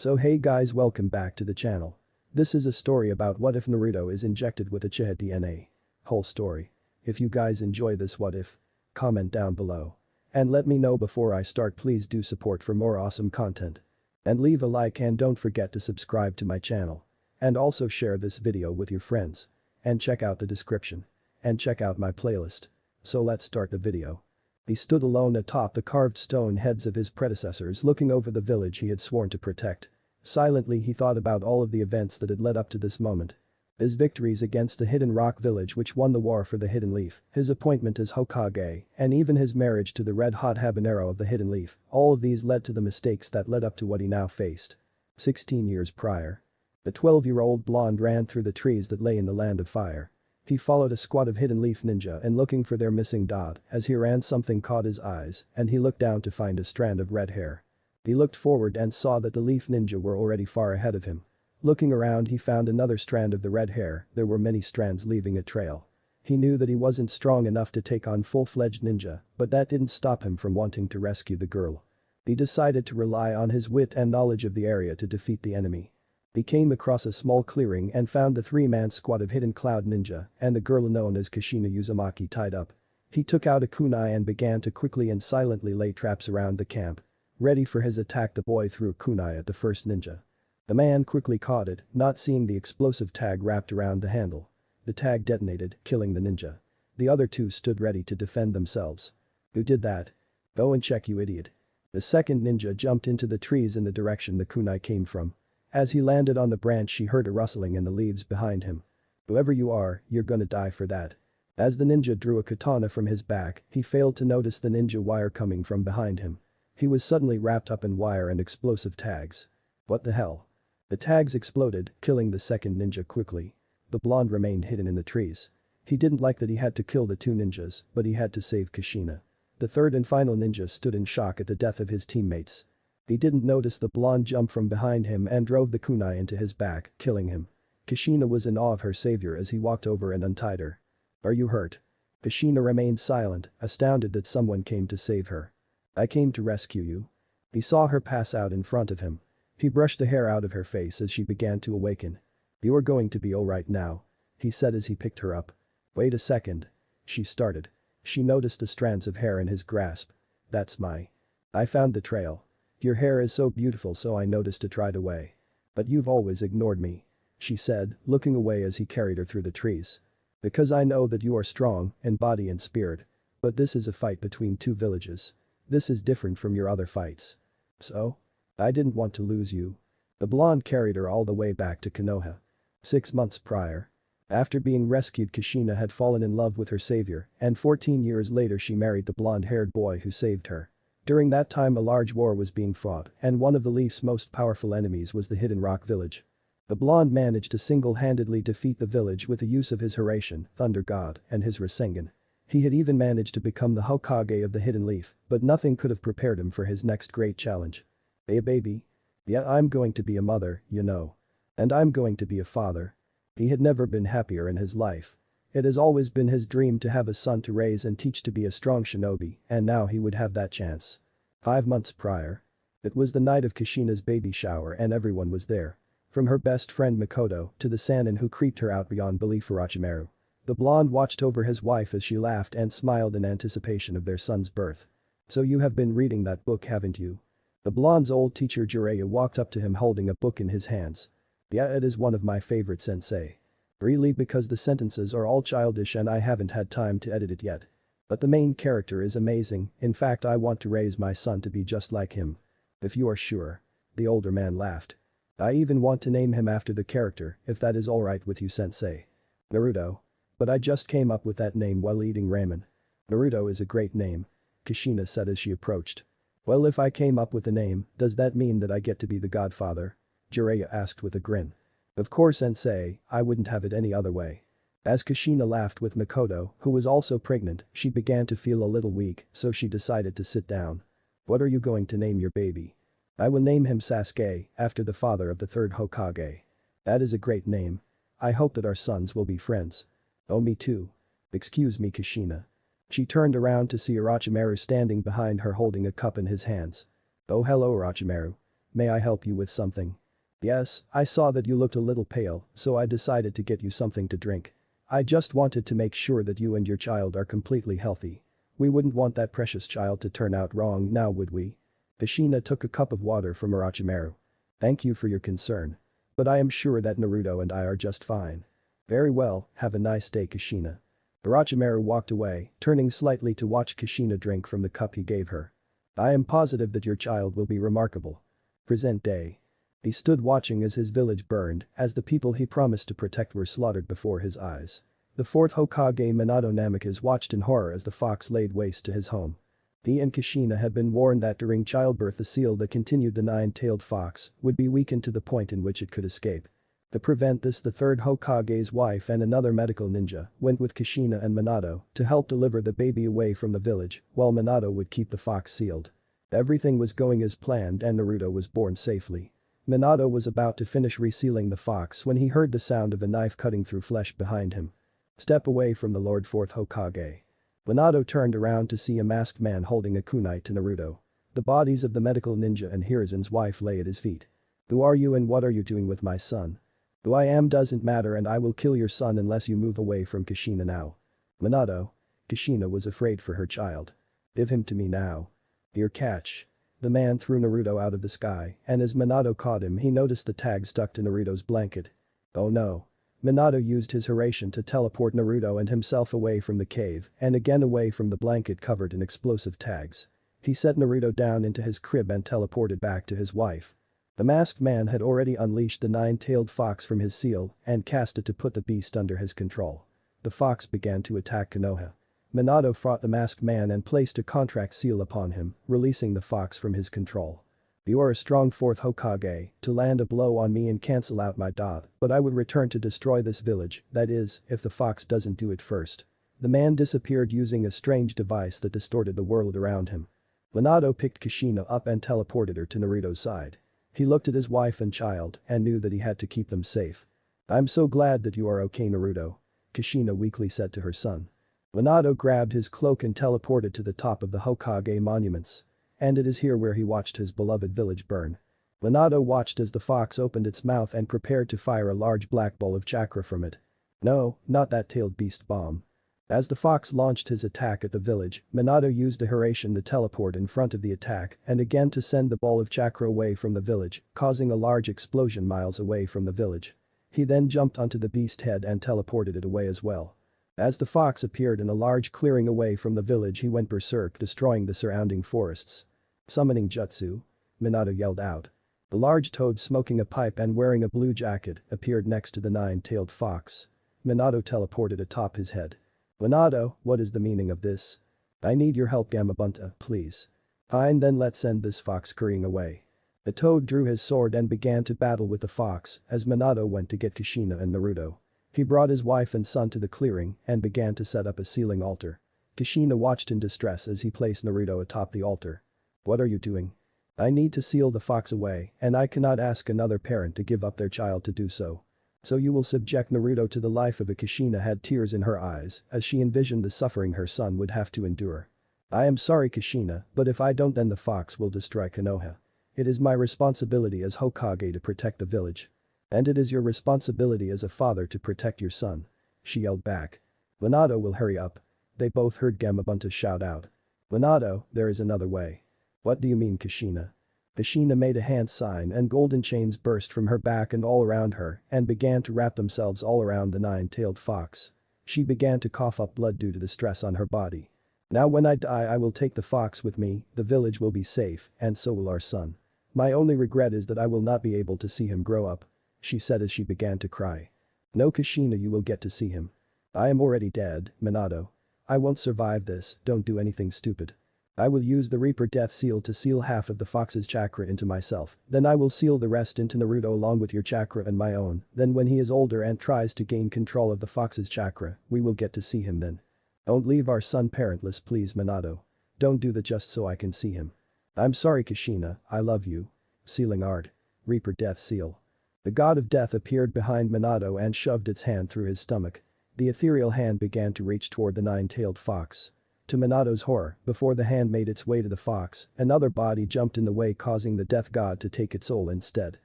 So hey guys, welcome back to the channel. This is a story about what if Naruto is injected with Uchiha DNA. Whole story. If you guys enjoy this what if, comment down below. And let me know before I start. Please do support for more awesome content. And leave a like and don't forget to subscribe to my channel. And also share this video with your friends. And check out the description. And check out my playlist. So let's start the video. He stood alone atop the carved stone heads of his predecessors looking over the village he had sworn to protect. Silently he thought about all of the events that had led up to this moment. His victories against the Hidden Rock village which won the war for the Hidden Leaf, his appointment as Hokage, and even his marriage to the red-hot habanero of the Hidden Leaf, all of these led to the mistakes that led up to what he now faced. 16 years prior. The 12-year-old blonde ran through the trees that lay in the land of fire. He followed a squad of Hidden Leaf ninja and looking for their missing dot. As he ran, something caught his eyes and he looked down to find a strand of red hair. He looked forward and saw that the Leaf ninja were already far ahead of him. Looking around, he found another strand of the red hair. There were many strands leaving a trail. He knew that he wasn't strong enough to take on full-fledged ninja, but that didn't stop him from wanting to rescue the girl. He decided to rely on his wit and knowledge of the area to defeat the enemy. He came across a small clearing and found the three-man squad of Hidden Cloud Ninja and the girl known as Kushina Uzumaki tied up. He took out a kunai and began to quickly and silently lay traps around the camp. Ready for his attack, the boy threw a kunai at the first ninja. The man quickly caught it, not seeing the explosive tag wrapped around the handle. The tag detonated, killing the ninja. The other two stood ready to defend themselves. Who did that? Go and check, you idiot. The second ninja jumped into the trees in the direction the kunai came from. As he landed on the branch, he heard a rustling in the leaves behind him. Whoever you are, you're gonna die for that. As the ninja drew a katana from his back, he failed to notice the ninja wire coming from behind him. He was suddenly wrapped up in wire and explosive tags. What the hell? The tags exploded, killing the second ninja quickly. The blonde remained hidden in the trees. He didn't like that he had to kill the two ninjas, but he had to save Kushina. The third and final ninja stood in shock at the death of his teammates. He didn't notice the blonde jump from behind him and drove the kunai into his back, killing him. Kushina was in awe of her savior as he walked over and untied her. Are you hurt? Kushina remained silent, astounded that someone came to save her. I came to rescue you. He saw her pass out in front of him. He brushed the hair out of her face as she began to awaken. You are going to be alright now, he said as he picked her up. Wait a second. She started. She noticed the strands of hair in his grasp. That's I found the trail. Your hair is so beautiful, so I noticed it right away. But you've always ignored me, she said, looking away as he carried her through the trees. Because I know that you are strong in body and spirit. But this is a fight between two villages. This is different from your other fights. So? I didn't want to lose you. The blonde carried her all the way back to Konoha. 6 months prior. After being rescued, Kushina had fallen in love with her savior, and 14 years later she married the blonde-haired boy who saved her. During that time a large war was being fought, and one of the Leaf's most powerful enemies was the Hidden Rock village. The blonde managed to single-handedly defeat the village with the use of his Hiraishin, Thunder God, and his Rasengan. He had even managed to become the Hokage of the Hidden Leaf, but nothing could have prepared him for his next great challenge. Hey baby. Yeah, I'm going to be a mother, you know. And I'm going to be a father. He had never been happier in his life. It has always been his dream to have a son to raise and teach to be a strong shinobi, and now he would have that chance. 5 months prior. It was the night of Kushina's baby shower and everyone was there. From her best friend Makoto to the Sannin who creeped her out beyond belief Orochimaru. The blonde watched over his wife as she laughed and smiled in anticipation of their son's birth. So you have been reading that book, haven't you? The blonde's old teacher Jiraiya walked up to him holding a book in his hands. Yeah, it is one of my favorite, sensei. Really, because the sentences are all childish and I haven't had time to edit it yet. But the main character is amazing. In fact, I want to raise my son to be just like him. If you are sure. The older man laughed. I even want to name him after the character, if that is alright with you, sensei. Naruto. But I just came up with that name while eating ramen. Naruto is a great name, Kushina said as she approached. Well, if I came up with the name, does that mean that I get to be the godfather? Jiraiya asked with a grin. Of course, sensei, I wouldn't have it any other way. As Kushina laughed with Makoto, who was also pregnant, she began to feel a little weak, so she decided to sit down. What are you going to name your baby? I will name him Sasuke, after the father of the third Hokage. That is a great name. I hope that our sons will be friends. Oh, me too. Excuse me, Kushina. She turned around to see Orochimaru standing behind her holding a cup in his hands. Oh, hello, Orochimaru. May I help you with something? Yes, I saw that you looked a little pale, so I decided to get you something to drink. I just wanted to make sure that you and your child are completely healthy. We wouldn't want that precious child to turn out wrong now, would we? Kushina took a cup of water from Orochimaru. Thank you for your concern. But I am sure that Naruto and I are just fine. Very well, have a nice day, Kushina. Orochimaru walked away, turning slightly to watch Kushina drink from the cup he gave her. I am positive that your child will be remarkable. Present day. He stood watching as his village burned, as the people he promised to protect were slaughtered before his eyes. The fourth Hokage Minato Namikaze watched in horror as the fox laid waste to his home. He and Kushina had been warned that during childbirth the seal that continued the nine-tailed fox would be weakened to the point in which it could escape. To prevent this, the third Hokage's wife and another medical ninja went with Kushina and Minato to help deliver the baby away from the village, while Minato would keep the fox sealed. Everything was going as planned and Naruto was born safely. Minato was about to finish resealing the fox when he heard the sound of a knife cutting through flesh behind him. Step away from the Lord Fourth Hokage. Minato turned around to see a masked man holding a kunai to Naruto. The bodies of the medical ninja and Hiruzen's wife lay at his feet. Who are you and what are you doing with my son? Who I am doesn't matter and I will kill your son unless you move away from Kushina now. Minato. Kushina was afraid for her child. Give him to me now. Your catch. The man threw Naruto out of the sky and as Minato caught him he noticed the tag stuck to Naruto's blanket. Oh no. Minato used his Hiraishin to teleport Naruto and himself away from the cave and again away from the blanket covered in explosive tags. He set Naruto down into his crib and teleported back to his wife. The masked man had already unleashed the nine-tailed fox from his seal and cast it to put the beast under his control. The fox began to attack Konoha. Minato fought the masked man and placed a contract seal upon him, releasing the fox from his control. You are a strong fourth Hokage to land a blow on me and cancel out my dot, but I would return to destroy this village, that is, if the fox doesn't do it first. The man disappeared using a strange device that distorted the world around him. Minato picked Kushina up and teleported her to Naruto's side. He looked at his wife and child and knew that he had to keep them safe. I'm so glad that you are okay, Naruto. Kushina weakly said to her son. Minato grabbed his cloak and teleported to the top of the Hokage monuments. And it is here where he watched his beloved village burn. Minato watched as the fox opened its mouth and prepared to fire a large black ball of chakra from it. No, not that tailed beast bomb. As the fox launched his attack at the village, Minato used a Hiraishin to teleport in front of the attack and again to send the ball of chakra away from the village, causing a large explosion miles away from the village. He then jumped onto the beast head and teleported it away as well. As the fox appeared in a large clearing away from the village he went berserk, destroying the surrounding forests. Summoning Jutsu? Minato yelled out. The large toad smoking a pipe and wearing a blue jacket appeared next to the nine-tailed fox. Minato teleported atop his head. Minato, what is the meaning of this? I need your help, Gamabunta, please. Fine, then let's send this fox scurrying away. The toad drew his sword and began to battle with the fox as Minato went to get Kushina and Naruto. He brought his wife and son to the clearing and began to set up a sealing altar. Kushina watched in distress as he placed Naruto atop the altar. What are you doing? I need to seal the fox away and I cannot ask another parent to give up their child to do so. So you will subject Naruto to the life of a. Kushina had tears in her eyes as she envisioned the suffering her son would have to endure. I am sorry, Kushina, but if I don't then the fox will destroy Konoha. It is my responsibility as Hokage to protect the village. And it is your responsibility as a father to protect your son. She yelled back. Minato will hurry up. They both heard Gamabunta shout out. Minato, there is another way. What do you mean, Kushina? Kushina made a hand sign and golden chains burst from her back and all around her and began to wrap themselves all around the nine-tailed fox. She began to cough up blood due to the stress on her body. Now when I die I will take the fox with me, the village will be safe and so will our son. My only regret is that I will not be able to see him grow up. She said as she began to cry. No, Kushina, you will get to see him. I am already dead, Minato. I won't survive this, don't do anything stupid. I will use the Reaper Death Seal to seal half of the fox's chakra into myself, then I will seal the rest into Naruto along with your chakra and my own, then when he is older and tries to gain control of the fox's chakra, we will get to see him then. Don't leave our son parentless please, Minato. Don't do that just so I can see him. I'm sorry, Kushina, I love you. Sealing art. Reaper Death Seal. The god of death appeared behind Minato and shoved its hand through his stomach. The ethereal hand began to reach toward the nine-tailed fox. To Minato's horror, before the hand made its way to the fox, another body jumped in the way causing the death god to take its soul instead.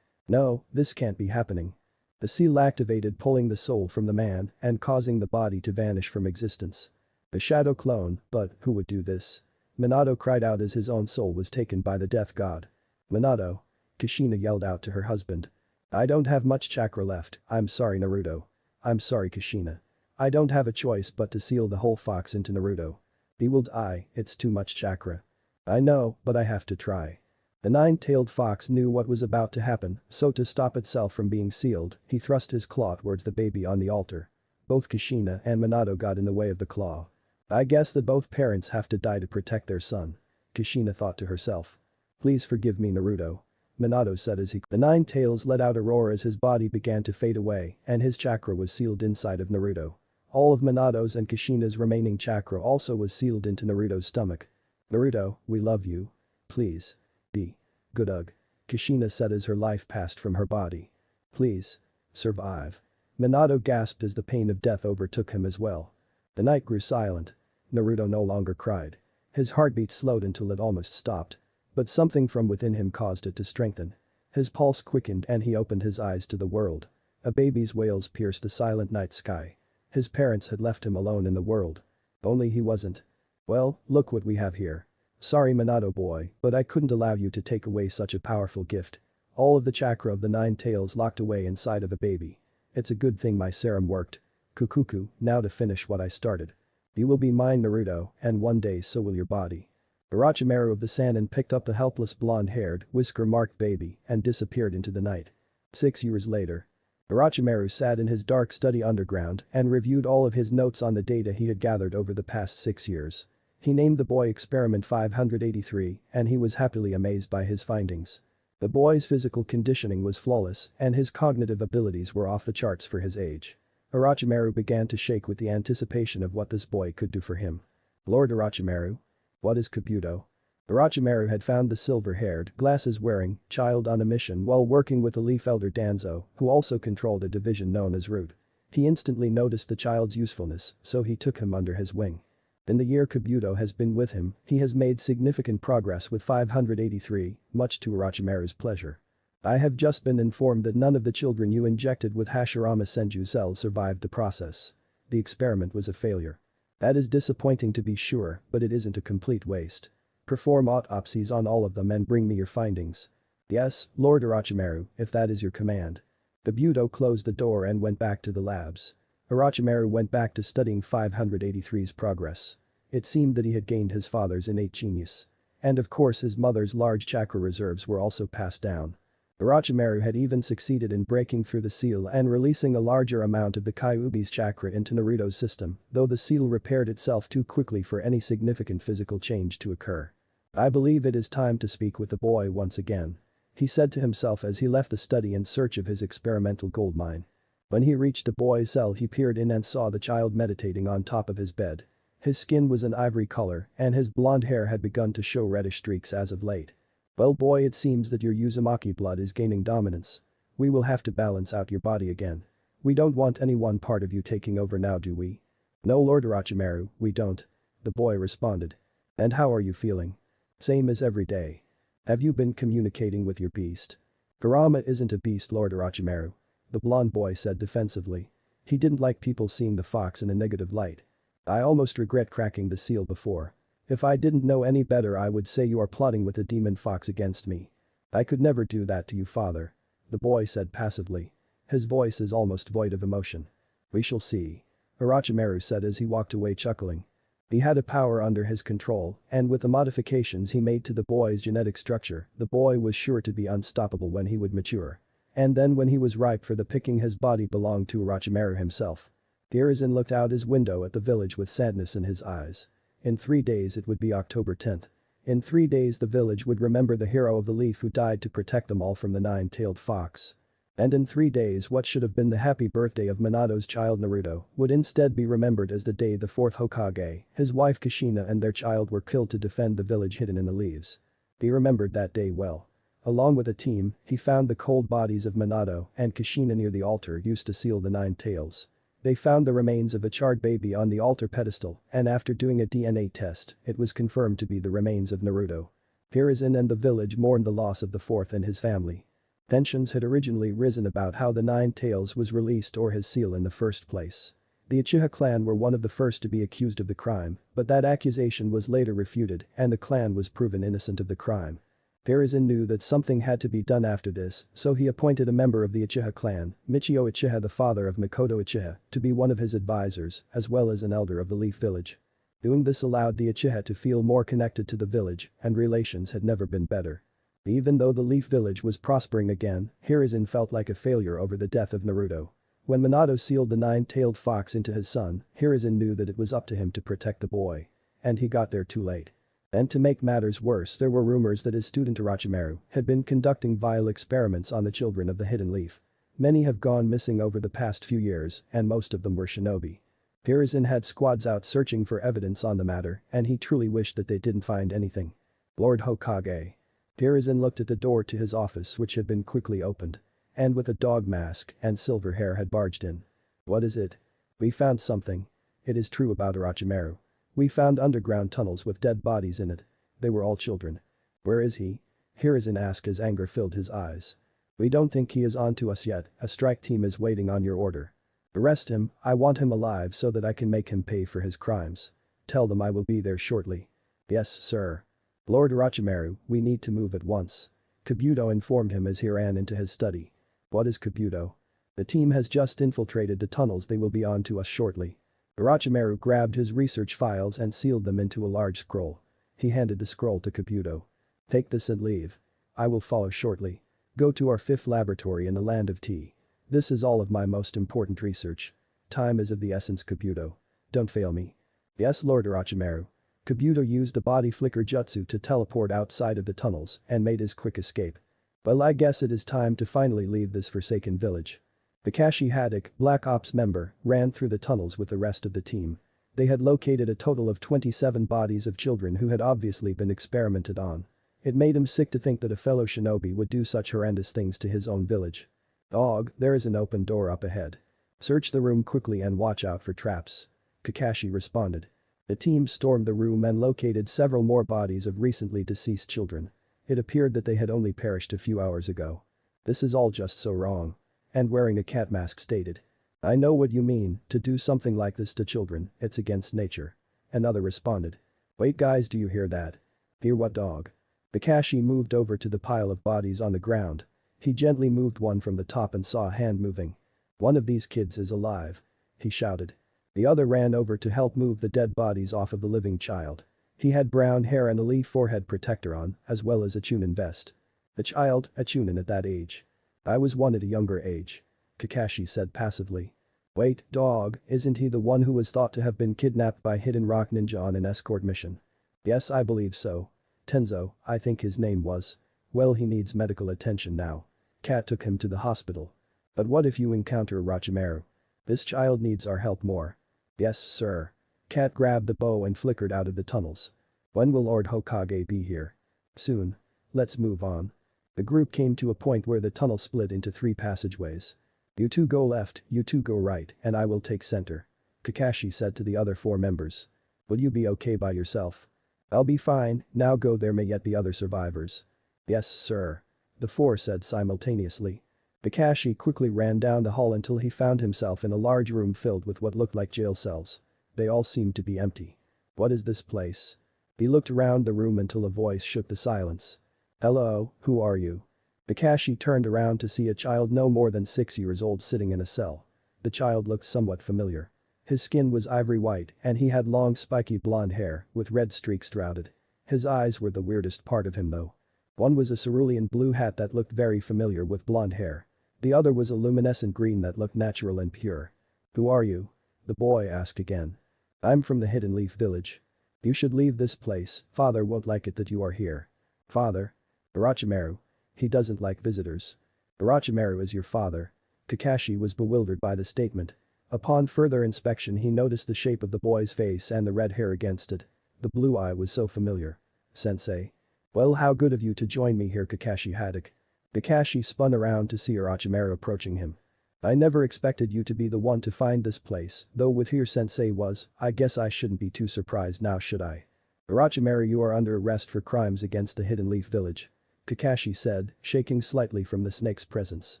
No, this can't be happening. The seal activated pulling the soul from the man and causing the body to vanish from existence. A shadow clone, but who would do this? Minato cried out as his own soul was taken by the death god. Minato. Kushina yelled out to her husband. I don't have much chakra left, I'm sorry Naruto. I'm sorry Kushina. I don't have a choice but to seal the whole fox into Naruto. Bewildered it's too much chakra. I know, but I have to try. The nine-tailed fox knew what was about to happen, so to stop itself from being sealed, he thrust his claw towards the baby on the altar. Both Kushina and Minato got in the way of the claw. I guess that both parents have to die to protect their son. Kushina thought to herself. Please forgive me Naruto. Minato said as the nine tails let out a roar as his body began to fade away and his chakra was sealed inside of Naruto. All of Minato's and Kushina's remaining chakra also was sealed into Naruto's stomach. Naruto, we love you. Please. Be good. Kushina said as her life passed from her body. Please. Survive. Minato gasped as the pain of death overtook him as well. The night grew silent. Naruto no longer cried. His heartbeat slowed until it almost stopped. But something from within him caused it to strengthen. His pulse quickened and he opened his eyes to the world. A baby's wails pierced the silent night sky. His parents had left him alone in the world. Only he wasn't. Well, look what we have here. Sorry Minato boy, but I couldn't allow you to take away such a powerful gift. All of the chakra of the nine tails locked away inside of a baby. It's a good thing my serum worked. Kukuku, now to finish what I started. You will be mine Naruto, and one day so will your body. Orochimaru of the Sannin picked up the helpless blonde-haired, whisker-marked baby and disappeared into the night. 6 years later. Orochimaru sat in his dark study underground and reviewed all of his notes on the data he had gathered over the past 6 years. He named the boy Experiment 583 and he was happily amazed by his findings. The boy's physical conditioning was flawless and his cognitive abilities were off the charts for his age. Orochimaru began to shake with the anticipation of what this boy could do for him. Lord Orochimaru? What is Kabuto? Orochimaru had found the silver-haired, glasses-wearing child on a mission while working with the Leaf Elder Danzo, who also controlled a division known as Root. He instantly noticed the child's usefulness, so he took him under his wing. In the year Kabuto has been with him, he has made significant progress with 583, much to Orochimaru's pleasure. I have just been informed that none of the children you injected with Hashirama Senju cells survived the process. The experiment was a failure. That is disappointing to be sure, but it isn't a complete waste. Perform autopsies on all of them and bring me your findings. Yes, Lord Orochimaru, if that is your command. Kabuto closed the door and went back to the labs. Orochimaru went back to studying 583's progress. It seemed that he had gained his father's innate genius. And of course his mother's large chakra reserves were also passed down. Orochimaru had even succeeded in breaking through the seal and releasing a larger amount of the Kyuubi's chakra into Naruto's system, though the seal repaired itself too quickly for any significant physical change to occur. I believe it is time to speak with the boy once again. He said to himself as he left the study in search of his experimental gold mine. When he reached the boy's cell he peered in and saw the child meditating on top of his bed. His skin was an ivory color and his blonde hair had begun to show reddish streaks as of late. Well boy, it seems that your Uzumaki blood is gaining dominance. We will have to balance out your body again. We don't want any one part of you taking over now, do we? No Lord Orochimaru, we don't. The boy responded. And how are you feeling? Same as every day. Have you been communicating with your beast? Kurama isn't a beast Lord Orochimaru. The blonde boy said defensively. He didn't like people seeing the fox in a negative light. I almost regret cracking the seal before. If I didn't know any better I would say you are plotting with the demon fox against me. I could never do that to you father. The boy said passively. His voice is almost void of emotion. We shall see. Orochimaru said as he walked away chuckling. He had a power under his control and with the modifications he made to the boy's genetic structure, the boy was sure to be unstoppable when he would mature. And then when he was ripe for the picking his body belonged to Orochimaru himself. Hiruzen looked out his window at the village with sadness in his eyes. In 3 days it would be October 10th. In 3 days the village would remember the hero of the leaf who died to protect them all from the nine-tailed fox. And in 3 days what should have been the happy birthday of Minato's child Naruto would instead be remembered as the day the 4th Hokage, his wife Kushina and their child were killed to defend the village hidden in the leaves. He remembered that day well. Along with a team, he found the cold bodies of Minato and Kushina near the altar used to seal the nine tails. They found the remains of a charred baby on the altar pedestal, and after doing a DNA test, it was confirmed to be the remains of Naruto. Hiruzen and the village mourned the loss of the fourth and his family. Tensions had originally risen about how the Nine Tails was released or his seal in the first place. The Uchiha clan were one of the first to be accused of the crime, but that accusation was later refuted and the clan was proven innocent of the crime. Hiruzen knew that something had to be done after this, so he appointed a member of the Uchiha clan, Michio Uchiha, the father of Makoto Uchiha, to be one of his advisors, as well as an elder of the Leaf Village. Doing this allowed the Uchiha to feel more connected to the village, and relations had never been better. Even though the Leaf Village was prospering again, Hiruzen felt like a failure over the death of Naruto. When Minato sealed the nine-tailed fox into his son, Hiruzen knew that it was up to him to protect the boy. And he got there too late. And to make matters worse, there were rumors that his student Orochimaru had been conducting vile experiments on the children of the Hidden Leaf. Many have gone missing over the past few years, and most of them were shinobi. Hiruzen had squads out searching for evidence on the matter, and he truly wished that they didn't find anything. Lord Hokage. Hiruzen looked at the door to his office, which had been quickly opened. And with a dog mask and silver hair had barged in. What is it? We found something. It is true about Orochimaru. We found underground tunnels with dead bodies in it. They were all children. Where is he? Hiruzen asked as anger filled his eyes. We don't think he is on to us yet, a strike team is waiting on your order. Arrest him, I want him alive so that I can make him pay for his crimes. Tell them I will be there shortly. Yes, sir. Lord Orochimaru, we need to move at once. Kabuto informed him as he ran into his study. What is Kabuto? The team has just infiltrated the tunnels, they will be on to us shortly. Orochimaru grabbed his research files and sealed them into a large scroll. He handed the scroll to Kabuto. Take this and leave. I will follow shortly. Go to our fifth laboratory in the land of tea. This is all of my most important research. Time is of the essence, Kabuto. Don't fail me. Yes, Lord Orochimaru. Kabuto used the body flicker jutsu to teleport outside of the tunnels and made his quick escape. Well, I guess it is time to finally leave this forsaken village. Kakashi Haddock, Black Ops member, ran through the tunnels with the rest of the team. They had located a total of 27 bodies of children who had obviously been experimented on. It made him sick to think that a fellow shinobi would do such horrendous things to his own village. Dog, there is an open door up ahead. Search the room quickly and watch out for traps. Kakashi responded. The team stormed the room and located several more bodies of recently deceased children. It appeared that they had only perished a few hours ago. This is all just so wrong. And wearing a cat mask stated. I know what you mean, to do something like this to children, it's against nature. Another responded. Wait guys, do you hear that? Hear what, dog? Kakashi moved over to the pile of bodies on the ground. He gently moved one from the top and saw a hand moving. One of these kids is alive. He shouted. The other ran over to help move the dead bodies off of the living child. He had brown hair and a leaf forehead protector on, as well as a Chunin vest. A child, a Chunin at that age. I was one at a younger age. Kakashi said passively. Wait, dog, isn't he the one who was thought to have been kidnapped by Hidden Rock Ninja on an escort mission? Yes, I believe so. Tenzo, I think his name was. Well, he needs medical attention now. Cat took him to the hospital. But what if you encounter Orochimaru? This child needs our help more. Yes, sir. Cat grabbed the bow and flickered out of the tunnels. When will Lord Hokage be here? Soon. Let's move on. The group came to a point where the tunnel split into 3 passageways. You two go left, you two go right, and I will take center. Kakashi said to the other 4 members. Will you be okay by yourself? I'll be fine, now go, there may yet be other survivors. Yes, sir. The 4 said simultaneously. Kakashi quickly ran down the hall until he found himself in a large room filled with what looked like jail cells. They all seemed to be empty. What is this place? He looked around the room until a voice shook the silence. Hello, who are you? Kakashi turned around to see a child no more than 6 years old sitting in a cell. The child looked somewhat familiar. His skin was ivory white and he had long spiky blonde hair with red streaks throughout it. His eyes were the weirdest part of him though. One was a cerulean blue hat that looked very familiar with blonde hair. The other was a luminescent green that looked natural and pure. Who are you? The boy asked again. I'm from the Hidden Leaf Village. You should leave this place, father won't like it that you are here. Father? Orochimaru. He doesn't like visitors. Orochimaru is your father. Kakashi was bewildered by the statement. Upon further inspection he noticed the shape of the boy's face and the red hair against it. The blue eye was so familiar. Sensei. Well, how good of you to join me here, Kakashi Haddock. Kakashi spun around to see Orochimaru approaching him. I never expected you to be the one to find this place, though with here sensei was, I guess I shouldn't be too surprised now should I? Orochimaru, you are under arrest for crimes against the Hidden Leaf Village. Kakashi said, shaking slightly from the snake's presence.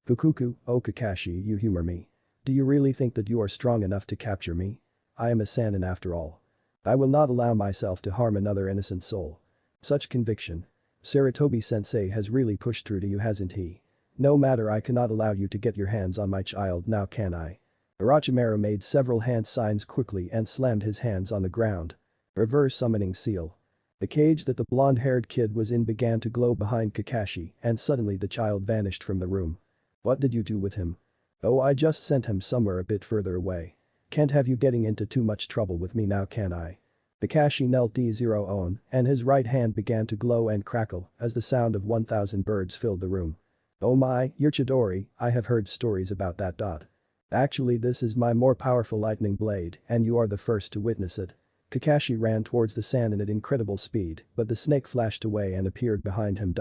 Fukuku, oh Kakashi, you humor me. Do you really think that you are strong enough to capture me? I am a Sannin after all. I will not allow myself to harm another innocent soul. Such conviction. Sarutobi-sensei has really pushed through to you, hasn't he? No matter, I cannot allow you to get your hands on my child now, can I? Orochimaru made several hand signs quickly and slammed his hands on the ground. Reverse summoning seal. The cage that the blonde-haired kid was in began to glow behind Kakashi and suddenly the child vanished from the room. What did you do with him? Oh, I just sent him somewhere a bit further away. Can't have you getting into too much trouble with me now, can I? Kakashi knelt D0 on and his right hand began to glow and crackle as the sound of 1,000 birds filled the room. Oh my, you're Chidori, I have heard stories about that. Actually, this is my more powerful lightning blade and you are the first to witness it. Kakashi ran towards the Sannin at incredible speed, but the snake flashed away and appeared behind him.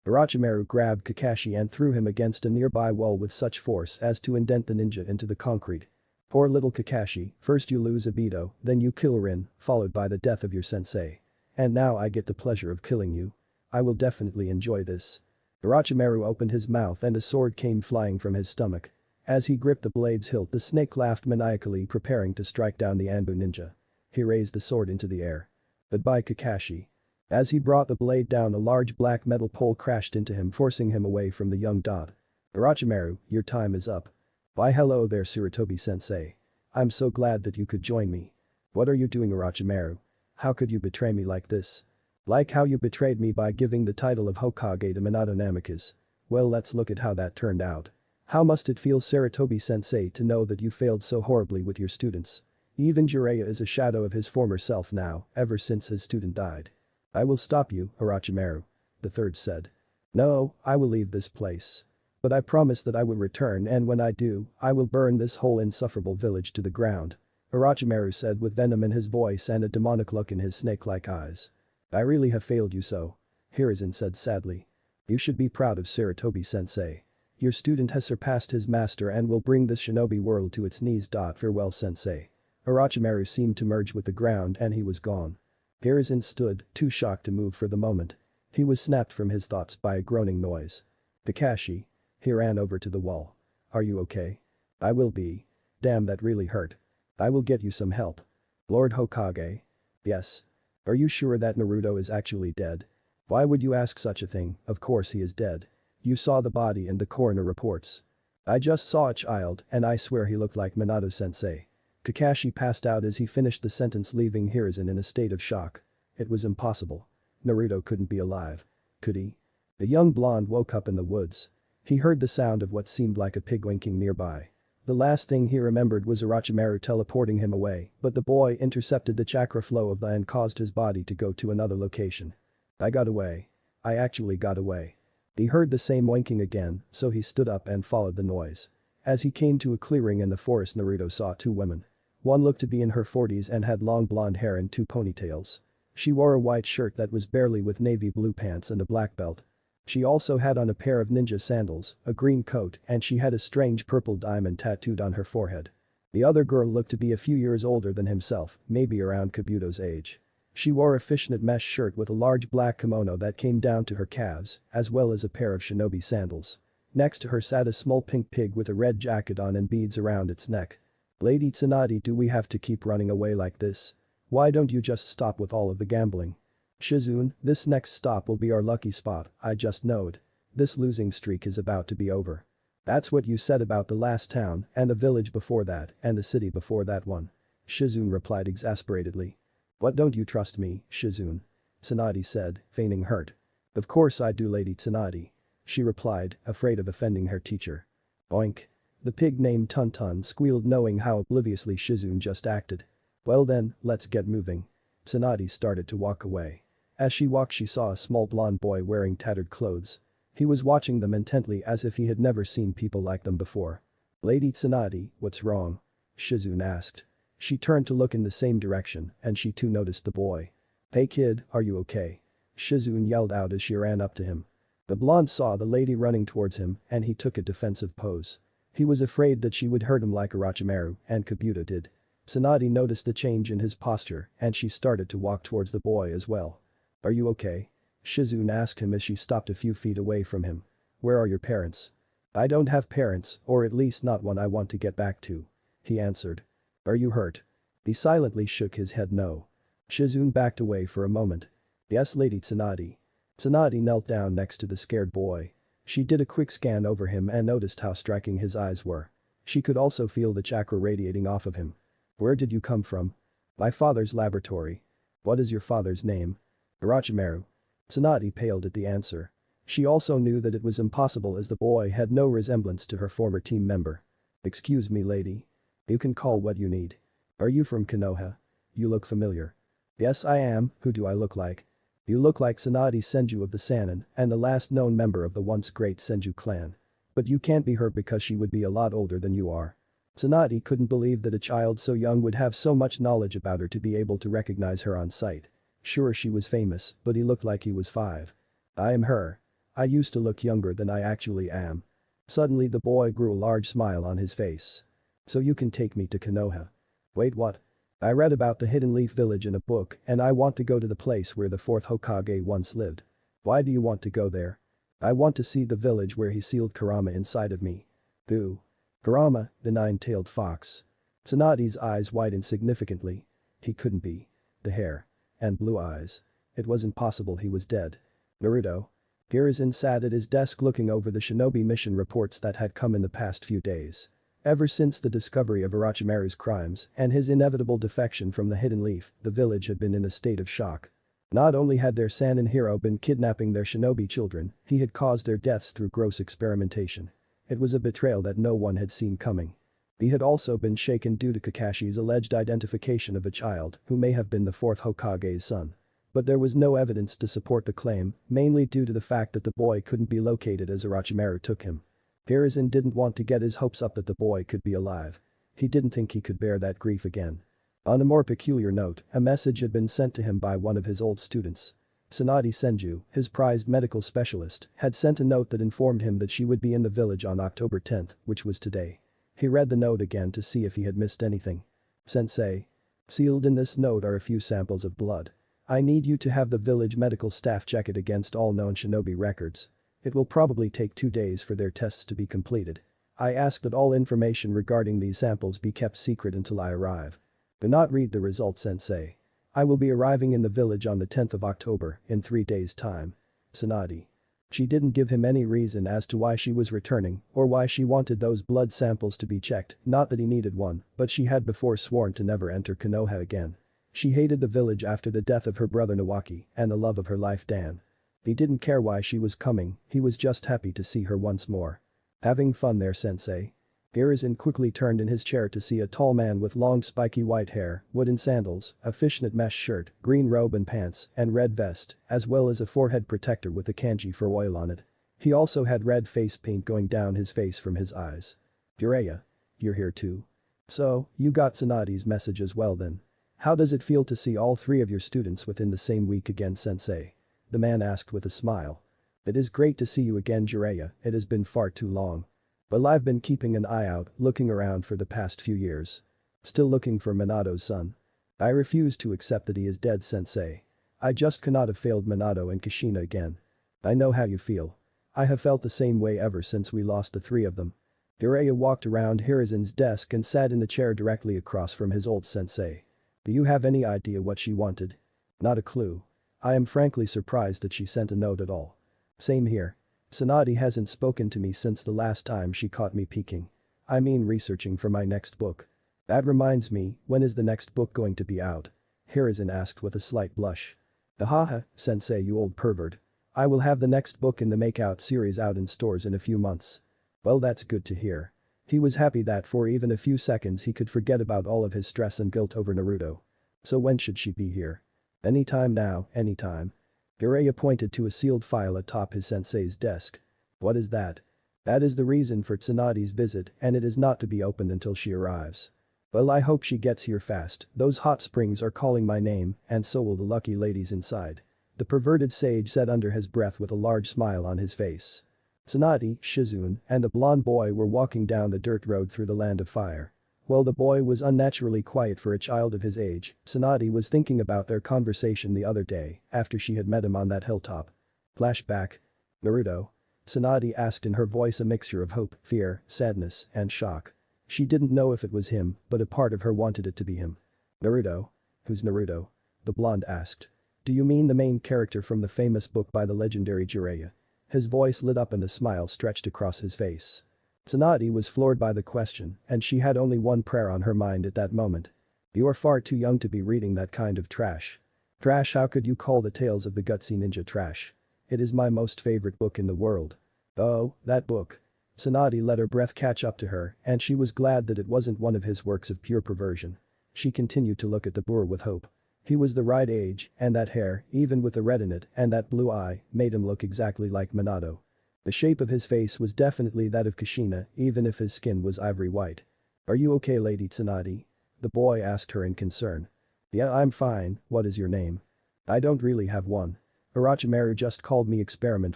Orochimaru grabbed Kakashi and threw him against a nearby wall with such force as to indent the ninja into the concrete. Poor little Kakashi, first you lose Obito, then you kill Rin, followed by the death of your sensei. And now I get the pleasure of killing you. I will definitely enjoy this. Orochimaru opened his mouth and a sword came flying from his stomach. As he gripped the blade's hilt, the snake laughed maniacally, preparing to strike down the Anbu ninja. He raised the sword into the air. Goodbye, Kakashi. As he brought the blade down, a large black metal pole crashed into him, forcing him away from the young dot. Orochimaru, your time is up. Why hello there, Sarutobi-sensei. I'm so glad that you could join me. What are you doing, Orochimaru? How could you betray me like this? Like how you betrayed me by giving the title of Hokage to Minato Namikaze. Well, let's look at how that turned out. How must it feel, Sarutobi-sensei, to know that you failed so horribly with your students? Even Jiraiya is a shadow of his former self now, ever since his student died. I will stop you, Orochimaru. The third said. No, I will leave this place. But I promise that I will return, and when I do, I will burn this whole insufferable village to the ground. Orochimaru said with venom in his voice and a demonic look in his snake-like eyes. I really have failed you so. Hiruzen said sadly. You should be proud of Sarutobi-sensei. Your student has surpassed his master and will bring this shinobi world to its knees. Farewell, sensei. Orochimaru seemed to merge with the ground and he was gone. Hiruzen stood, too shocked to move for the moment. He was snapped from his thoughts by a groaning noise. Kakashi. He ran over to the wall. Are you okay? I will be. Damn, that really hurt. I will get you some help. Lord Hokage. Yes. Are you sure that Naruto is actually dead? Why would you ask such a thing? Of course he is dead. You saw the body and the coroner reports. I just saw a child and I swear he looked like Minato-sensei. Kakashi passed out as he finished the sentence, leaving Hiruzen in a state of shock. It was impossible. Naruto couldn't be alive. Could he? The young blonde woke up in the woods. He heard the sound of what seemed like a pig winking nearby. The last thing he remembered was Orochimaru teleporting him away, but the boy intercepted the chakra flow of the and caused his body to go to another location. I got away. I actually got away. He heard the same winking again, so he stood up and followed the noise. As he came to a clearing in the forest, Naruto saw two women. One looked to be in her 40s and had long blonde hair and two ponytails. She wore a white shirt that was barely with navy blue pants and a black belt. She also had on a pair of ninja sandals, a green coat, and she had a strange purple diamond tattooed on her forehead. The other girl looked to be a few years older than himself, maybe around Kabuto's age. She wore a fishnet mesh shirt with a large black kimono that came down to her calves, as well as a pair of shinobi sandals. Next to her sat a small pink pig with a red jacket on and beads around its neck. Lady Tsunade, do we have to keep running away like this? Why don't you just stop with all of the gambling? Shizune, this next stop will be our lucky spot, I just know it. This losing streak is about to be over. That's what you said about the last town, and the village before that, and the city before that one. Shizune replied exasperatedly. What, don't you trust me, Shizune? Tsunade said, feigning hurt. Of course I do, Lady Tsunade. She replied, afraid of offending her teacher. Oink. The pig named Tuntun squealed, knowing how obliviously Shizune just acted. Well then, let's get moving. Tsunade started to walk away. As she walked, she saw a small blonde boy wearing tattered clothes. He was watching them intently as if he had never seen people like them before. Lady Tsunade, what's wrong? Shizune asked. She turned to look in the same direction and she too noticed the boy. Hey kid, are you okay? Shizune yelled out as she ran up to him. The blonde saw the lady running towards him and he took a defensive pose. He was afraid that she would hurt him like Orochimaru and Kabuto did. Tsunade noticed the change in his posture and she started to walk towards the boy as well. "Are you okay?" Shizune asked him as she stopped a few feet away from him. "Where are your parents?" "I don't have parents, or at least not one I want to get back to," he answered. "Are you hurt?" He silently shook his head no. Shizune backed away for a moment. "Yes, Lady Tsunade." Tsunade knelt down next to the scared boy. She did a quick scan over him and noticed how striking his eyes were. She could also feel the chakra radiating off of him. "Where did you come from?" "My father's laboratory." "What is your father's name?" "Orochimaru." Tsunade paled at the answer. She also knew that it was impossible as the boy had no resemblance to her former team member. "Excuse me, lady. You can call what you need. Are you from Konoha? You look familiar." "Yes, I am. Who do I look like?" "You look like Tsunade Senju of the Sannin and the last known member of the once great Senju clan. But you can't be her because she would be a lot older than you are." Tsunade couldn't believe that a child so young would have so much knowledge about her to be able to recognize her on sight. Sure, she was famous, but he looked like he was 5. "I am her. I used to look younger than I actually am." Suddenly the boy grew a large smile on his face. "So you can take me to Konoha." "Wait, what?" "I read about the Hidden Leaf Village in a book and I want to go to the place where the 4th Hokage once lived." "Why do you want to go there?" "I want to see the village where he sealed Kurama inside of me." "Who?" "Kurama, the nine-tailed fox." Tsunade's eyes widened significantly. He couldn't be. The hair. And blue eyes. It wasn't possible he was dead. "Naruto?" Hiruzen sat at his desk looking over the shinobi mission reports that had come in the past few days. Ever since the discovery of Orochimaru's crimes and his inevitable defection from the Hidden Leaf, the village had been in a state of shock. Not only had their Sannin hero been kidnapping their shinobi children, he had caused their deaths through gross experimentation. It was a betrayal that no one had seen coming. He had also been shaken due to Kakashi's alleged identification of a child who may have been the 4th Hokage's son. But there was no evidence to support the claim, mainly due to the fact that the boy couldn't be located as Orochimaru took him. Hiruzen didn't want to get his hopes up that the boy could be alive. He didn't think he could bear that grief again. On a more peculiar note, a message had been sent to him by one of his old students. Tsunade Senju, his prized medical specialist, had sent a note that informed him that she would be in the village on October 10th, which was today. He read the note again to see if he had missed anything. "Sensei. Sealed in this note are a few samples of blood. I need you to have the village medical staff check it against all known shinobi records. It will probably take 2 days for their tests to be completed. I ask that all information regarding these samples be kept secret until I arrive. Do not read the results, Sensei. I will be arriving in the village on the 10th of October, in 3 days' time. Tsunade." She didn't give him any reason as to why she was returning or why she wanted those blood samples to be checked, not that he needed one, but she had before sworn to never enter Konoha again. She hated the village after the death of her brother Nawaki and the love of her life Dan. He didn't care why she was coming, he was just happy to see her once more. "Having fun there, Sensei?" Hiruzen quickly turned in his chair to see a tall man with long spiky white hair, wooden sandals, a fishnet mesh shirt, green robe and pants, and red vest, as well as a forehead protector with a kanji for oil on it. He also had red face paint going down his face from his eyes. "Jiraiya. You're here too. So, you got Tsunade's message as well then. How does it feel to see all 3 of your students within the same week again, Sensei?" The man asked with a smile. "It is great to see you again, Jiraiya, it has been far too long. Well, I've been keeping an eye out, looking around for the past few years. Still looking for Minato's son. I refuse to accept that he is dead, Sensei. I just cannot have failed Minato and Kushina again. I know how you feel. I have felt the same way ever since we lost the 3 of them." Jiraiya walked around Hiruzen's desk and sat in the chair directly across from his old sensei. "Do you have any idea what she wanted?" "Not a clue. I am frankly surprised that she sent a note at all." "Same here. Tsunade hasn't spoken to me since the last time she caught me peeking. I mean researching for my next book." "That reminds me, when is the next book going to be out?" Hiruzen asked with a slight blush. "Haha, Sensei, you old pervert. I will have the next book in the Makeout series out in stores in a few months." Well, that's good to hear. He was happy that for even a few seconds he could forget about all of his stress and guilt over Naruto. "So when should she be here?" "Anytime now, anytime." Jiraiya pointed to a sealed file atop his sensei's desk. "What is that?" "That is the reason for Tsunade's visit and it is not to be opened until she arrives." "Well, I hope she gets here fast, those hot springs are calling my name and so will the lucky ladies inside." The perverted sage said under his breath with a large smile on his face. Tsunade, Shizune, and the blonde boy were walking down the dirt road through the land of fire. While the boy was unnaturally quiet for a child of his age, Tsunade was thinking about their conversation the other day after she had met him on that hilltop. Flashback. Naruto? Tsunade asked in her voice a mixture of hope, fear, sadness, and shock. She didn't know if it was him, but a part of her wanted it to be him. Naruto? Who's Naruto? The blonde asked. Do you mean the main character from the famous book by the legendary Jiraiya? His voice lit up and a smile stretched across his face. Tsunade was floored by the question, and she had only one prayer on her mind at that moment. You are far too young to be reading that kind of trash. Trash? How could you call the Tales of the Gutsy Ninja trash? It is my most favorite book in the world. Oh, that book. Tsunade let her breath catch up to her, and she was glad that it wasn't one of his works of pure perversion. She continued to look at the boor with hope. He was the right age, and that hair, even with the red in it, and that blue eye, made him look exactly like Minato. The shape of his face was definitely that of Kushina, even if his skin was ivory white. Are you okay, Lady Tsunade? The boy asked her in concern. Yeah, I'm fine. What is your name? I don't really have one. Orochimaru just called me Experiment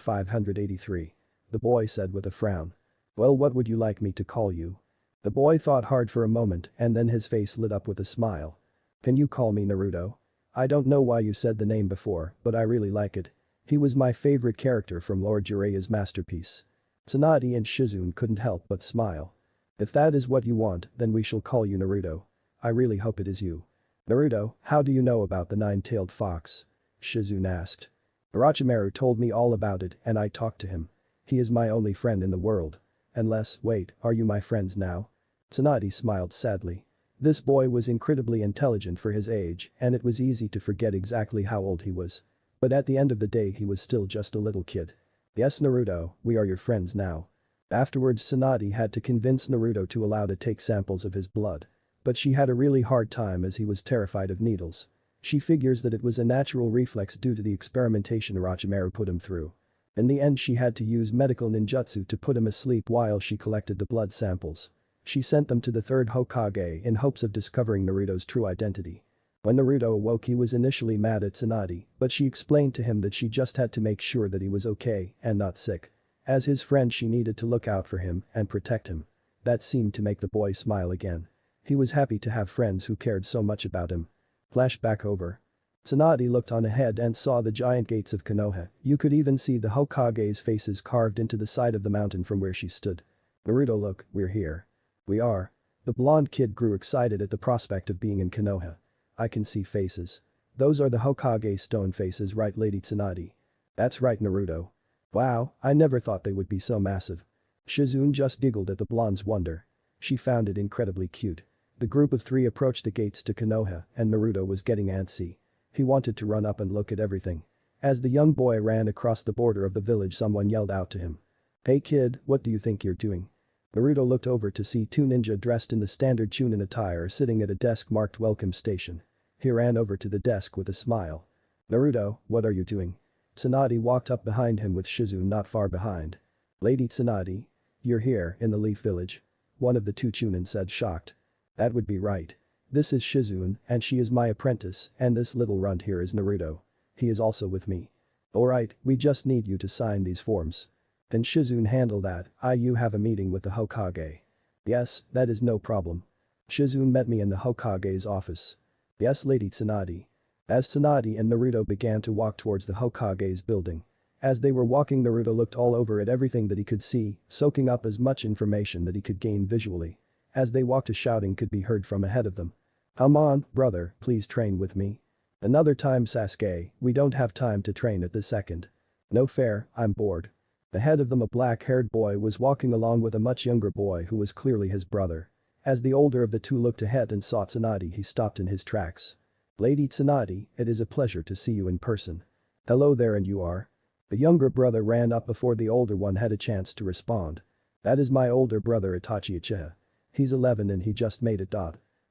583. The boy said with a frown. Well, what would you like me to call you? The boy thought hard for a moment and then his face lit up with a smile. Can you call me Naruto? I don't know why you said the name before, but I really like it. He was my favorite character from Lord Jiraiya's masterpiece. Tsunade and Shizune couldn't help but smile. If that is what you want, then we shall call you Naruto. I really hope it is you. Naruto, how do you know about the nine-tailed fox? Shizune asked. Orochimaru told me all about it and I talked to him. He is my only friend in the world. Unless, wait, are you my friends now? Tsunade smiled sadly. This boy was incredibly intelligent for his age and it was easy to forget exactly how old he was. But at the end of the day he was still just a little kid. Yes, Naruto, we are your friends now. Afterwards Tsunade had to convince Naruto to allow to take samples of his blood. But she had a really hard time as he was terrified of needles. She figures that it was a natural reflex due to the experimentation Orochimaru put him through. In the end she had to use medical ninjutsu to put him asleep while she collected the blood samples. She sent them to the third Hokage in hopes of discovering Naruto's true identity. When Naruto awoke he was initially mad at Tsunade, but she explained to him that she just had to make sure that he was okay and not sick. As his friend she needed to look out for him and protect him. That seemed to make the boy smile again. He was happy to have friends who cared so much about him. Flashback over. Tsunade looked on ahead and saw the giant gates of Konoha. You could even see the Hokage's faces carved into the side of the mountain from where she stood. Naruto, look, we're here. We are. The blonde kid grew excited at the prospect of being in Konoha. I can see faces. Those are the Hokage stone faces, right, Lady Tsunade? That's right, Naruto. Wow, I never thought they would be so massive. Shizune just giggled at the blonde's wonder. She found it incredibly cute. The group of three approached the gates to Konoha and Naruto was getting antsy. He wanted to run up and look at everything. As the young boy ran across the border of the village someone yelled out to him. Hey kid, what do you think you're doing? Naruto looked over to see two ninja dressed in the standard Chunin attire sitting at a desk marked Welcome Station. He ran over to the desk with a smile. Naruto, what are you doing? Tsunade walked up behind him with Shizune not far behind. Lady Tsunade? You're here, in the Leaf Village? One of the two Chunin said, shocked. That would be right. This is Shizune and she is my apprentice and this little runt here is Naruto. He is also with me. Alright, we just need you to sign these forms. Can Shizune handle that? You have a meeting with the Hokage. Yes, that is no problem. Shizune met me in the Hokage's office. Yes, Lady Tsunade. As Tsunade and Naruto began to walk towards the Hokage's building. As they were walking Naruto looked all over at everything that he could see, soaking up as much information that he could gain visually. As they walked a shouting could be heard from ahead of them. Come on, brother, please train with me. Another time Sasuke, we don't have time to train at this second. No fair, I'm bored. Ahead of them a black-haired boy was walking along with a much younger boy who was clearly his brother. As the older of the two looked ahead and saw Tsunade he stopped in his tracks. Lady Tsunade, it is a pleasure to see you in person. Hello there and you are? The younger brother ran up before the older one had a chance to respond. That is my older brother Itachi Uchiha. He's 11 and he just made it.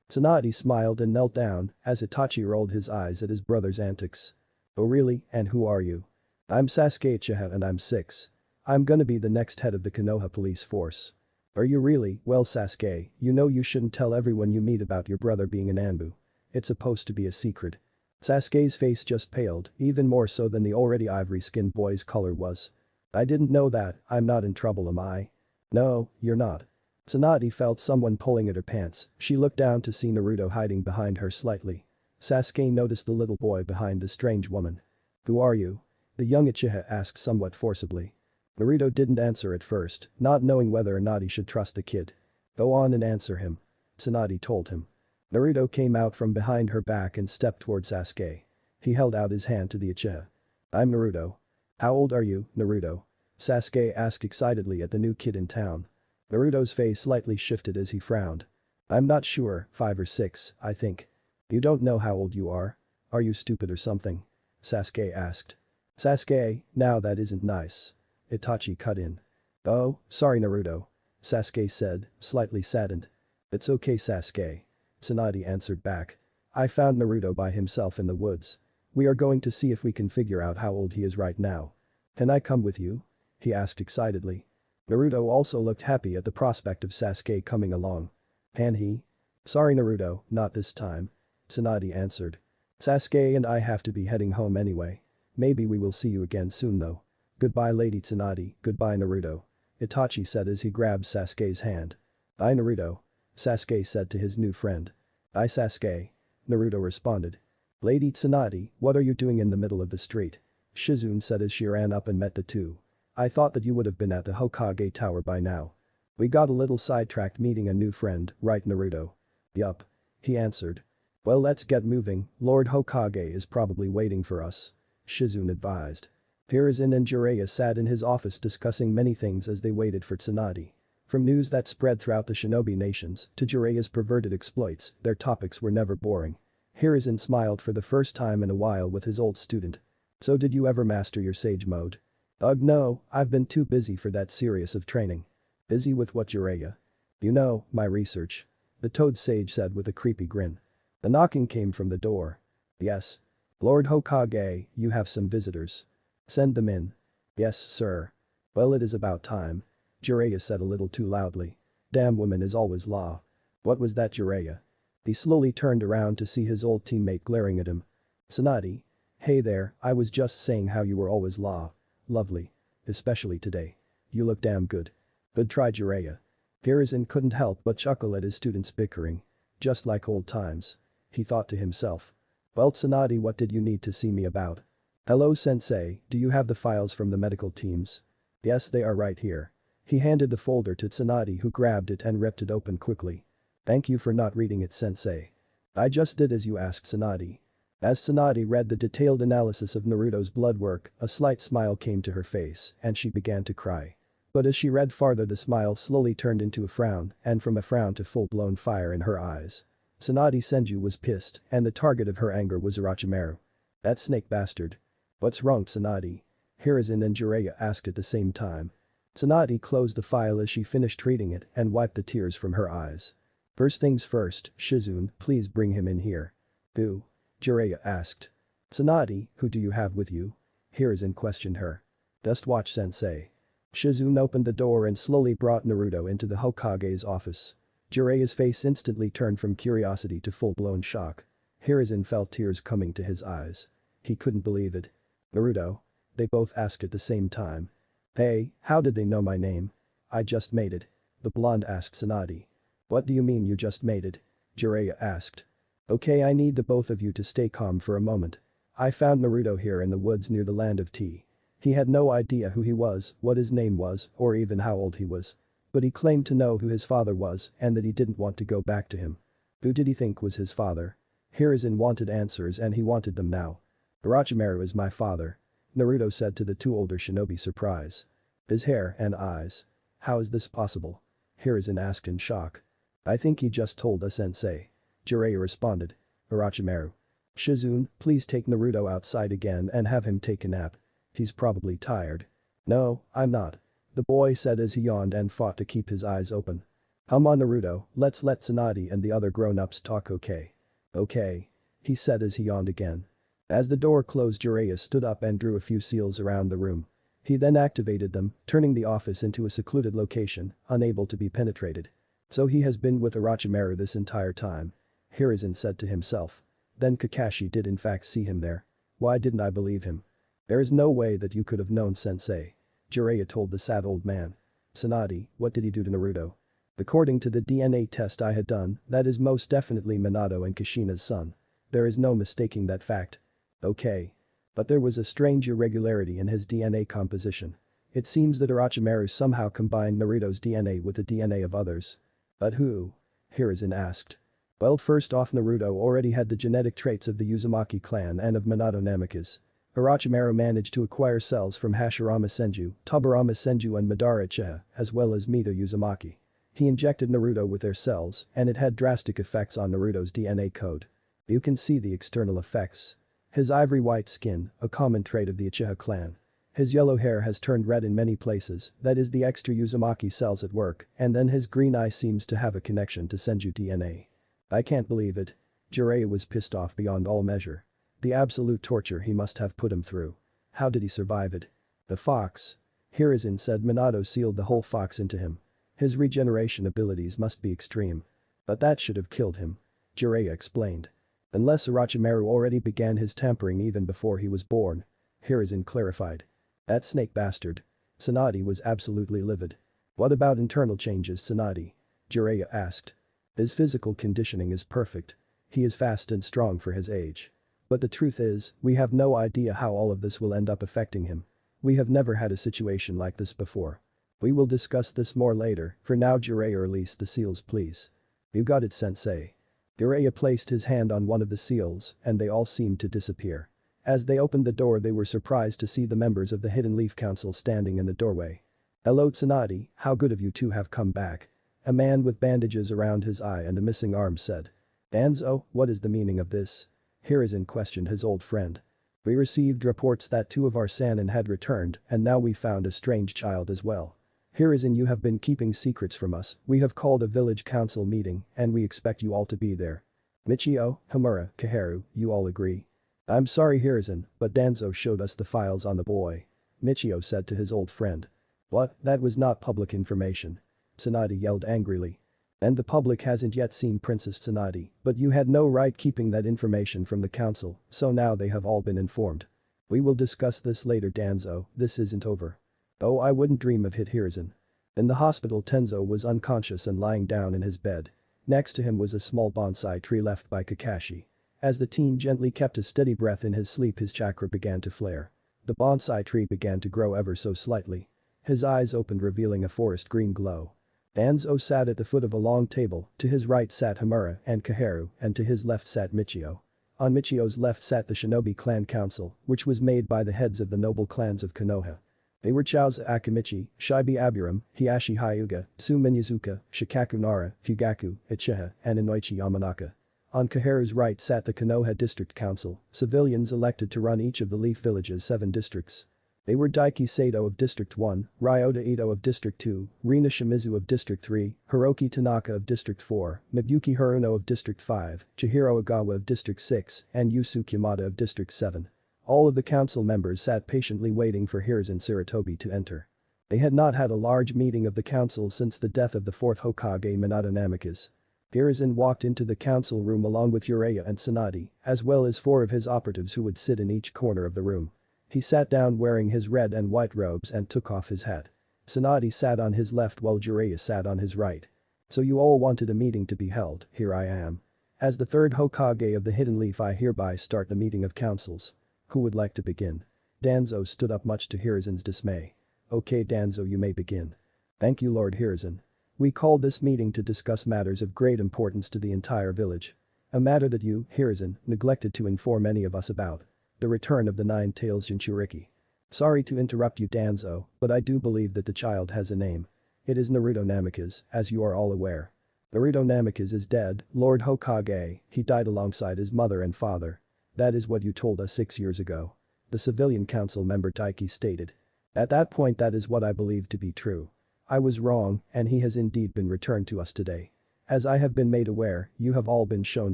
Tsunade smiled and knelt down as Itachi rolled his eyes at his brother's antics. Oh really, and who are you? I'm Sasuke Uchiha and I'm 6. I'm gonna be the next head of the Konoha police force. Are you really? Well Sasuke, you know you shouldn't tell everyone you meet about your brother being an Anbu. It's supposed to be a secret. Sasuke's face just paled, even more so than the already ivory-skinned boy's color was. I didn't know that, I'm not in trouble am I? No, you're not. Tsunade felt someone pulling at her pants, she looked down to see Naruto hiding behind her slightly. Sasuke noticed the little boy behind the strange woman. Who are you? The young Uchiha asked somewhat forcibly. Naruto didn't answer at first, not knowing whether or not he should trust the kid. Go on and answer him. Tsunade told him. Naruto came out from behind her back and stepped toward Sasuke. He held out his hand to the Uchiha. I'm Naruto. How old are you, Naruto? Sasuke asked excitedly at the new kid in town. Naruto's face slightly shifted as he frowned. I'm not sure, 5 or 6, I think. You don't know how old you are? Are you stupid or something? Sasuke asked. Sasuke, now that isn't nice. Itachi cut in. Oh, sorry Naruto. Sasuke said, slightly saddened. It's okay Sasuke. Tsunade answered back. I found Naruto by himself in the woods. We are going to see if we can figure out how old he is right now. Can I come with you? He asked excitedly. Naruto also looked happy at the prospect of Sasuke coming along. Can he? Sorry Naruto, not this time. Tsunade answered. Sasuke and I have to be heading home anyway. Maybe we will see you again soon though. Goodbye Lady Tsunade, goodbye Naruto. Itachi said as he grabbed Sasuke's hand. Bye Naruto. Sasuke said to his new friend. Bye Sasuke. Naruto responded. Lady Tsunade, what are you doing in the middle of the street? Shizune said as she ran up and met the two. I thought that you would have been at the Hokage Tower by now. We got a little sidetracked meeting a new friend, right Naruto? Yup. He answered. Well let's get moving, Lord Hokage is probably waiting for us. Shizune advised. Hiruzen and Jiraiya sat in his office discussing many things as they waited for Tsunade. From news that spread throughout the shinobi nations to Jiraiya's perverted exploits, their topics were never boring. Hiruzen smiled for the first time in a while with his old student. So did you ever master your sage mode? Ugh no, I've been too busy for that serious of training. Busy with what Jiraiya? You know, my research. The toad sage said with a creepy grin. The knocking came from the door. Yes. Lord Hokage, you have some visitors. Send them in. Yes, sir. Well it is about time. Jiraiya said a little too loudly. Damn woman is always law. What was that Jiraiya? He slowly turned around to see his old teammate glaring at him. Tsunade? Hey there, I was just saying how you were always law. Lovely. Especially today. You look damn good. Good try Jiraiya. Hiruzen couldn't help but chuckle at his students bickering. Just like old times. He thought to himself. Well Tsunade, what did you need to see me about? Hello sensei, do you have the files from the medical teams? Yes they are right here. He handed the folder to Tsunade who grabbed it and ripped it open quickly. Thank you for not reading it sensei. I just did as you asked Tsunade. As Tsunade read the detailed analysis of Naruto's blood work, a slight smile came to her face and she began to cry. But as she read farther the smile slowly turned into a frown and from a frown to full-blown fire in her eyes. Tsunade Senju was pissed and the target of her anger was Orochimaru. That snake bastard. What's wrong Tsunade? Hiruzen and Jiraiya asked at the same time. Tsunade closed the file as she finished reading it and wiped the tears from her eyes. First things first, Shizune, please bring him in here. Who? Jiraiya asked. Tsunade, who do you have with you? Hiruzen questioned her. Just watch sensei. Shizune opened the door and slowly brought Naruto into the Hokage's office. Jiraiya's face instantly turned from curiosity to full-blown shock. Hiruzen felt tears coming to his eyes. He couldn't believe it. Naruto? They both asked at the same time. Hey, how did they know my name? I just made it. The blonde asked Tsunade. What do you mean you just made it? Jiraiya asked. Okay I need the both of you to stay calm for a moment. I found Naruto here in the woods near the land of tea. He had no idea who he was, what his name was, or even how old he was. But he claimed to know who his father was and that he didn't want to go back to him. Who did he think was his father? Hiruzen wanted answers and he wanted them now. Orochimaru is my father. Naruto said to the two older shinobi surprise. His hair and eyes. How is this possible? Hiruzen asked in shock. I think he just told us sensei. Jiraiya responded. Orochimaru. Shizune, please take Naruto outside again and have him take a nap. He's probably tired. No, I'm not. The boy said as he yawned and fought to keep his eyes open. Come on Naruto, let's let Tsunade and the other grown-ups talk okay? Okay. He said as he yawned again. As the door closed Jiraiya stood up and drew a few seals around the room. He then activated them, turning the office into a secluded location, unable to be penetrated. So he has been with Orochimaru this entire time. Hiruzen said to himself. Then Kakashi did in fact see him there. Why didn't I believe him? There is no way that you could have known sensei. Jiraiya told the sad old man. Tsunade, what did he do to Naruto? According to the DNA test I had done, that is most definitely Minato and Kushina's son. There is no mistaking that fact. Okay. But there was a strange irregularity in his DNA composition. It seems that Orochimaru somehow combined Naruto's DNA with the DNA of others. But who? Hiruzen asked. Well, first off, Naruto already had the genetic traits of the Uzumaki clan and of Minato Namikaze. Orochimaru managed to acquire cells from Hashirama Senju, Tobirama Senju and Madara Uchiha, as well as Mito Uzumaki. He injected Naruto with their cells, and it had drastic effects on Naruto's DNA code. You can see the external effects. His ivory white skin, a common trait of the Uchiha clan. His yellow hair has turned red in many places, that is the extra Uzumaki cells at work, and then his green eye seems to have a connection to Senju DNA. I can't believe it. Jiraiya was pissed off beyond all measure. The absolute torture he must have put him through. How did he survive it? The fox. Hiruzen said Minato sealed the whole fox into him. His regeneration abilities must be extreme. But that should have killed him. Jiraiya explained. Unless Orochimaru already began his tampering even before he was born. Hiruzen clarified. That snake bastard. Tsunade was absolutely livid. What about internal changes, Tsunade? Jiraiya asked. His physical conditioning is perfect. He is fast and strong for his age. But the truth is, we have no idea how all of this will end up affecting him. We have never had a situation like this before. We will discuss this more later, for now Jiraiya, release the seals please. You got it, sensei. Jiraiya placed his hand on one of the seals, and they all seemed to disappear. As they opened the door, they were surprised to see the members of the Hidden Leaf Council standing in the doorway. Hello Tsunade, how good of you to have come back. A man with bandages around his eye and a missing arm said. Danzo, what is the meaning of this? Hiruzen questioned his old friend. We received reports that two of our Sannin had returned, and now we found a strange child as well. Hiruzen, you have been keeping secrets from us. We have called a village council meeting, and we expect you all to be there. Michio, Homura, Kaharu, you all agree? I'm sorry Hiruzen, but Danzo showed us the files on the boy. Michio said to his old friend. What, that was not public information. Tsunade yelled angrily. And the public hasn't yet seen Princess Tsunade, but you had no right keeping that information from the council, so now they have all been informed. We will discuss this later Danzo, this isn't over. Oh, I wouldn't dream of it Hiruzen. In the hospital Tenzo was unconscious and lying down in his bed. Next to him was a small bonsai tree left by Kakashi. As the teen gently kept a steady breath in his sleep, his chakra began to flare. The bonsai tree began to grow ever so slightly. His eyes opened, revealing a forest green glow. Danzo sat at the foot of a long table, to his right sat Homura and Kaharu, and to his left sat Michio. On Michio's left sat the Shinobi Clan Council, which was made by the heads of the noble clans of Konoha. They were Chiauza Akimichi, Shibi Aburam, Hiashi Hyuga, Tsu Minyazuka, Shikaku Nara, Fugaku, Uchiha, and Inoichi Yamanaka. On Kaharu's right sat the Konoha District Council, civilians elected to run each of the Leaf Village's 7 districts. They were Daiki Sato of District 1, Ryota Ito of District 2, Rina Shimizu of District 3, Hiroki Tanaka of District 4, Miyuki Haruno of District 5, Chihiro Ogawa of District 6, and Yusuke Yamada of District 7. All of the council members sat patiently waiting for Hiruzen Sarutobi to enter. They had not had a large meeting of the council since the death of the 4th Hokage Minato Namikaze. Hiruzen walked into the council room along with Jiraiya and Tsunade, as well as 4 of his operatives who would sit in each corner of the room. He sat down wearing his red and white robes and took off his hat. Tsunade sat on his left while Jiraiya sat on his right. So you all wanted a meeting to be held, here I am. As the 3rd Hokage of the Hidden Leaf, I hereby start the meeting of councils. Who would like to begin? Danzo stood up, much to Hiruzen's dismay. Okay Danzo, you may begin. Thank you Lord Hiruzen. We called this meeting to discuss matters of great importance to the entire village. A matter that you, Hiruzen, neglected to inform any of us about. The return of the 9-tailed Jinchuriki. Sorry to interrupt you Danzo, but I do believe that the child has a name. It is Naruto Namikaze, as you are all aware. Naruto Namikaze is dead, Lord Hokage, he died alongside his mother and father. That is what you told us 6 years ago. The civilian council member Daiki stated. At that point, that is what I believed to be true. I was wrong, and he has indeed been returned to us today. As I have been made aware, you have all been shown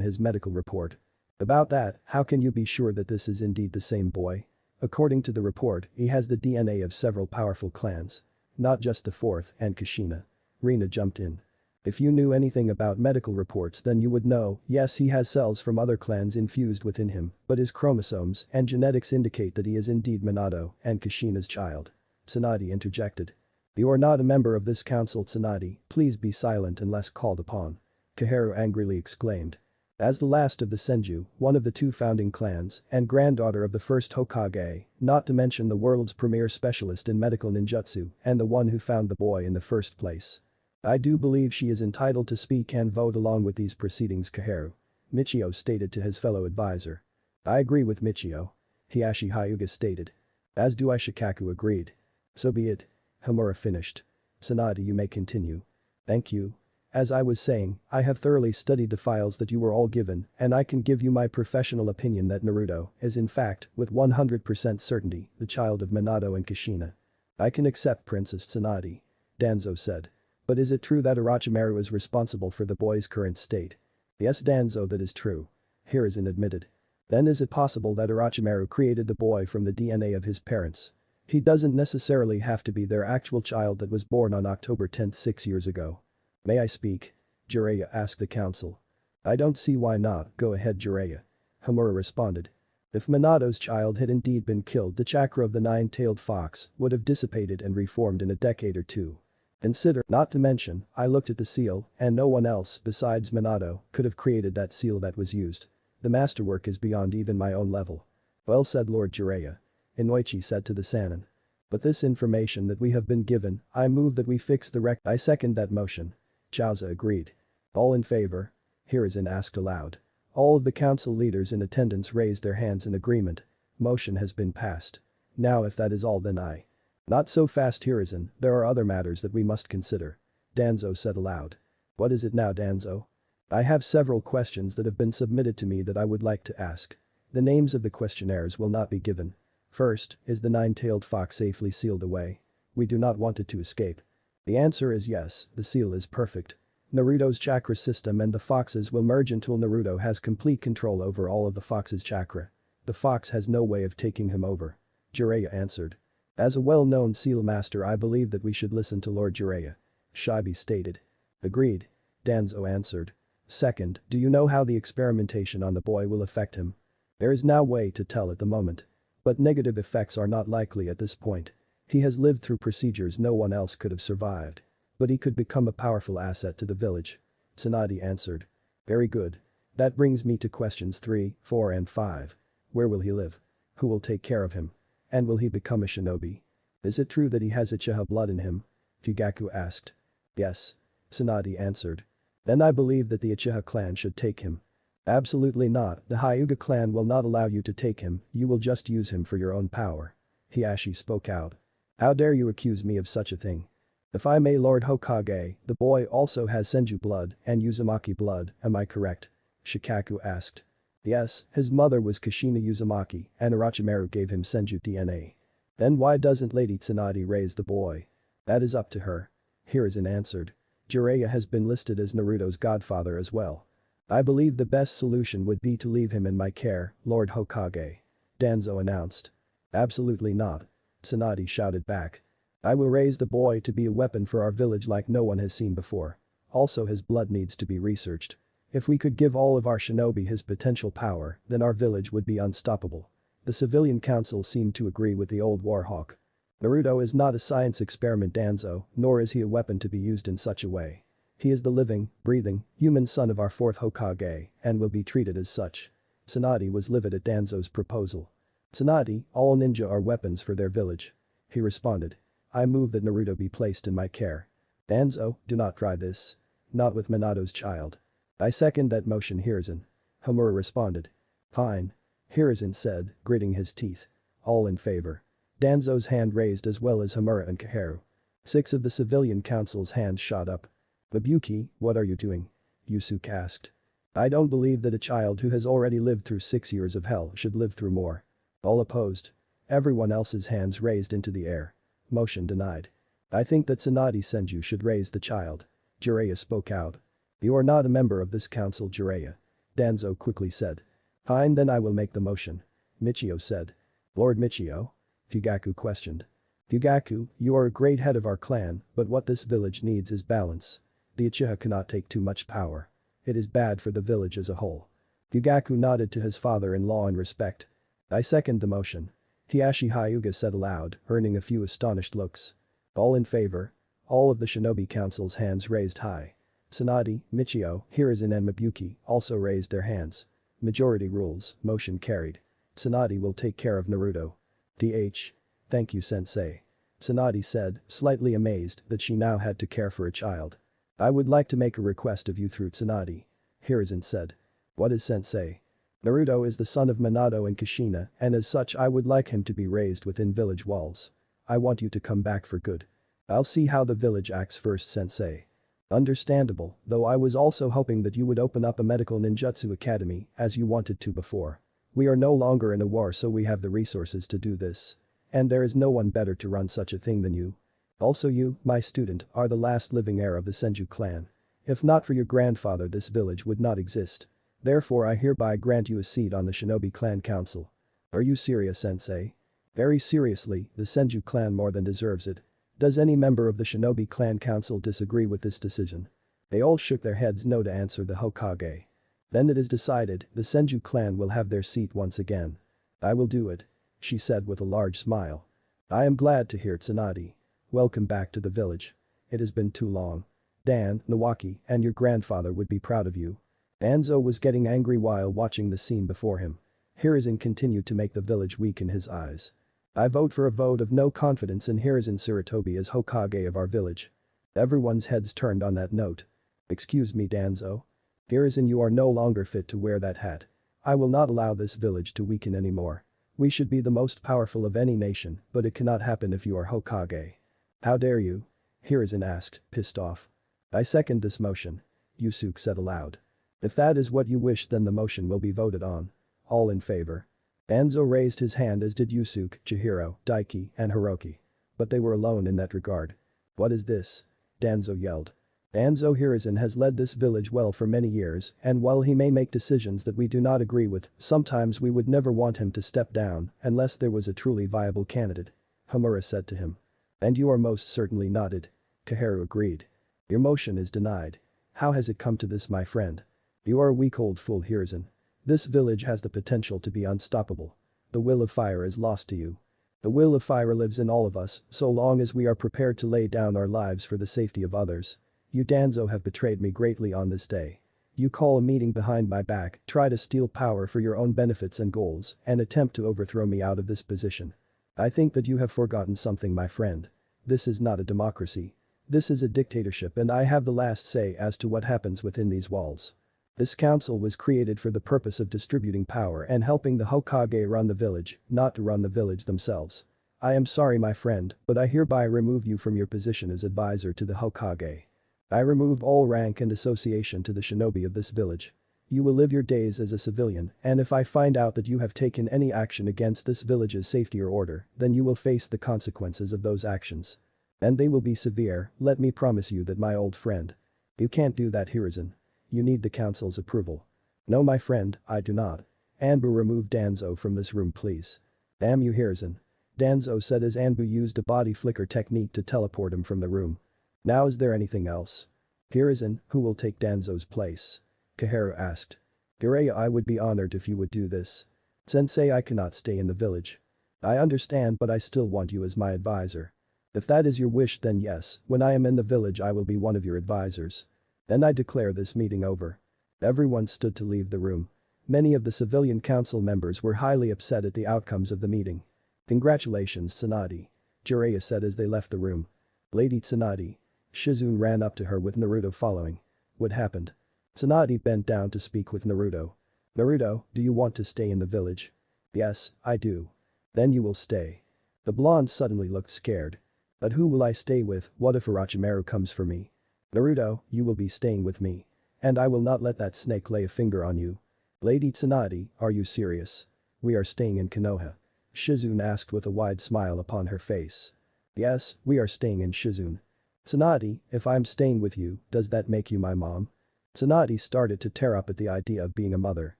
his medical report. About that, how can you be sure that this is indeed the same boy? According to the report, he has the DNA of several powerful clans. Not just the 4th and Kushina. Rina jumped in. If you knew anything about medical reports, then you would know, yes, he has cells from other clans infused within him, but his chromosomes and genetics indicate that he is indeed Minato and Kushina's child. Tsunade interjected. You are not a member of this council, Tsunade, please be silent unless called upon. Koharu angrily exclaimed. As the last of the Senju, one of the two founding clans, and granddaughter of the first Hokage, not to mention the world's premier specialist in medical ninjutsu and the one who found the boy in the first place. I do believe she is entitled to speak and vote along with these proceedings, Koharu. Michio stated to his fellow advisor. I agree with Michio. Hiashi Hyuga stated. As do I, Shikaku agreed. So be it. Homura finished. Tsunade, you may continue. Thank you. As I was saying, I have thoroughly studied the files that you were all given and I can give you my professional opinion that Naruto is in fact, with 100% certainty, the child of Minato and Kushina. I can accept Princess Tsunade. Danzo said. But is it true that Orochimaru is responsible for the boy's current state? Yes, Danzo, that is true. Hiruzen admitted. Then is it possible that Orochimaru created the boy from the DNA of his parents? He doesn't necessarily have to be their actual child that was born on October 10, 6 years ago. May I speak? Jiraiya asked the council. I don't see why not, go ahead Jiraiya. Homura responded. If Minato's child had indeed been killed, the chakra of the nine-tailed fox would have dissipated and reformed in a decade or two. Consider, not to mention, I looked at the seal and no one else besides Minato could have created that seal that was used. The masterwork is beyond even my own level. Well said, Lord Jiraiya. Inoichi said to the Sannin. But this information that we have been given, I move that we fix the record. I second that motion. Chaozu agreed. All in favor? Hiruzen asked aloud. All of the council leaders in attendance raised their hands in agreement. Motion has been passed. Now if that is all, then I. Not so fast, Hiruzen, there are other matters that we must consider. Danzo said aloud. What is it now, Danzo? I have several questions that have been submitted to me that I would like to ask. The names of the questionnaires will not be given. First, is the nine-tailed fox safely sealed away? We do not want it to escape. The answer is yes, the seal is perfect. Naruto's chakra system and the fox's will merge until Naruto has complete control over all of the fox's chakra. The fox has no way of taking him over. Jiraiya answered. As a well-known seal master, I believe that we should listen to Lord Jiraiya. Shibi stated. Agreed. Danzo answered. Second, do you know how the experimentation on the boy will affect him? There is no way to tell at the moment. But negative effects are not likely at this point. He has lived through procedures no one else could have survived. But he could become a powerful asset to the village. Tsunade answered. Very good. That brings me to questions 3, 4 and 5. Where will he live? Who will take care of him? And will he become a shinobi? Is it true that he has Uchiha blood in him? Fugaku asked. Yes. Tsunade answered. Then I believe that the Uchiha clan should take him. Absolutely not, the Hyuga clan will not allow you to take him, you will just use him for your own power. Hiashi spoke out. How dare you accuse me of such a thing? If I may, Lord Hokage, the boy also has Senju blood and Uzumaki blood, am I correct? Shikaku asked. Yes, his mother was Kushina Uzumaki and Orochimaru gave him Senju DNA. Then why doesn't Lady Tsunade raise the boy? That is up to her. Hiruzen answered. Jiraiya has been listed as Naruto's godfather as well. I believe the best solution would be to leave him in my care, Lord Hokage. Danzo announced. Absolutely not. Tsunade shouted back. I will raise the boy to be a weapon for our village like no one has seen before. Also his blood needs to be researched. If we could give all of our shinobi his potential power, then our village would be unstoppable. The civilian council seemed to agree with the old warhawk. Naruto is not a science experiment, Danzo, nor is he a weapon to be used in such a way. He is the living, breathing, human son of our fourth Hokage and will be treated as such. Tsunade was livid at Danzo's proposal. Tsunade, all ninja are weapons for their village. He responded. I move that Naruto be placed in my care. Danzo, do not try this. Not with Minato's child. I second that motion, Hiruzen. Homura responded. Fine. Hiruzen said, gritting his teeth. All in favor. Danzo's hand raised as well as Homura and Koharu. 6 of the civilian council's hands shot up. Ibuki, what are you doing? Yusuke asked. I don't believe that a child who has already lived through 6 years of hell should live through more. All opposed. Everyone else's hands raised into the air. Motion denied. I think that Tsunade Senju should raise the child. Jiraiya spoke out. You are not a member of this council, Jiraiya. Danzo quickly said. Fine, then I will make the motion. Michio said. Lord Michio? Fugaku questioned. Fugaku, you are a great head of our clan, but what this village needs is balance. The Uchiha cannot take too much power. It is bad for the village as a whole. Fugaku nodded to his father-in-law in respect. I second the motion. Hiashi Hyuga said aloud, earning a few astonished looks. All in favor? All of the shinobi council's hands raised high. Tsunade, Michio, Hiruzen and Mabuki also raised their hands. Majority rules, motion carried. Tsunade will take care of Naruto. Thank you sensei. Tsunade said, slightly amazed that she now had to care for a child. I would like to make a request of you through Tsunade. Hiruzen said. What is sensei? Naruto is the son of Minato and Kushina and as such I would like him to be raised within village walls. I want you to come back for good. I'll see how the village acts first sensei. Understandable, though I was also hoping that you would open up a medical ninjutsu academy as you wanted to before. We are no longer in a war so we have the resources to do this. And there is no one better to run such a thing than you. Also you, my student, are the last living heir of the Senju clan. If not for your grandfather this village would not exist. Therefore I hereby grant you a seat on the Shinobi Clan Council. Are you serious sensei? Very seriously, the Senju clan more than deserves it. Does any member of the Shinobi Clan Council disagree with this decision? They all shook their heads no to answer the Hokage. Then it is decided, the Senju clan will have their seat once again. I will do it. She said with a large smile. I am glad to hear Tsunade. Welcome back to the village. It has been too long. Dan, Nawaki, and your grandfather would be proud of you. Danzo was getting angry while watching the scene before him. Hiruzen continued to make the village weak in his eyes. I vote for a vote of no confidence in Hiruzen Sarutobi as Hokage of our village. Everyone's heads turned on that note. Excuse me Danzo. Hiruzen, you are no longer fit to wear that hat. I will not allow this village to weaken anymore. We should be the most powerful of any nation, but it cannot happen if you are Hokage. How dare you? Hiruzen asked, pissed off. I second this motion. Yusuke said aloud. If that is what you wish then the motion will be voted on. All in favor. Danzo raised his hand as did Yusuke, Chihiro, Daiki, and Hiroki. But they were alone in that regard. What is this? Danzo yelled. Danzo Hiruzen has led this village well for many years and while he may make decisions that we do not agree with, sometimes we would never want him to step down unless there was a truly viable candidate. Homura said to him. And you are most certainly nodded. Kaharu agreed. Your motion is denied. How has it come to this my friend? You are a weak old fool Hiruzen. This village has the potential to be unstoppable. The will of fire is lost to you. The will of fire lives in all of us so long as we are prepared to lay down our lives for the safety of others. You Danzo have betrayed me greatly on this day. You call a meeting behind my back, try to steal power for your own benefits and goals, and attempt to overthrow me out of this position. I think that you have forgotten something my friend. This is not a democracy. This is a dictatorship and I have the last say as to what happens within these walls. This council was created for the purpose of distributing power and helping the Hokage run the village, not to run the village themselves. I am sorry my friend, but I hereby remove you from your position as advisor to the Hokage. I remove all rank and association to the shinobi of this village. You will live your days as a civilian and if I find out that you have taken any action against this village's safety or order, then you will face the consequences of those actions. And they will be severe, let me promise you that my old friend. You can't do that Hiruzen. You need the council's approval. No my friend, I do not. Anbu remove Danzo from this room please. Damn you Hiruzen. Danzo said as Anbu used a body flicker technique to teleport him from the room. Now is there anything else? Hiruzen, who will take Danzo's place? Kaharu asked. Jiraiya I would be honored if you would do this. Sensei I cannot stay in the village. I understand but I still want you as my advisor. If that is your wish then yes, when I am in the village I will be one of your advisors. Then I declare this meeting over. Everyone stood to leave the room. Many of the civilian council members were highly upset at the outcomes of the meeting. Congratulations Tsunade. Jiraiya said as they left the room. Lady Tsunade. Shizune ran up to her with Naruto following. What happened? Tsunade bent down to speak with Naruto. Naruto, do you want to stay in the village? Yes, I do. Then you will stay. The blonde suddenly looked scared. But who will I stay with, what if Orochimaru comes for me? Naruto, you will be staying with me. And I will not let that snake lay a finger on you. Lady Tsunade, are you serious? We are staying in Konoha. Shizune asked with a wide smile upon her face. Yes, we are staying in Shizune. Tsunade, if I'm staying with you, does that make you my mom? Tsunade started to tear up at the idea of being a mother.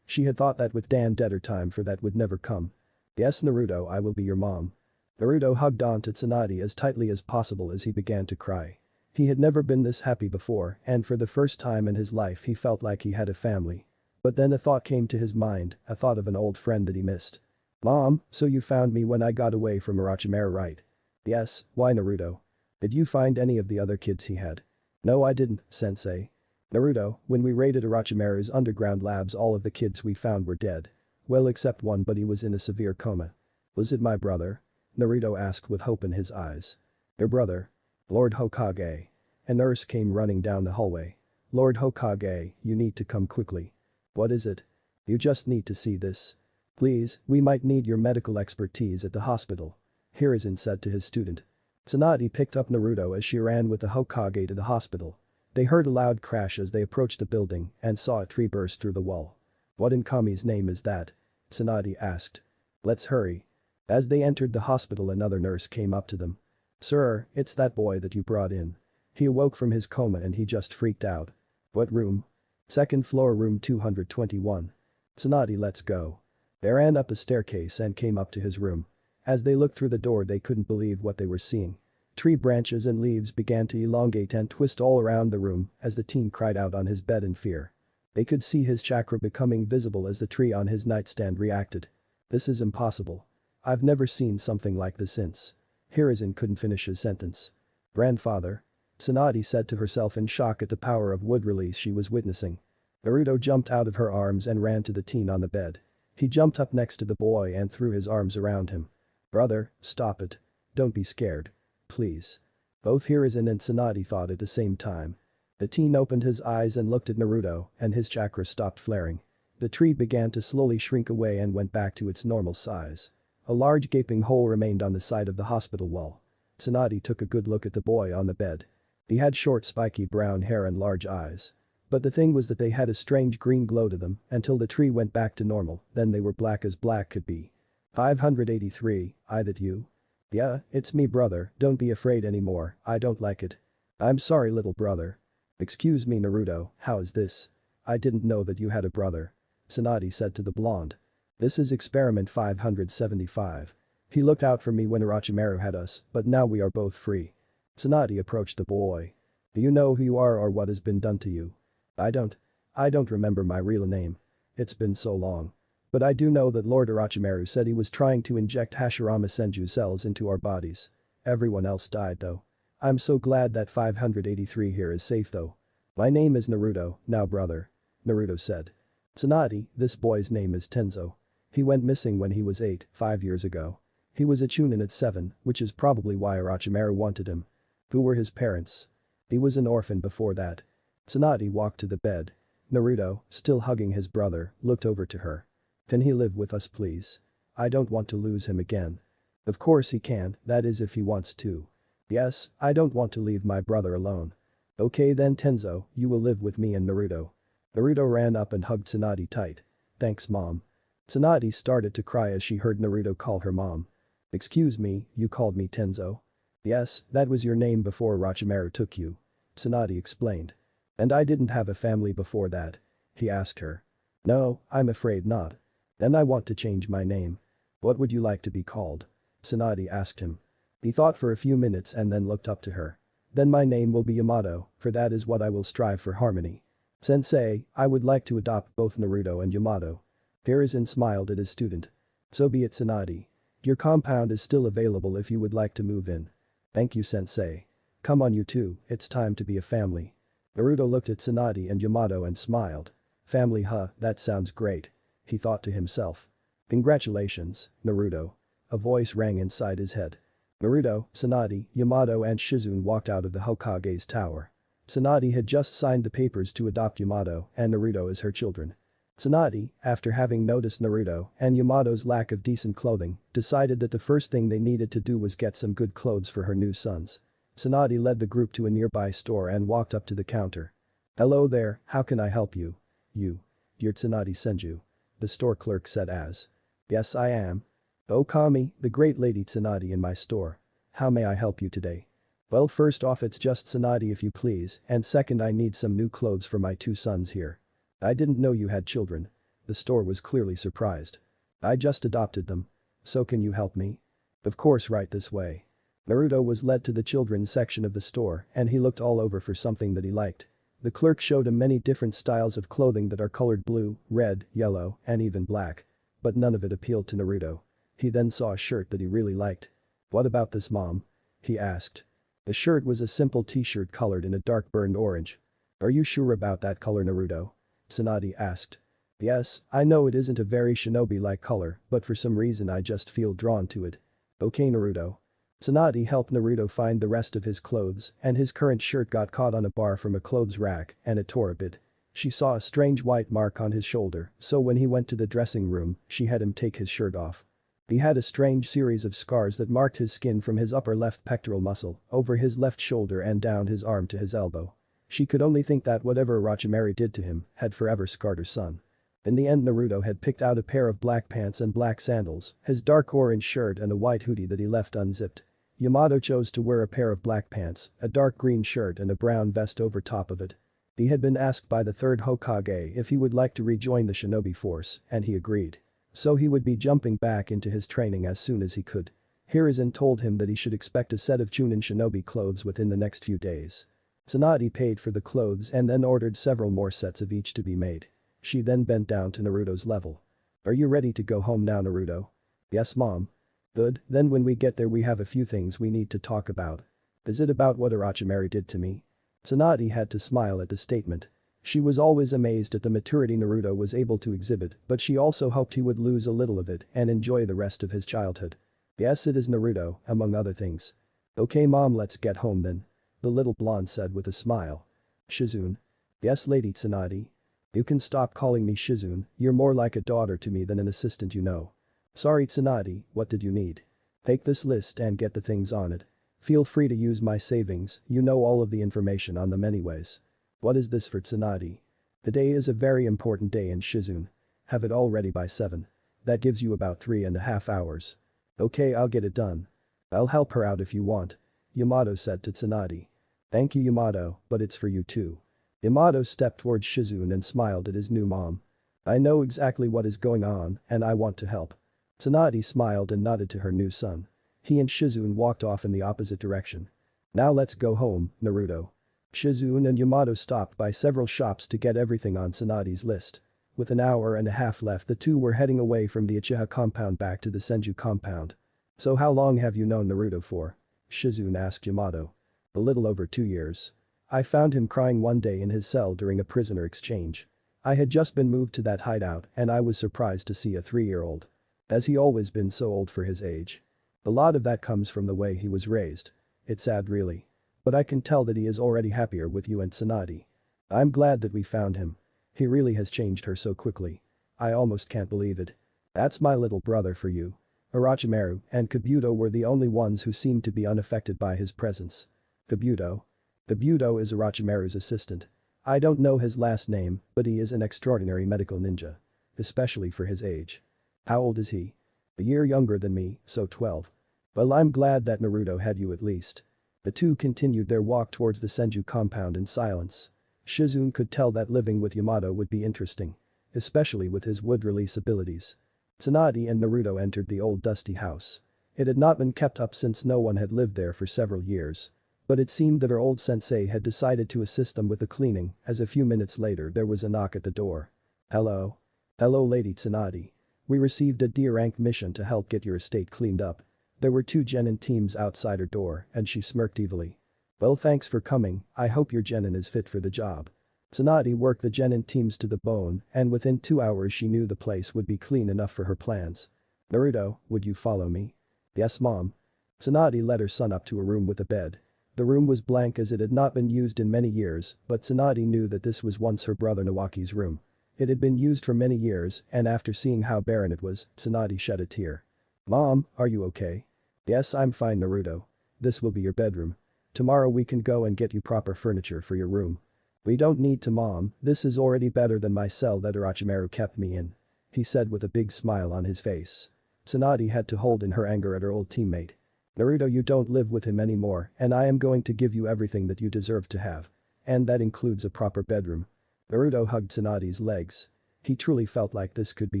She had thought that with Dan dead her time for that would never come. Yes Naruto I will be your mom. Naruto hugged onto Tsunade as tightly as possible as he began to cry. He had never been this happy before and for the first time in his life he felt like he had a family. But then a thought came to his mind, a thought of an old friend that he missed. Mom, so you found me when I got away from Orochimaru, right? Yes, why Naruto? Did you find any of the other kids he had? No, I didn't, sensei. Naruto, when we raided Orochimaru's underground labs, all of the kids we found were dead. Well, except one, but he was in a severe coma. Was it my brother? Naruto asked with hope in his eyes. Your brother? Lord Hokage. A nurse came running down the hallway. Lord Hokage, you need to come quickly. What is it? You just need to see this. Please, we might need your medical expertise at the hospital. Hiruzen said to his student. Tsunade picked up Naruto as she ran with the Hokage to the hospital. They heard a loud crash as they approached the building and saw a tree burst through the wall. What in Kami's name is that? Tsunade asked. Let's hurry. As they entered the hospital, another nurse came up to them. Sir, it's that boy that you brought in. He awoke from his coma and he just freaked out. What room? Second floor, room 221. Tsunade, let's go. They ran up the staircase and came up to his room. As they looked through the door, they couldn't believe what they were seeing. Tree branches and leaves began to elongate and twist all around the room as the teen cried out on his bed in fear. They could see his chakra becoming visible as the tree on his nightstand reacted. This is impossible. I've never seen something like this since. Hiruzen couldn't finish his sentence. Grandfather? Tsunade said to herself in shock at the power of wood release she was witnessing. Naruto jumped out of her arms and ran to the teen on the bed. He jumped up next to the boy and threw his arms around him. Brother, stop it. Don't be scared. Please. Both Hiruzen and Tsunade thought at the same time. The teen opened his eyes and looked at Naruto and his chakra stopped flaring. The tree began to slowly shrink away and went back to its normal size. A large gaping hole remained on the side of the hospital wall. Tsunade took a good look at the boy on the bed. He had short spiky brown hair and large eyes. But the thing was that they had a strange green glow to them until the tree went back to normal, then they were black as black could be. 583, I that you? Yeah, it's me brother, don't be afraid anymore, I don't like it. I'm sorry little brother. Excuse me Naruto, how is this? I didn't know that you had a brother. Tsunade said to the blonde. This is experiment 575. He looked out for me when Orochimaru had us, but now we are both free. Tsunade approached the boy. Do you know who you are or what has been done to you? I don't remember my real name. It's been so long. But I do know that Lord Orochimaru said he was trying to inject Hashirama Senju cells into our bodies. Everyone else died though. I'm so glad that 583 here is safe though. My name is Naruto, now brother. Naruto said. Tsunade, this boy's name is Tenzo. He went missing when he was 5 years ago. He was a chunin at 7, which is probably why Orochimaru wanted him. Who were his parents? He was an orphan before that. Tsunade walked to the bed. Naruto, still hugging his brother, looked over to her. Can he live with us please? I don't want to lose him again. Of course he can, that is if he wants to. Yes, I don't want to leave my brother alone. Okay then Tenzo, you will live with me and Naruto. Naruto ran up and hugged Tsunade tight. Thanks mom. Tsunade started to cry as she heard Naruto call her mom. Excuse me, you called me Tenzo? Yes, that was your name before Orochimaru took you. Tsunade explained. And I didn't have a family before that? He asked her. No, I'm afraid not. Then I want to change my name. What would you like to be called? Tsunade asked him. He thought for a few minutes and then looked up to her. Then my name will be Yamato, for that is what I will strive for harmony. Sensei, I would like to adopt both Naruto and Yamato. Hiruzen smiled at his student. So be it Tsunade. Your compound is still available if you would like to move in. Thank you sensei. Come on you two, it's time to be a family. Naruto looked at Tsunade and Yamato and smiled. Family huh, that sounds great. He thought to himself. Congratulations, Naruto. A voice rang inside his head. Naruto, Tsunade, Yamato and Shizune walked out of the Hokage's tower. Tsunade had just signed the papers to adopt Yamato and Naruto as her children. Tsunade, after having noticed Naruto and Yamato's lack of decent clothing, decided that the first thing they needed to do was get some good clothes for her new sons. Tsunade led the group to a nearby store and walked up to the counter. Hello there, how can I help you? You're Tsunade Senju. The store clerk said as. Yes I am. Oh Kami, the great lady Tsunade in my store. How may I help you today? Well first off it's just Tsunade if you please and second I need some new clothes for my two sons here. I didn't know you had children. The store was clearly surprised. I just adopted them. So can you help me? Of course right this way. Naruto was led to the children's section of the store and he looked all over for something that he liked. The clerk showed him many different styles of clothing that are colored blue, red, yellow, and even black. But none of it appealed to Naruto. He then saw a shirt that he really liked. "What about this, mom?" he asked. The shirt was a simple t-shirt colored in a dark burnt orange. "Are you sure about that color, Naruto?" Tsunade asked. "Yes, I know it isn't a very shinobi-like color, but for some reason I just feel drawn to it." "Okay, Naruto." Tsunade helped Naruto find the rest of his clothes and his current shirt got caught on a bar from a clothes rack and it tore a bit. She saw a strange white mark on his shoulder, so when he went to the dressing room, she had him take his shirt off. He had a strange series of scars that marked his skin from his upper left pectoral muscle, over his left shoulder and down his arm to his elbow. She could only think that whatever Orochimaru did to him had forever scarred her son. In the end, Naruto had picked out a pair of black pants and black sandals, his dark orange shirt and a white hoodie that he left unzipped. Yamato chose to wear a pair of black pants, a dark green shirt and a brown vest over top of it. He had been asked by the third Hokage if he would like to rejoin the shinobi force, and he agreed. So he would be jumping back into his training as soon as he could. Hiruzen told him that he should expect a set of Chunin shinobi clothes within the next few days. Tsunade paid for the clothes and then ordered several more sets of each to be made. She then bent down to Naruto's level. "Are you ready to go home now, Naruto?" "Yes, mom." "Good, then when we get there we have a few things we need to talk about." "Is it about what Orochimaru did to me?" Tsunade had to smile at the statement. She was always amazed at the maturity Naruto was able to exhibit, but she also hoped he would lose a little of it and enjoy the rest of his childhood. "Yes, it is Naruto, among other things." "Okay, mom, let's get home then," the little blonde said with a smile. "Shizune?" "Yes, Lady Tsunade?" "You can stop calling me Shizune, you're more like a daughter to me than an assistant, you know." "Sorry Tsunade, what did you need?" "Take this list and get the things on it. Feel free to use my savings, you know all of the information on them anyways." "What is this for Tsunade?" "Today is a very important day in Shizune. Have it all ready by 7. That gives you about 3.5 hours." "Okay, I'll get it done." "I'll help her out if you want," Yamato said to Tsunade. "Thank you Yamato, but it's for you too." Yamato stepped towards Shizune and smiled at his new mom. "I know exactly what is going on and I want to help." Tsunade smiled and nodded to her new son. He and Shizune walked off in the opposite direction. "Now let's go home, Naruto." Shizune and Yamato stopped by several shops to get everything on Tsunade's list. With an hour and a half left, the two were heading away from the Uchiha compound back to the Senju compound. "So how long have you known Naruto for?" Shizune asked Yamato. "A little over 2 years. I found him crying one day in his cell during a prisoner exchange. I had just been moved to that hideout and I was surprised to see a 3-year-old. Has he always been so old for his age? A lot of that comes from the way he was raised. It's sad really. But I can tell that he is already happier with you and Tsunade. I'm glad that we found him. He really has changed her so quickly. I almost can't believe it. That's my little brother for you." Orochimaru and Kabuto were the only ones who seemed to be unaffected by his presence. "Kabuto?" "Kabuto is Orochimaru's assistant. I don't know his last name, but he is an extraordinary medical ninja. Especially for his age." "How old is he?" "A year younger than me, so 12. "Well, I'm glad that Naruto had you at least." The two continued their walk towards the Senju compound in silence. Shizune could tell that living with Yamato would be interesting. Especially with his wood release abilities. Tsunade and Naruto entered the old dusty house. It had not been kept up since no one had lived there for several years. But it seemed that her old sensei had decided to assist them with the cleaning, as a few minutes later there was a knock at the door. "Hello?" "Hello Lady Tsunade. We received a D-rank mission to help get your estate cleaned up." There were 2 genin teams outside her door and she smirked evilly. "Well, thanks for coming, I hope your genin is fit for the job." Tsunade worked the genin teams to the bone and within 2 hours she knew the place would be clean enough for her plans. "Naruto, would you follow me?" "Yes mom." Tsunade led her son up to a room with a bed. The room was blank as it had not been used in many years, but Tsunade knew that this was once her brother Nawaki's room. It had been used for many years and after seeing how barren it was, Tsunade shed a tear. "Mom, are you okay?" "Yes, I'm fine Naruto. This will be your bedroom. Tomorrow we can go and get you proper furniture for your room." "We don't need to mom, this is already better than my cell that Orochimaru kept me in," he said with a big smile on his face. Tsunade had to hold in her anger at her old teammate. "Naruto, you don't live with him anymore and I am going to give you everything that you deserve to have. And that includes a proper bedroom." Naruto hugged Tsunade's legs. He truly felt like this could be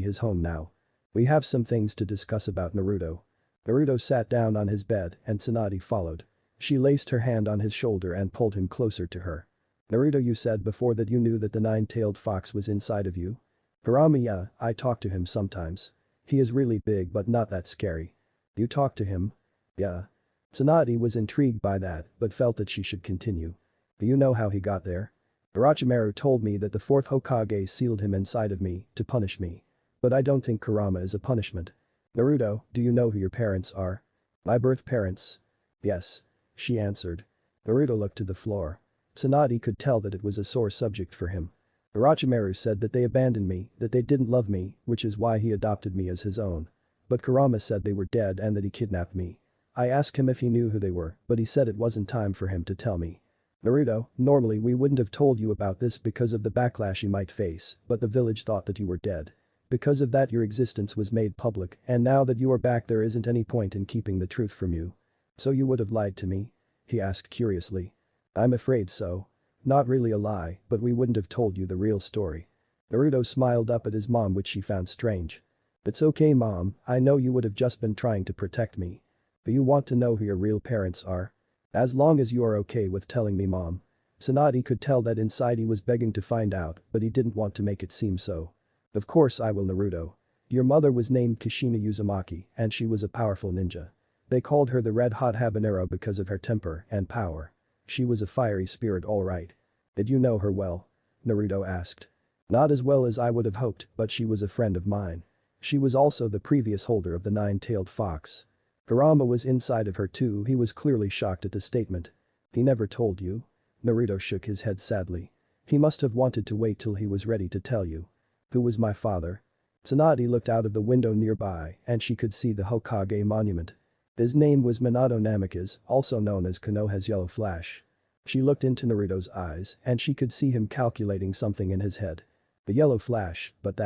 his home now. "We have some things to discuss about Naruto." Naruto sat down on his bed and Tsunade followed. She laced her hand on his shoulder and pulled him closer to her. "Naruto, you said before that you knew that the 9-tailed fox was inside of you?" "Kurama, yeah, I talk to him sometimes. He is really big but not that scary. You talk to him? Yeah. Tsunade was intrigued by that but felt that she should continue. Do you know how he got there? Orochimaru told me that the fourth Hokage sealed him inside of me to punish me. But I don't think Kurama is a punishment. Naruto, do you know who your parents are? My birth parents? Yes. She answered. Naruto looked to the floor. Tsunade could tell that it was a sore subject for him. Orochimaru said that they abandoned me, that they didn't love me, which is why he adopted me as his own. But Kurama said they were dead and that he kidnapped me. I asked him if he knew who they were, but he said it wasn't time for him to tell me. Naruto, normally we wouldn't have told you about this because of the backlash you might face, but the village thought that you were dead. Because of that your existence was made public, and now that you are back there isn't any point in keeping the truth from you. So you would have lied to me? He asked curiously. I'm afraid so. Not really a lie, but we wouldn't have told you the real story. Naruto smiled up at his mom, which she found strange. It's okay, mom, I know you would have just been trying to protect me. Do you want to know who your real parents are? As long as you are okay with telling me, mom. Tsunade could tell that inside he was begging to find out, but he didn't want to make it seem so. Of course I will, Naruto. Your mother was named Kushina Uzumaki and she was a powerful ninja. They called her the Red Hot Habanero because of her temper and power. She was a fiery spirit, alright. Did you know her well? Naruto asked. Not as well as I would have hoped, but she was a friend of mine. She was also the previous holder of the nine-tailed fox. Kurama was inside of her too. He was clearly shocked at the statement. He never told you? Naruto shook his head sadly. He must have wanted to wait till he was ready to tell you. Who was my father? Tsunade looked out of the window nearby and she could see the Hokage monument. His name was Minato Namikaze, also known as Konoha's Yellow Flash. She looked into Naruto's eyes and she could see him calculating something in his head. The Yellow Flash, but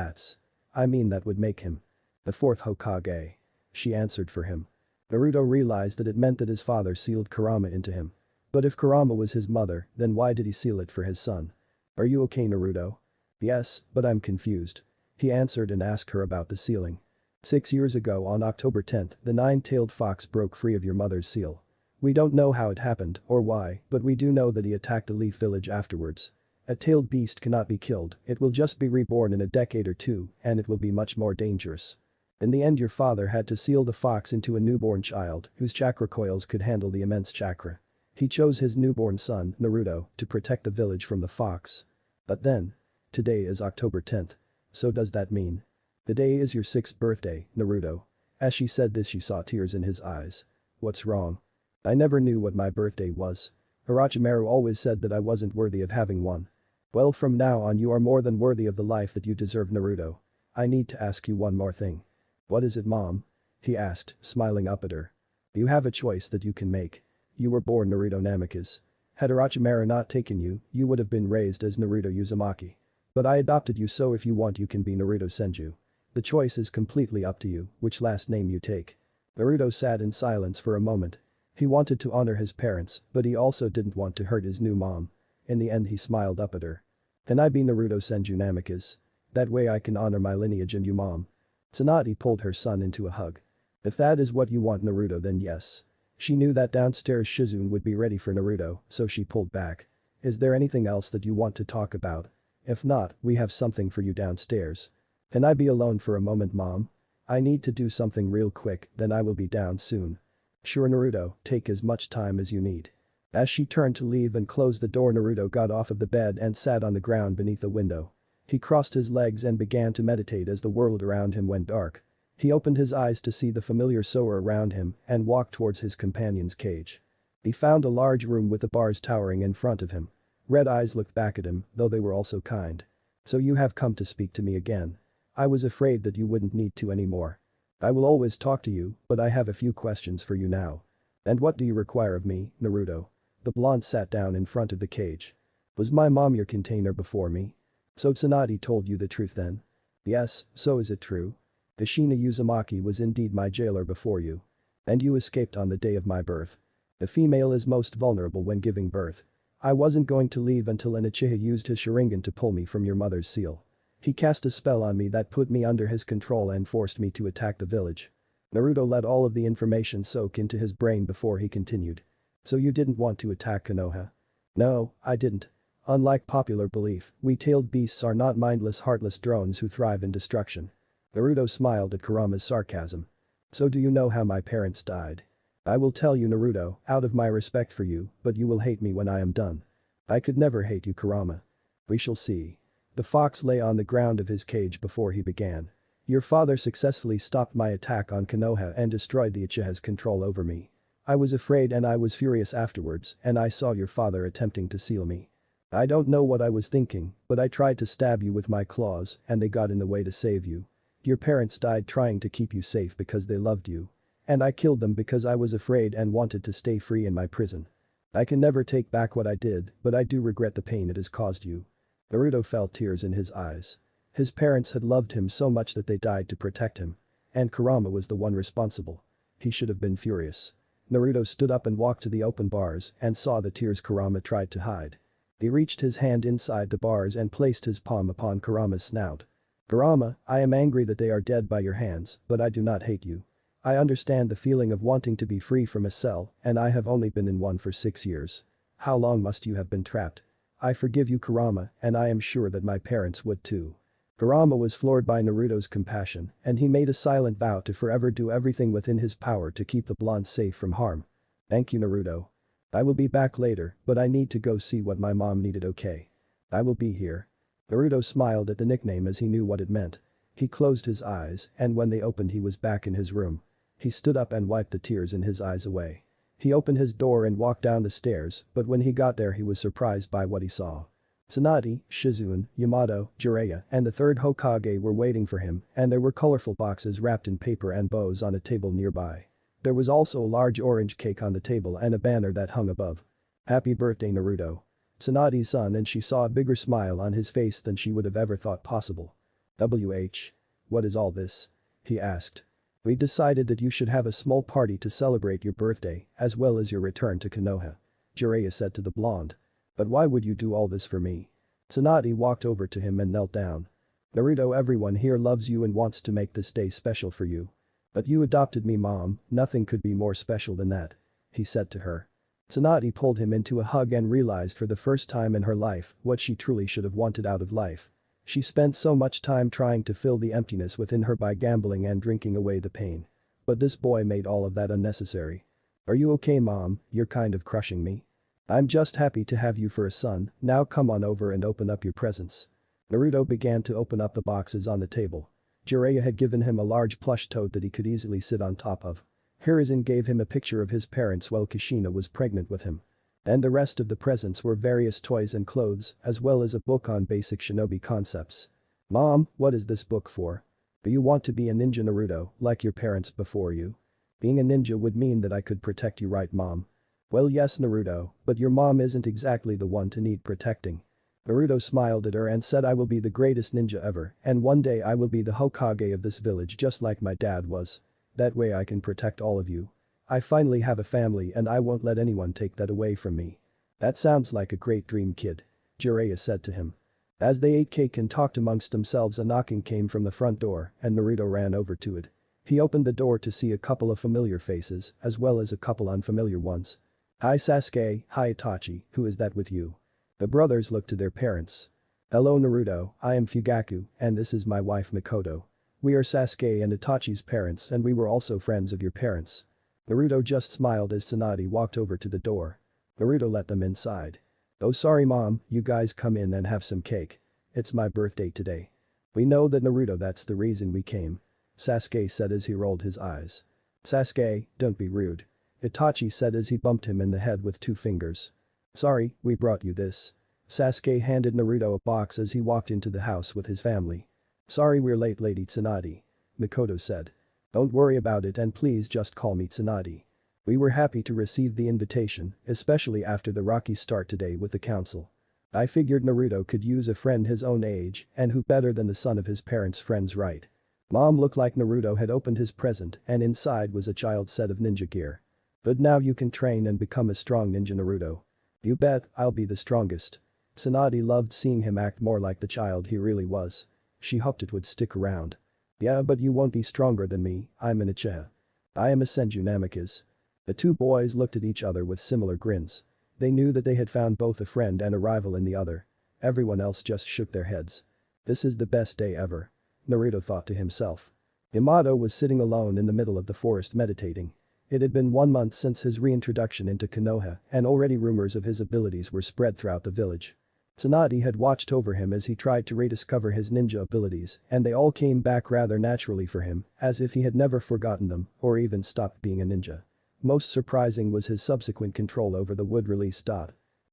I mean that would make him the fourth Hokage. She answered for him. Naruto realized that it meant that his father sealed Kurama into him. But if Kurama was his mother, then why did he seal it for his son? Are you okay, Naruto? Yes, but I'm confused. He answered and asked her about the sealing. 6 years ago on October 10th, the nine-tailed fox broke free of your mother's seal. We don't know how it happened or why, but we do know that he attacked the Leaf Village afterwards. A tailed beast cannot be killed, it will just be reborn in a decade or two, and it will be much more dangerous. In the end your father had to seal the fox into a newborn child whose chakra coils could handle the immense chakra. He chose his newborn son, Naruto, to protect the village from the fox. But then. Today is October 10th. So does that mean? The day is your 6th birthday, Naruto. As she said this she saw tears in his eyes. What's wrong? I never knew what my birthday was. Orochimaru always said that I wasn't worthy of having one. Well, from now on you are more than worthy of the life that you deserve, Naruto. I need to ask you one more thing. What is it, mom? He asked, smiling up at her. You have a choice that you can make. You were born Naruto Namikaze. Had Orochimaru not taken you, you would have been raised as Naruto Uzumaki. But I adopted you, so if you want you can be Naruto Senju. The choice is completely up to you, which last name you take. Naruto sat in silence for a moment. He wanted to honor his parents, but he also didn't want to hurt his new mom. In the end he smiled up at her. Can I be Naruto Senju Namikaze? That way I can honor my lineage and you, mom. Tsunade pulled her son into a hug. If that is what you want, Naruto, then yes. She knew that downstairs Shizune would be ready for Naruto, so she pulled back. Is there anything else that you want to talk about? If not, we have something for you downstairs. Can I be alone for a moment, mom? I need to do something real quick, then I will be down soon. Sure, Naruto, take as much time as you need. As she turned to leave and closed the door, Naruto got off of the bed and sat on the ground beneath a window. He crossed his legs and began to meditate as the world around him went dark. He opened his eyes to see the familiar Sora around him and walked towards his companion's cage. He found a large room with the bars towering in front of him. Red eyes looked back at him, though they were also kind. So you have come to speak to me again. I was afraid that you wouldn't need to anymore. I will always talk to you, but I have a few questions for you now. And what do you require of me, Naruto? The blonde sat down in front of the cage. Was my mom your container before me? So Tsunade told you the truth then? Yes, so is it true? Kushina Uzumaki was indeed my jailer before you. And you escaped on the day of my birth. The female is most vulnerable when giving birth. I wasn't going to leave until an Uchiha used his Sharingan to pull me from your mother's seal. He cast a spell on me that put me under his control and forced me to attack the village. Naruto let all of the information soak into his brain before he continued. So you didn't want to attack Konoha? No, I didn't. Unlike popular belief, we tailed beasts are not mindless, heartless drones who thrive in destruction. Naruto smiled at Kurama's sarcasm. So do you know how my parents died? I will tell you Naruto, out of my respect for you, but you will hate me when I am done. I could never hate you Kurama. We shall see. The fox lay on the ground of his cage before he began. Your father successfully stopped my attack on Konoha and destroyed the Uchiha's control over me. I was afraid and I was furious afterwards and I saw your father attempting to seal me. I don't know what I was thinking, but I tried to stab you with my claws and they got in the way to save you. Your parents died trying to keep you safe because they loved you. And I killed them because I was afraid and wanted to stay free in my prison. I can never take back what I did, but I do regret the pain it has caused you. Naruto felt tears in his eyes. His parents had loved him so much that they died to protect him. And Kurama was the one responsible. He should have been furious. Naruto stood up and walked to the open bars and saw the tears Kurama tried to hide. He reached his hand inside the bars and placed his palm upon Kurama's snout. Kurama, I am angry that they are dead by your hands, but I do not hate you. I understand the feeling of wanting to be free from a cell, and I have only been in one for 6 years. How long must you have been trapped? I forgive you Kurama, and I am sure that my parents would too. Kurama was floored by Naruto's compassion, and he made a silent vow to forever do everything within his power to keep the blonde safe from harm. Thank you Naruto. I will be back later, but I need to go see what my mom needed okay? I will be here. Naruto smiled at the nickname as he knew what it meant. He closed his eyes, and when they opened he was back in his room. He stood up and wiped the tears in his eyes away. He opened his door and walked down the stairs, but when he got there he was surprised by what he saw. Tsunade, Shizune, Yamato, Jiraiya, and the third Hokage were waiting for him, and there were colorful boxes wrapped in paper and bows on a table nearby. There was also a large orange cake on the table and a banner that hung above. Happy birthday Naruto. Tsunade's son and she saw a bigger smile on his face than she would have ever thought possible. What is all this? He asked. We decided that you should have a small party to celebrate your birthday, as well as your return to Konoha. Jiraiya said to the blonde. But why would you do all this for me? Tsunade walked over to him and knelt down. Naruto, everyone here loves you and wants to make this day special for you. But you adopted me mom, nothing could be more special than that. He said to her. Tsunade pulled him into a hug and realized for the first time in her life what she truly should have wanted out of life. She spent so much time trying to fill the emptiness within her by gambling and drinking away the pain. But this boy made all of that unnecessary. Are you okay mom, you're kind of crushing me. I'm just happy to have you for a son, now come on over and open up your presents. Naruto began to open up the boxes on the table. Jiraiya had given him a large plush toad that he could easily sit on top of. Hiruzen gave him a picture of his parents while Kushina was pregnant with him. And the rest of the presents were various toys and clothes, as well as a book on basic shinobi concepts. Mom, what is this book for? Do you want to be a ninja Naruto, like your parents before you? Being a ninja would mean that I could protect you, right mom? Well yes Naruto, but your mom isn't exactly the one to need protecting. Naruto smiled at her and said I will be the greatest ninja ever and one day I will be the Hokage of this village just like my dad was. That way I can protect all of you. I finally have a family and I won't let anyone take that away from me. That sounds like a great dream kid. Jiraiya said to him. As they ate cake and talked amongst themselves a knocking came from the front door and Naruto ran over to it. He opened the door to see a couple of familiar faces as well as a couple unfamiliar ones. Hi Sasuke, hi Itachi, who is that with you? The brothers looked to their parents. Hello Naruto, I am Fugaku and this is my wife Mikoto. We are Sasuke and Itachi's parents and we were also friends of your parents. Naruto just smiled as Tsunade walked over to the door. Naruto let them inside. Oh sorry mom, you guys come in and have some cake. It's my birthday today. We know that Naruto, that's the reason we came. Sasuke said as he rolled his eyes. Sasuke, don't be rude. Itachi said as he bumped him in the head with 2 fingers. Sorry, we brought you this. Sasuke handed Naruto a box as he walked into the house with his family. Sorry we're late Lady Tsunade. Mikoto said. Don't worry about it and please just call me Tsunade. We were happy to receive the invitation, especially after the rocky start today with the council. I figured Naruto could use a friend his own age and who better than the son of his parents' friends, right? Mom looked like Naruto had opened his present and inside was a child's set of ninja gear. But now you can train and become a strong ninja Naruto. You bet, I'll be the strongest. Tsunade loved seeing him act more like the child he really was. She hoped it would stick around. Yeah but you won't be stronger than me, I'm an Uchiha. I am a Senju Namikaze. The 2 boys looked at each other with similar grins. They knew that they had found both a friend and a rival in the other. Everyone else just shook their heads. This is the best day ever. Naruto thought to himself. Yamato was sitting alone in the middle of the forest meditating. It had been 1 month since his reintroduction into Konoha and already rumors of his abilities were spread throughout the village. Tsunade had watched over him as he tried to rediscover his ninja abilities and they all came back rather naturally for him, as if he had never forgotten them or even stopped being a ninja. Most surprising was his subsequent control over the wood release.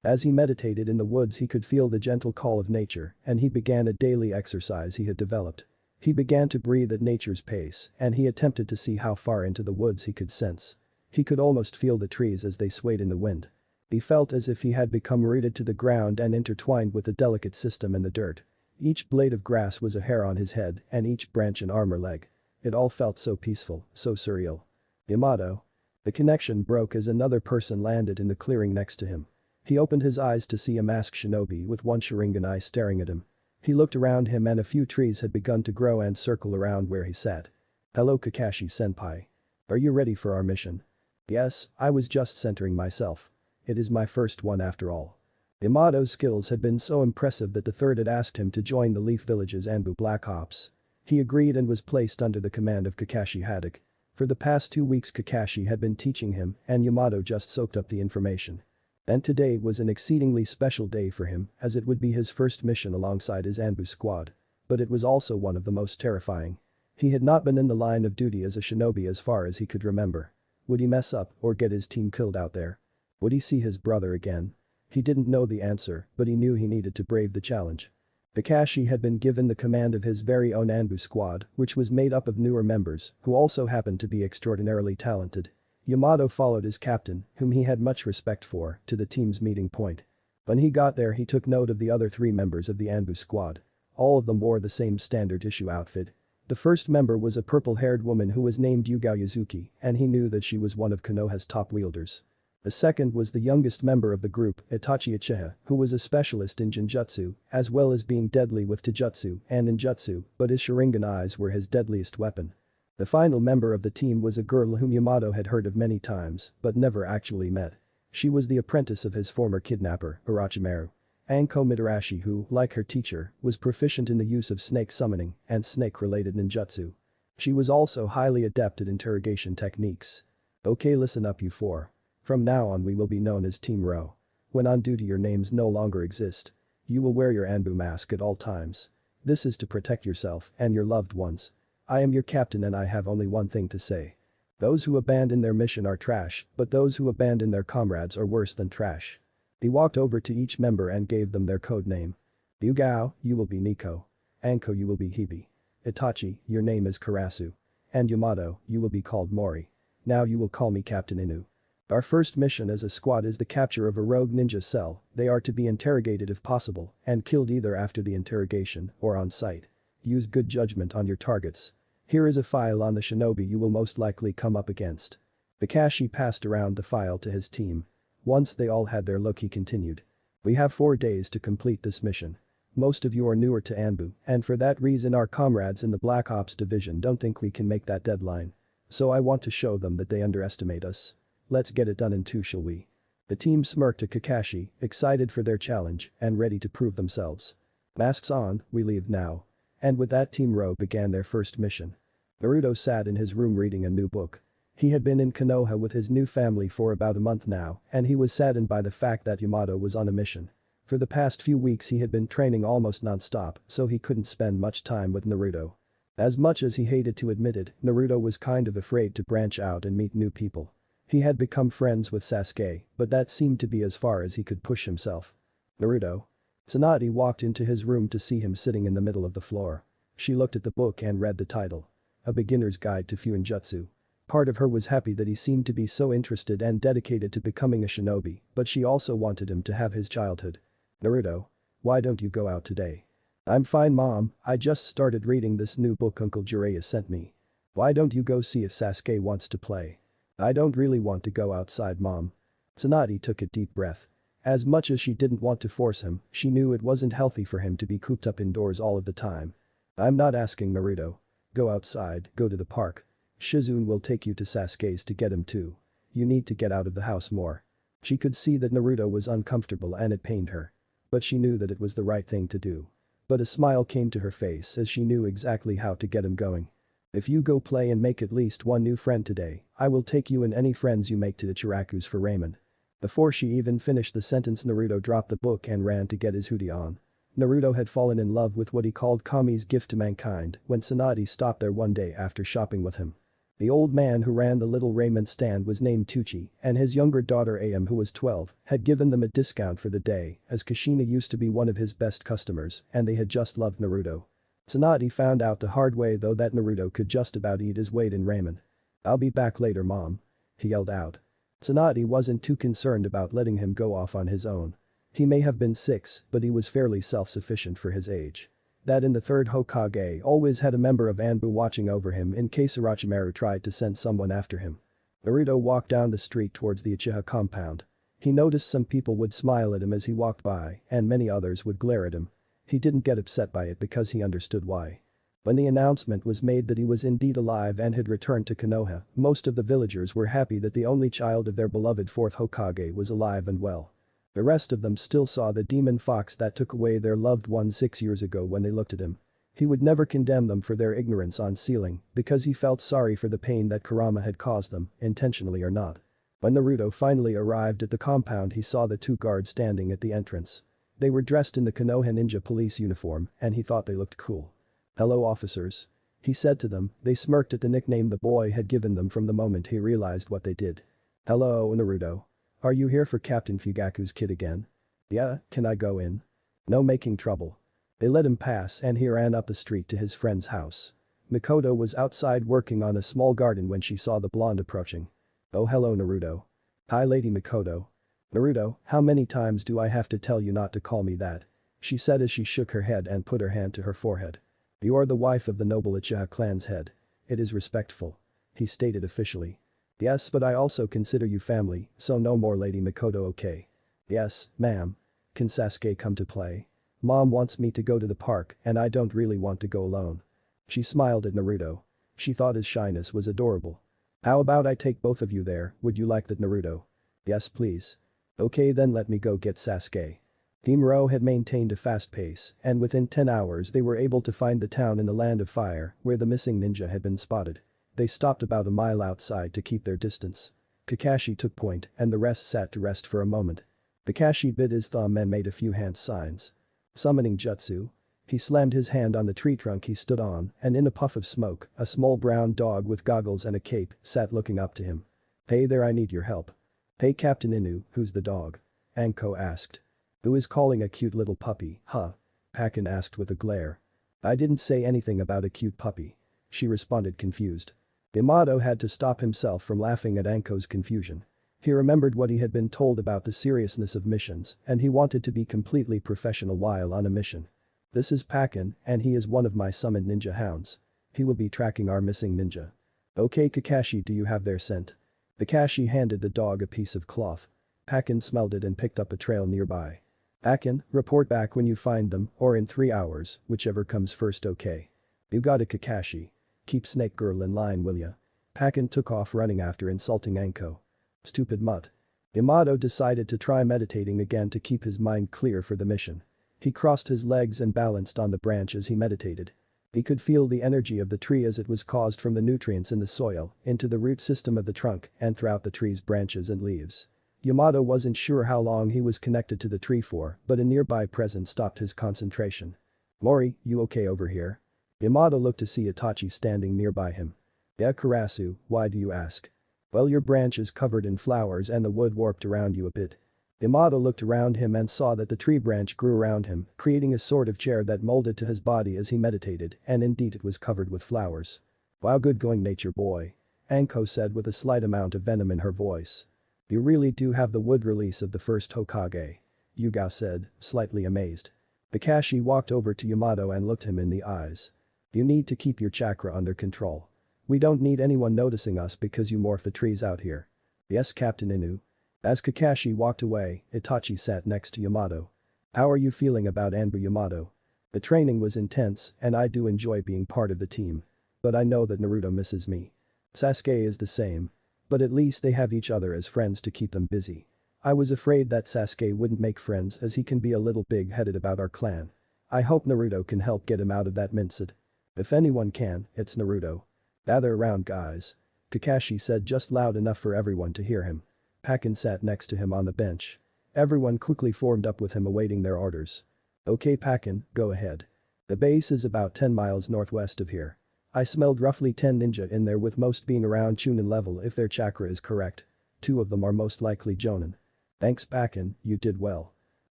As he meditated in the woods he could feel the gentle call of nature and he began a daily exercise he had developed. He began to breathe at nature's pace and he attempted to see how far into the woods he could sense. He could almost feel the trees as they swayed in the wind. He felt as if he had become rooted to the ground and intertwined with the delicate system in the dirt. Each blade of grass was a hair on his head and each branch an arm or leg. It all felt so peaceful, so surreal. Yamato. The connection broke as another person landed in the clearing next to him. He opened his eyes to see a masked shinobi with one Sharingan eye staring at him. He looked around him and a few trees had begun to grow and circle around where he sat. Hello Kakashi-senpai. Are you ready for our mission? Yes, I was just centering myself. It is my first one after all. Yamato's skills had been so impressive that the third had asked him to join the Leaf Village's Anbu Black Ops. He agreed and was placed under the command of Kakashi Haddock. For the past 2 weeks Kakashi had been teaching him and Yamato just soaked up the information. And today was an exceedingly special day for him as it would be his first mission alongside his Anbu squad. But it was also one of the most terrifying. He had not been in the line of duty as a shinobi as far as he could remember. Would he mess up or get his team killed out there? Would he see his brother again? He didn't know the answer, but he knew he needed to brave the challenge. Kakashi had been given the command of his very own Anbu squad, which was made up of newer members who also happened to be extraordinarily talented. Yamato followed his captain, whom he had much respect for, to the team's meeting point. When he got there he took note of the other 3 members of the Anbu squad. All of them wore the same standard issue outfit. The first member was a purple-haired woman who was named Yugao Yuzuki and he knew that she was one of Konoha's top wielders. The second was the youngest member of the group, Itachi Uchiha, who was a specialist in Genjutsu, as well as being deadly with Taijutsu and Ninjutsu, but his Sharingan eyes were his deadliest weapon. The final member of the team was a girl whom Yamato had heard of many times, but never actually met. She was the apprentice of his former kidnapper, Orochimaru. Anko Mitarashi who, like her teacher, was proficient in the use of snake summoning and snake-related ninjutsu. She was also highly adept at interrogation techniques. Okay, listen up you 4. From now on we will be known as Team Ro. When on duty your names no longer exist. You will wear your Anbu mask at all times. This is to protect yourself and your loved ones. I am your captain and I have only one thing to say. Those who abandon their mission are trash, but those who abandon their comrades are worse than trash. He walked over to each member and gave them their code name. Yugao, you will be Nico. Anko, you will be Hibi. Itachi, your name is Karasu. And Yamato, you will be called Mori. Now you will call me Captain Inu. Our first mission as a squad is the capture of a rogue ninja cell. They are to be interrogated if possible and killed either after the interrogation or on sight. Use good judgment on your targets. Here is a file on the shinobi you will most likely come up against. Kakashi passed around the file to his team. Once they all had their look he continued. We have 4 days to complete this mission. Most of you are newer to Anbu and for that reason our comrades in the Black Ops division don't think we can make that deadline. So I want to show them that they underestimate us. Let's get it done in 2 shall we? The team smirked at Kakashi, excited for their challenge and ready to prove themselves. Masks on, we leave now. And with that Team Ro began their first mission. Naruto sat in his room reading a new book. He had been in Konoha with his new family for about a month now and he was saddened by the fact that Yamato was on a mission. For the past few weeks he had been training almost non-stop so he couldn't spend much time with Naruto. As much as he hated to admit it, Naruto was kind of afraid to branch out and meet new people. He had become friends with Sasuke, but that seemed to be as far as he could push himself. Naruto. Tsunade walked into his room to see him sitting in the middle of the floor. She looked at the book and read the title. A Beginner's Guide to Fuinjutsu. Part of her was happy that he seemed to be so interested and dedicated to becoming a shinobi, but she also wanted him to have his childhood. Naruto. Why don't you go out today? I'm fine mom, I just started reading this new book Uncle Jiraiya sent me. Why don't you go see if Sasuke wants to play? I don't really want to go outside mom. Tsunade took a deep breath. As much as she didn't want to force him, she knew it wasn't healthy for him to be cooped up indoors all of the time. I'm not asking Naruto. Go outside, go to the park. Shizune will take you to Sasuke's to get him too. You need to get out of the house more. She could see that Naruto was uncomfortable and it pained her. But she knew that it was the right thing to do. But a smile came to her face as she knew exactly how to get him going. If you go play and make at least one new friend today, I will take you and any friends you make to the Ichirakus for ramen. Before she even finished the sentence, Naruto dropped the book and ran to get his hoodie on. Naruto had fallen in love with what he called Kami's gift to mankind when Tsunade stopped there one day after shopping with him. The old man who ran the little raiment stand was named Tucci, and his younger daughter Am, who was 12, had given them a discount for the day as Kushina used to be one of his best customers and they had just loved Naruto. Tsunade found out the hard way though that Naruto could just about eat his weight in ramen. "I'll be back later, mom," he yelled out. Tsunade wasn't too concerned about letting him go off on his own. He may have been 6, but he was fairly self-sufficient for his age. That in the third Hokage always had a member of Anbu watching over him in case Orochimaru tried to send someone after him. Naruto walked down the street towards the Uchiha compound. He noticed some people would smile at him as he walked by and many others would glare at him. He didn't get upset by it because he understood why. When the announcement was made that he was indeed alive and had returned to Konoha, most of the villagers were happy that the only child of their beloved fourth Hokage was alive and well. The rest of them still saw the demon fox that took away their loved one 6 years ago when they looked at him. He would never condemn them for their ignorance on sealing because he felt sorry for the pain that Kurama had caused them, intentionally or not. When Naruto finally arrived at the compound, he saw the 2 guards standing at the entrance. They were dressed in the Konoha ninja police uniform and he thought they looked cool. "Hello, officers," he said to them. They smirked at the nickname the boy had given them from the moment he realized what they did. "Hello, Naruto. Are you here for Captain Fugaku's kid again?" "Yeah, can I go in?" "No making trouble." They let him pass and he ran up the street to his friend's house. Mikoto was outside working on a small garden when she saw the blonde approaching. "Oh, hello, Naruto." "Hi, Lady Mikoto." "Naruto, how many times do I have to tell you not to call me that?" she said as she shook her head and put her hand to her forehead. "You are the wife of the noble Uchiha clan's head. It is respectful," he stated officially. "Yes, but I also consider you family, so no more Lady Mikoto, okay?" "Yes, ma'am. Can Sasuke come to play? Mom wants me to go to the park and I don't really want to go alone." She smiled at Naruto. She thought his shyness was adorable. "How about I take both of you there, would you like that, Naruto?" "Yes, please." "Okay, then let me go get Sasuke." Team Ro had maintained a fast pace and within 10 hours they were able to find the town in the Land of Fire where the missing ninja had been spotted. They stopped about a mile outside to keep their distance. Kakashi took point and the rest sat to rest for a moment. Kakashi bit his thumb and made a few hand signs. Summoning jutsu. He slammed his hand on the tree trunk he stood on and in a puff of smoke, a small brown dog with goggles and a cape sat looking up to him. "Hey there, I need your help." "Hey Captain Inu, who's the dog?" Anko asked. "Who is calling a cute little puppy, huh?" Pakin asked with a glare. "I didn't say anything about a cute puppy," she responded confused. Yamato had to stop himself from laughing at Anko's confusion. He remembered what he had been told about the seriousness of missions and he wanted to be completely professional while on a mission. "This is Pakin and he is one of my summoned ninja hounds. He will be tracking our missing ninja." "Okay Kakashi, do you have their scent?" Kakashi handed the dog a piece of cloth. Pakin smelled it and picked up a trail nearby. "Pakin, report back when you find them or in 3 hours, whichever comes first, okay?" "You got it Kakashi. Keep Snake Girl in line, will ya?" Pakin took off running after insulting Anko. "Stupid mutt." Yamato decided to try meditating again to keep his mind clear for the mission. He crossed his legs and balanced on the branch as he meditated. He could feel the energy of the tree as it was caused from the nutrients in the soil into the root system of the trunk and throughout the tree's branches and leaves. Yamato wasn't sure how long he was connected to the tree for, but a nearby presence stopped his concentration. "Mori, you okay over here?" Yamato looked to see Itachi standing nearby him. "Yeah Karasu, why do you ask?" "Well, your branch is covered in flowers and the wood warped around you a bit." Yamato looked around him and saw that the tree branch grew around him, creating a sort of chair that molded to his body as he meditated and indeed it was covered with flowers. "Wow, good going nature boy," Anko said with a slight amount of venom in her voice. "You really do have the wood release of the first Hokage," Yuga said, slightly amazed. Kakashi walked over to Yamato and looked him in the eyes. "You need to keep your chakra under control. We don't need anyone noticing us because you morph the trees out here." "Yes Captain Inu." As Kakashi walked away, Itachi sat next to Yamato. "How are you feeling about Anbu Yamato?" "The training was intense and I do enjoy being part of the team. But I know that Naruto misses me. Sasuke is the same. But at least they have each other as friends to keep them busy. I was afraid that Sasuke wouldn't make friends as he can be a little big-headed about our clan. I hope Naruto can help get him out of that mindset. If anyone can, it's Naruto. Gather around guys. Kakashi said just loud enough for everyone to hear him. Pakken sat next to him on the bench. Everyone quickly formed up with him awaiting their orders. Okay Pakken, go ahead. The base is about 10 miles northwest of here. I smelled roughly 10 ninja in there with most being around Chunin level if their chakra is correct. 2 of them are most likely Jonin. Thanks Pakken, you did well.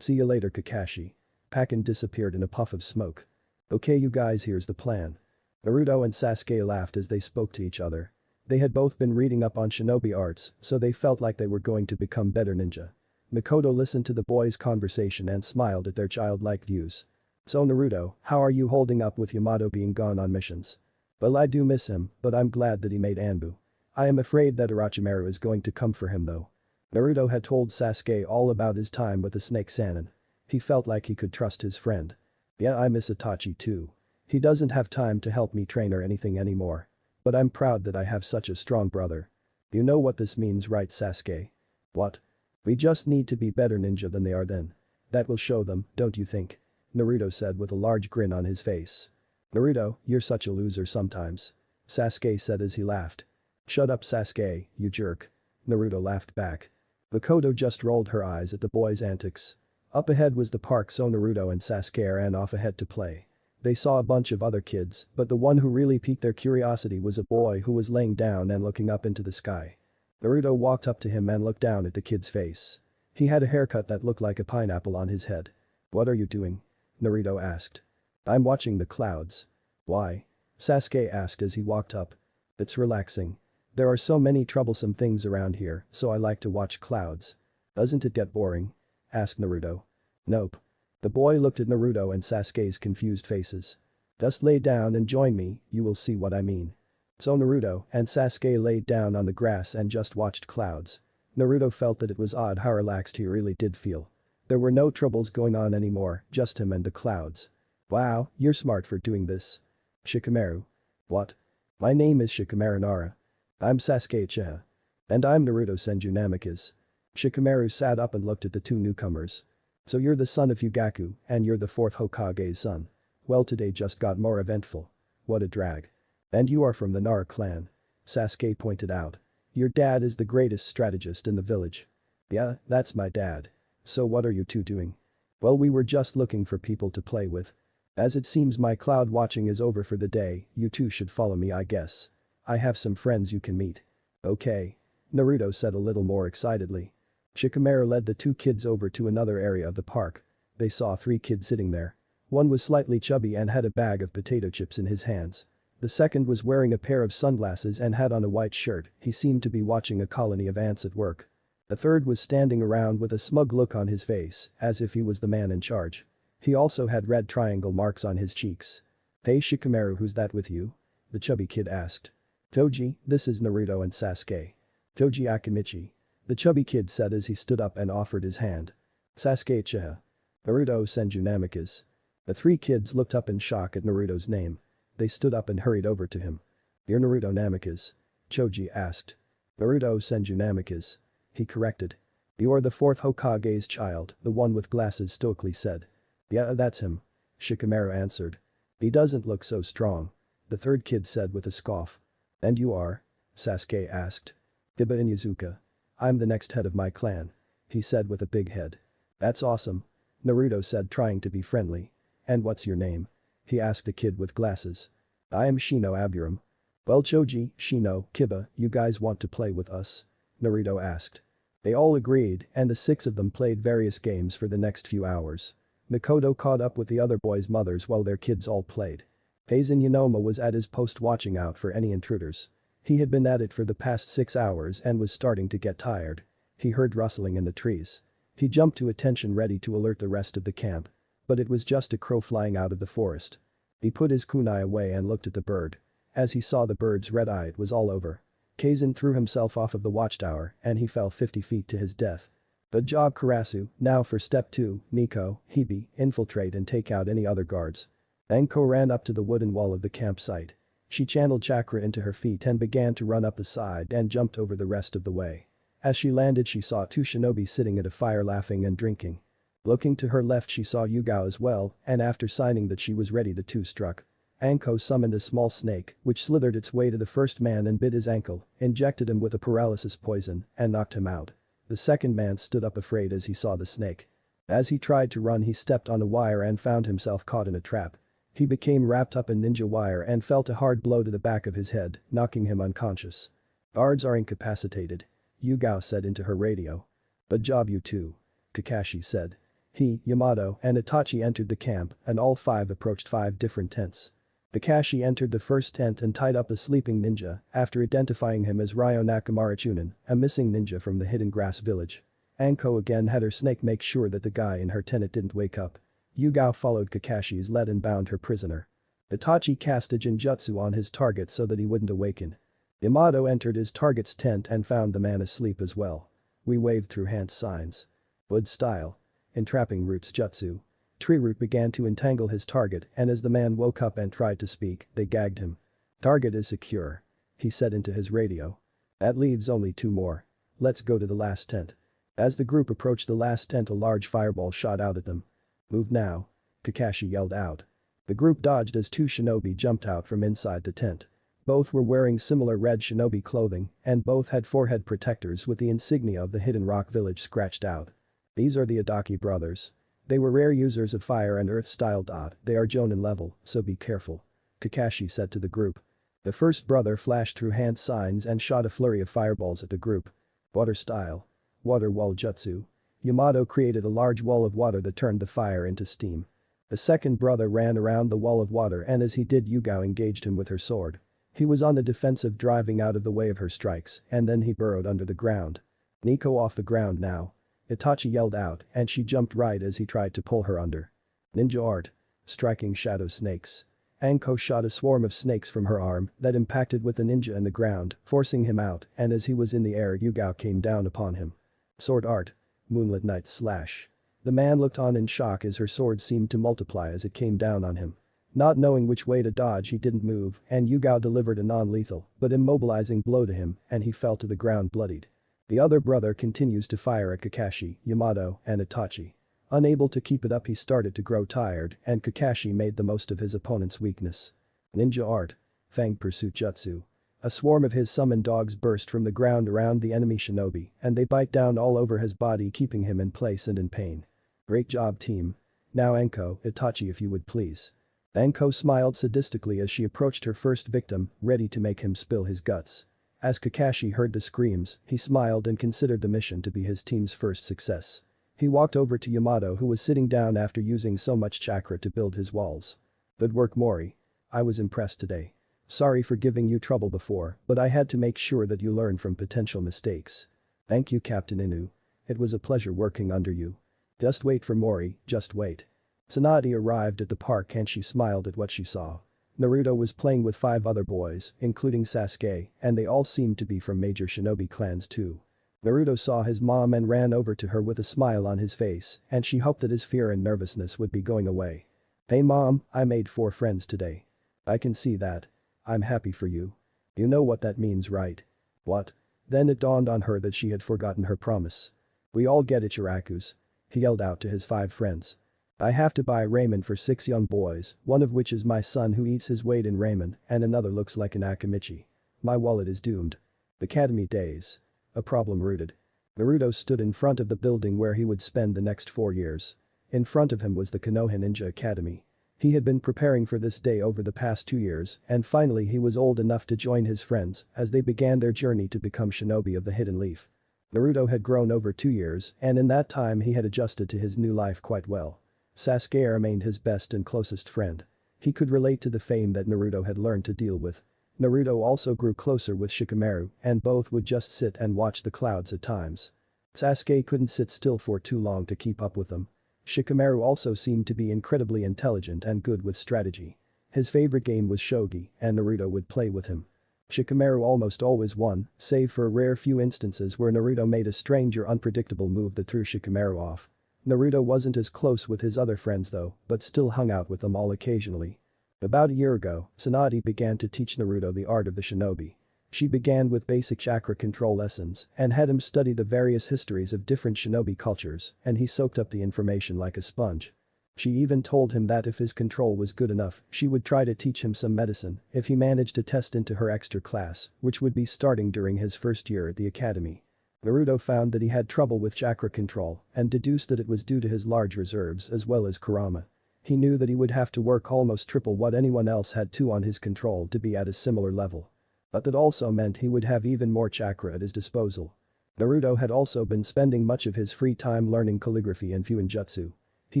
See you later Kakashi. Pakken disappeared in a puff of smoke. Okay you guys, here's the plan. Naruto and Sasuke laughed as they spoke to each other. They had both been reading up on shinobi arts, so they felt like they were going to become better ninja. Mikoto listened to the boys' conversation and smiled at their childlike views. So Naruto, how are you holding up with Yamato being gone on missions? Well I do miss him, but I'm glad that he made Anbu. I am afraid that Orochimaru is going to come for him though. Naruto had told Sasuke all about his time with the Snake Sannin. He felt like he could trust his friend. Yeah I miss Itachi too. He doesn't have time to help me train or anything anymore. But I'm proud that I have such a strong brother. You know what this means right Sasuke? What? We just need to be better ninja than they are then. That will show them, don't you think? Naruto said with a large grin on his face. Naruto, you're such a loser sometimes. Sasuke said as he laughed. Shut up Sasuke, you jerk. Naruto laughed back. Mikoto just rolled her eyes at the boys' antics. Up ahead was the park so Naruto and Sasuke ran off ahead to play. They saw a bunch of other kids, but the one who really piqued their curiosity was a boy who was laying down and looking up into the sky. Naruto walked up to him and looked down at the kid's face. He had a haircut that looked like a pineapple on his head. What are you doing? Naruto asked. I'm watching the clouds. Why? Sasuke asked as he walked up. It's relaxing. There are so many troublesome things around here, so I like to watch clouds. Doesn't it get boring? Asked Naruto. Nope. The boy looked at Naruto and Sasuke's confused faces. Just lay down and join me, you will see what I mean. So Naruto and Sasuke laid down on the grass and just watched clouds. Naruto felt that it was odd how relaxed he really did feel. There were no troubles going on anymore, just him and the clouds. Wow, you're smart for doing this. Shikamaru. What? My name is Shikamaru Nara. I'm Sasuke Uchiha. And I'm Naruto Senju Namikaze. Shikamaru sat up and looked at the two newcomers. So you're the son of Yugaku, and you're the 4th Hokage's son. Well today just got more eventful. What a drag. And you are from the Nara clan. Sasuke pointed out. Your dad is the greatest strategist in the village. Yeah, that's my dad. So what are you two doing? Well we were just looking for people to play with. As it seems my cloud watching is over for the day, you two should follow me I guess. I have some friends you can meet. Okay. Naruto said a little more excitedly. Shikamaru led the two kids over to another area of the park. They saw 3 kids sitting there. One was slightly chubby and had a bag of potato chips in his hands. The second was wearing a pair of sunglasses and had on a white shirt, he seemed to be watching a colony of ants at work. The third was standing around with a smug look on his face, as if he was the man in charge. He also had red triangle marks on his cheeks. Hey Shikamaru, who's that with you? The chubby kid asked. Toji, this is Naruto and Sasuke. Toji Akimichi. The chubby kid said as he stood up and offered his hand. Sasuke Uchiha. Naruto Senju Namikaze. The 3 kids looked up in shock at Naruto's name. They stood up and hurried over to him. You're Naruto Namikaze? Choji asked. Naruto Senju Namikaze. He corrected. You're the 4th Hokage's child, the one with glasses stoically said. Yeah, that's him. Shikamaru answered. He doesn't look so strong. The third kid said with a scoff. And you are? Sasuke asked. Hiba Inuzuka. I'm the next head of my clan. He said with a big head. That's awesome. Naruto said trying to be friendly. And what's your name? He asked the kid with glasses. I am Shino Aburam. Well Choji, Shino, Kiba, you guys want to play with us? Naruto asked. They all agreed and the 6 of them played various games for the next few hours. Mikoto caught up with the other boys' mothers while their kids all played. Aizen Yanoma was at his post watching out for any intruders. He had been at it for the past 6 hours and was starting to get tired. He heard rustling in the trees. He jumped to attention ready to alert the rest of the camp. But it was just a crow flying out of the forest. He put his kunai away and looked at the bird. As he saw the bird's red eye it was all over. Kaizen threw himself off of the watchtower and he fell 50 feet to his death. Good job Karasu, now for step 2, Nico, Hibi, infiltrate and take out any other guards. Anko ran up to the wooden wall of the campsite. She channeled chakra into her feet and began to run up the side and jumped over the rest of the way. As she landed she saw 2 shinobi sitting at a fire laughing and drinking. Looking to her left she saw Yugao as well, and after signing that she was ready the two struck. Anko summoned a small snake, which slithered its way to the first man and bit his ankle, injected him with a paralysis poison, and knocked him out. The second man stood up afraid as he saw the snake. As he tried to run he stepped on a wire and found himself caught in a trap. He became wrapped up in ninja wire and felt a hard blow to the back of his head, knocking him unconscious. Guards are incapacitated. Yugao said into her radio. Good job you two. Kakashi said. He, Yamato, and Itachi entered the camp and all five approached 5 different tents. Kakashi entered the first tent and tied up a sleeping ninja after identifying him as Ryo Nakamura Chunin, a missing ninja from the Hidden Grass village. Anko again had her snake make sure that the guy in her tent didn't wake up. Yugao followed Kakashi's lead and bound her prisoner. Itachi cast a genjutsu on his target so that he wouldn't awaken. Yamato entered his target's tent and found the man asleep as well. We waved through hand signs. Wood style. Entrapping Root's jutsu. Tree Root began to entangle his target and as the man woke up and tried to speak, they gagged him. Target is secure. He said into his radio. That leaves only 2 more. Let's go to the last tent. As the group approached the last tent a large fireball shot out at them. Move now. Kakashi yelled out. The group dodged as 2 shinobi jumped out from inside the tent. Both were wearing similar red shinobi clothing and both had forehead protectors with the insignia of the Hidden Rock village scratched out. These are the Adaki brothers. They were rare users of fire and earth style. They are Jonin level, so be careful. Kakashi said to the group. The first brother flashed through hand signs and shot a flurry of fireballs at the group. Water style. Water wall jutsu. Yamato created a large wall of water that turned the fire into steam. The second brother ran around the wall of water and as he did Yugao engaged him with her sword. He was on the defensive driving out of the way of her strikes and then he burrowed under the ground. Nico off the ground now. Itachi yelled out and she jumped right as he tried to pull her under. Ninja art. Striking shadow snakes. Anko shot a swarm of snakes from her arm that impacted with the ninja in the ground, forcing him out and as he was in the air Yugao came down upon him. Sword art. Moonlit Night slash. The man looked on in shock as her sword seemed to multiply as it came down on him. Not knowing which way to dodge he didn't move and Yugao delivered a non-lethal but immobilizing blow to him and he fell to the ground bloodied. The other brother continues to fire at Kakashi, Yamato, and Itachi. Unable to keep it up he started to grow tired and Kakashi made the most of his opponent's weakness. Ninja art. Fang Pursuit Jutsu. A swarm of his summoned dogs burst from the ground around the enemy shinobi and they bite down all over his body keeping him in place and in pain. Great job team. Now Anko, Itachi if you would please. Anko smiled sadistically as she approached her first victim, ready to make him spill his guts. As Kakashi heard the screams, he smiled and considered the mission to be his team's first success. He walked over to Yamato who was sitting down after using so much chakra to build his walls. Good work Mori. I was impressed today. Sorry for giving you trouble before, but I had to make sure that you learn from potential mistakes. Thank you Captain Inu. It was a pleasure working under you. Just wait for Mori, just wait. Tsunade arrived at the park and she smiled at what she saw. Naruto was playing with 5 other boys, including Sasuke, and they all seemed to be from major shinobi clans too. Naruto saw his mom and ran over to her with a smile on his face and she hoped that his fear and nervousness would be going away. Hey mom, I made 4 friends today. I can see that. I'm happy for you. You know what that means right? What? Then it dawned on her that she had forgotten her promise. We all get Ichirakus. He yelled out to his 5 friends. I have to buy ramen for 6 young boys, one of which is my son who eats his weight in ramen and another looks like an Akamichi. My wallet is doomed. Academy days. A problem rooted. Naruto stood in front of the building where he would spend the next 4 years. In front of him was the Konoha Ninja Academy. He had been preparing for this day over the past 2 years and finally he was old enough to join his friends as they began their journey to become shinobi of the Hidden Leaf. Naruto had grown over 2 years and in that time he had adjusted to his new life quite well. Sasuke remained his best and closest friend. He could relate to the fame that Naruto had learned to deal with. Naruto also grew closer with Shikamaru and both would just sit and watch the clouds at times. Sasuke couldn't sit still for too long to keep up with them. Shikamaru also seemed to be incredibly intelligent and good with strategy. His favorite game was shogi and Naruto would play with him. Shikamaru almost always won, save for a rare few instances where Naruto made a strange or unpredictable move that threw Shikamaru off. Naruto wasn't as close with his other friends though, but still hung out with them all occasionally. About a year ago, Tsunade began to teach Naruto the art of the shinobi. She began with basic chakra control lessons and had him study the various histories of different shinobi cultures, and he soaked up the information like a sponge. She even told him that if his control was good enough, she would try to teach him some medicine if he managed to test into her extra class, which would be starting during his first year at the academy. Naruto found that he had trouble with chakra control and deduced that it was due to his large reserves as well as Kurama. He knew that he would have to work almost triple what anyone else had to on his control to be at a similar level. But that also meant he would have even more chakra at his disposal. Naruto had also been spending much of his free time learning calligraphy and Fuinjutsu. He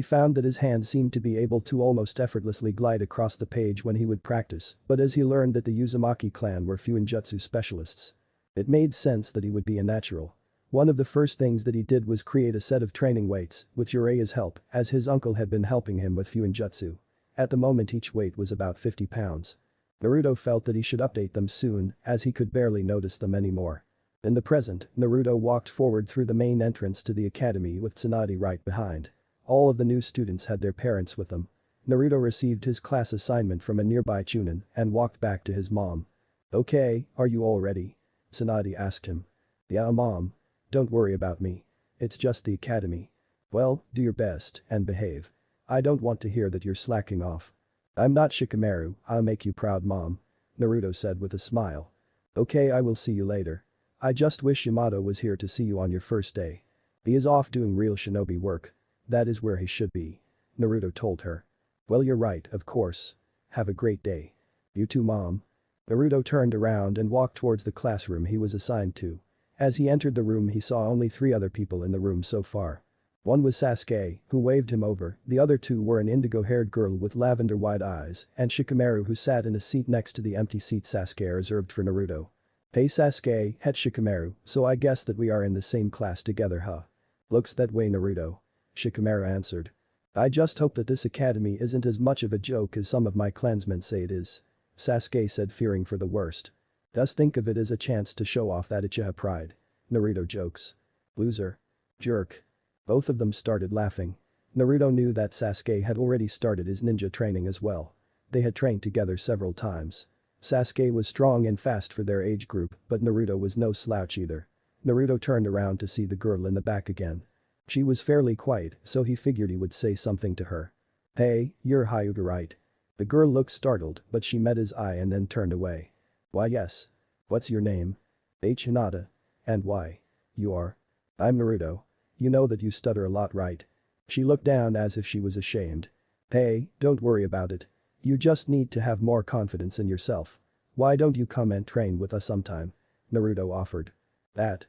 found that his hand seemed to be able to almost effortlessly glide across the page when he would practice, but as he learned that the Uzumaki clan were Fuinjutsu specialists, it made sense that he would be a natural. One of the first things that he did was create a set of training weights with Jiraiya's help, as his uncle had been helping him with Fuinjutsu. At the moment each weight was about 50 pounds. Naruto felt that he should update them soon, as he could barely notice them anymore. In the present, Naruto walked forward through the main entrance to the academy with Tsunade right behind. All of the new students had their parents with them. Naruto received his class assignment from a nearby Chunin and walked back to his mom. "Okay, are you all ready?" Tsunade asked him. "Yeah, mom. Don't worry about me. It's just the academy." "Well, do your best and behave. I don't want to hear that you're slacking off." "I'm not Shikamaru, I'll make you proud, mom," Naruto said with a smile. "Okay, I will see you later. I just wish Yamato was here to see you on your first day. He is off doing real shinobi work. That is where he should be," Naruto told her. "Well, you're right, of course. Have a great day." "You too, mom." Naruto turned around and walked towards the classroom he was assigned to. As he entered the room he saw only 3 other people in the room so far. One was Sasuke, who waved him over, the other 2 were an indigo-haired girl with lavender-white eyes, and Shikamaru who sat in a seat next to the empty seat Sasuke reserved for Naruto. "Hey Sasuke," het Shikamaru, "so I guess that we are in the same class together, huh?" "Looks that way, Naruto," Shikamaru answered. "I just hope that this academy isn't as much of a joke as some of my clansmen say it is," Sasuke said, fearing for the worst. "Just think of it as a chance to show off that Uchiha pride," Naruto jokes. "Loser. Jerk." Both of them started laughing. Naruto knew that Sasuke had already started his ninja training as well. They had trained together several times. Sasuke was strong and fast for their age group, but Naruto was no slouch either. Naruto turned around to see the girl in the back again. She was fairly quiet, so he figured he would say something to her. "Hey, you're Hyuga, right?" The girl looked startled, but she met his eye and then turned away. "Why yes. What's your name?" "H. Hinata." "And why?" "You are?" "I'm Naruto. You know that you stutter a lot, right?" She looked down as if she was ashamed. "Hey, don't worry about it. You just need to have more confidence in yourself. Why don't you come and train with us sometime?" Naruto offered. That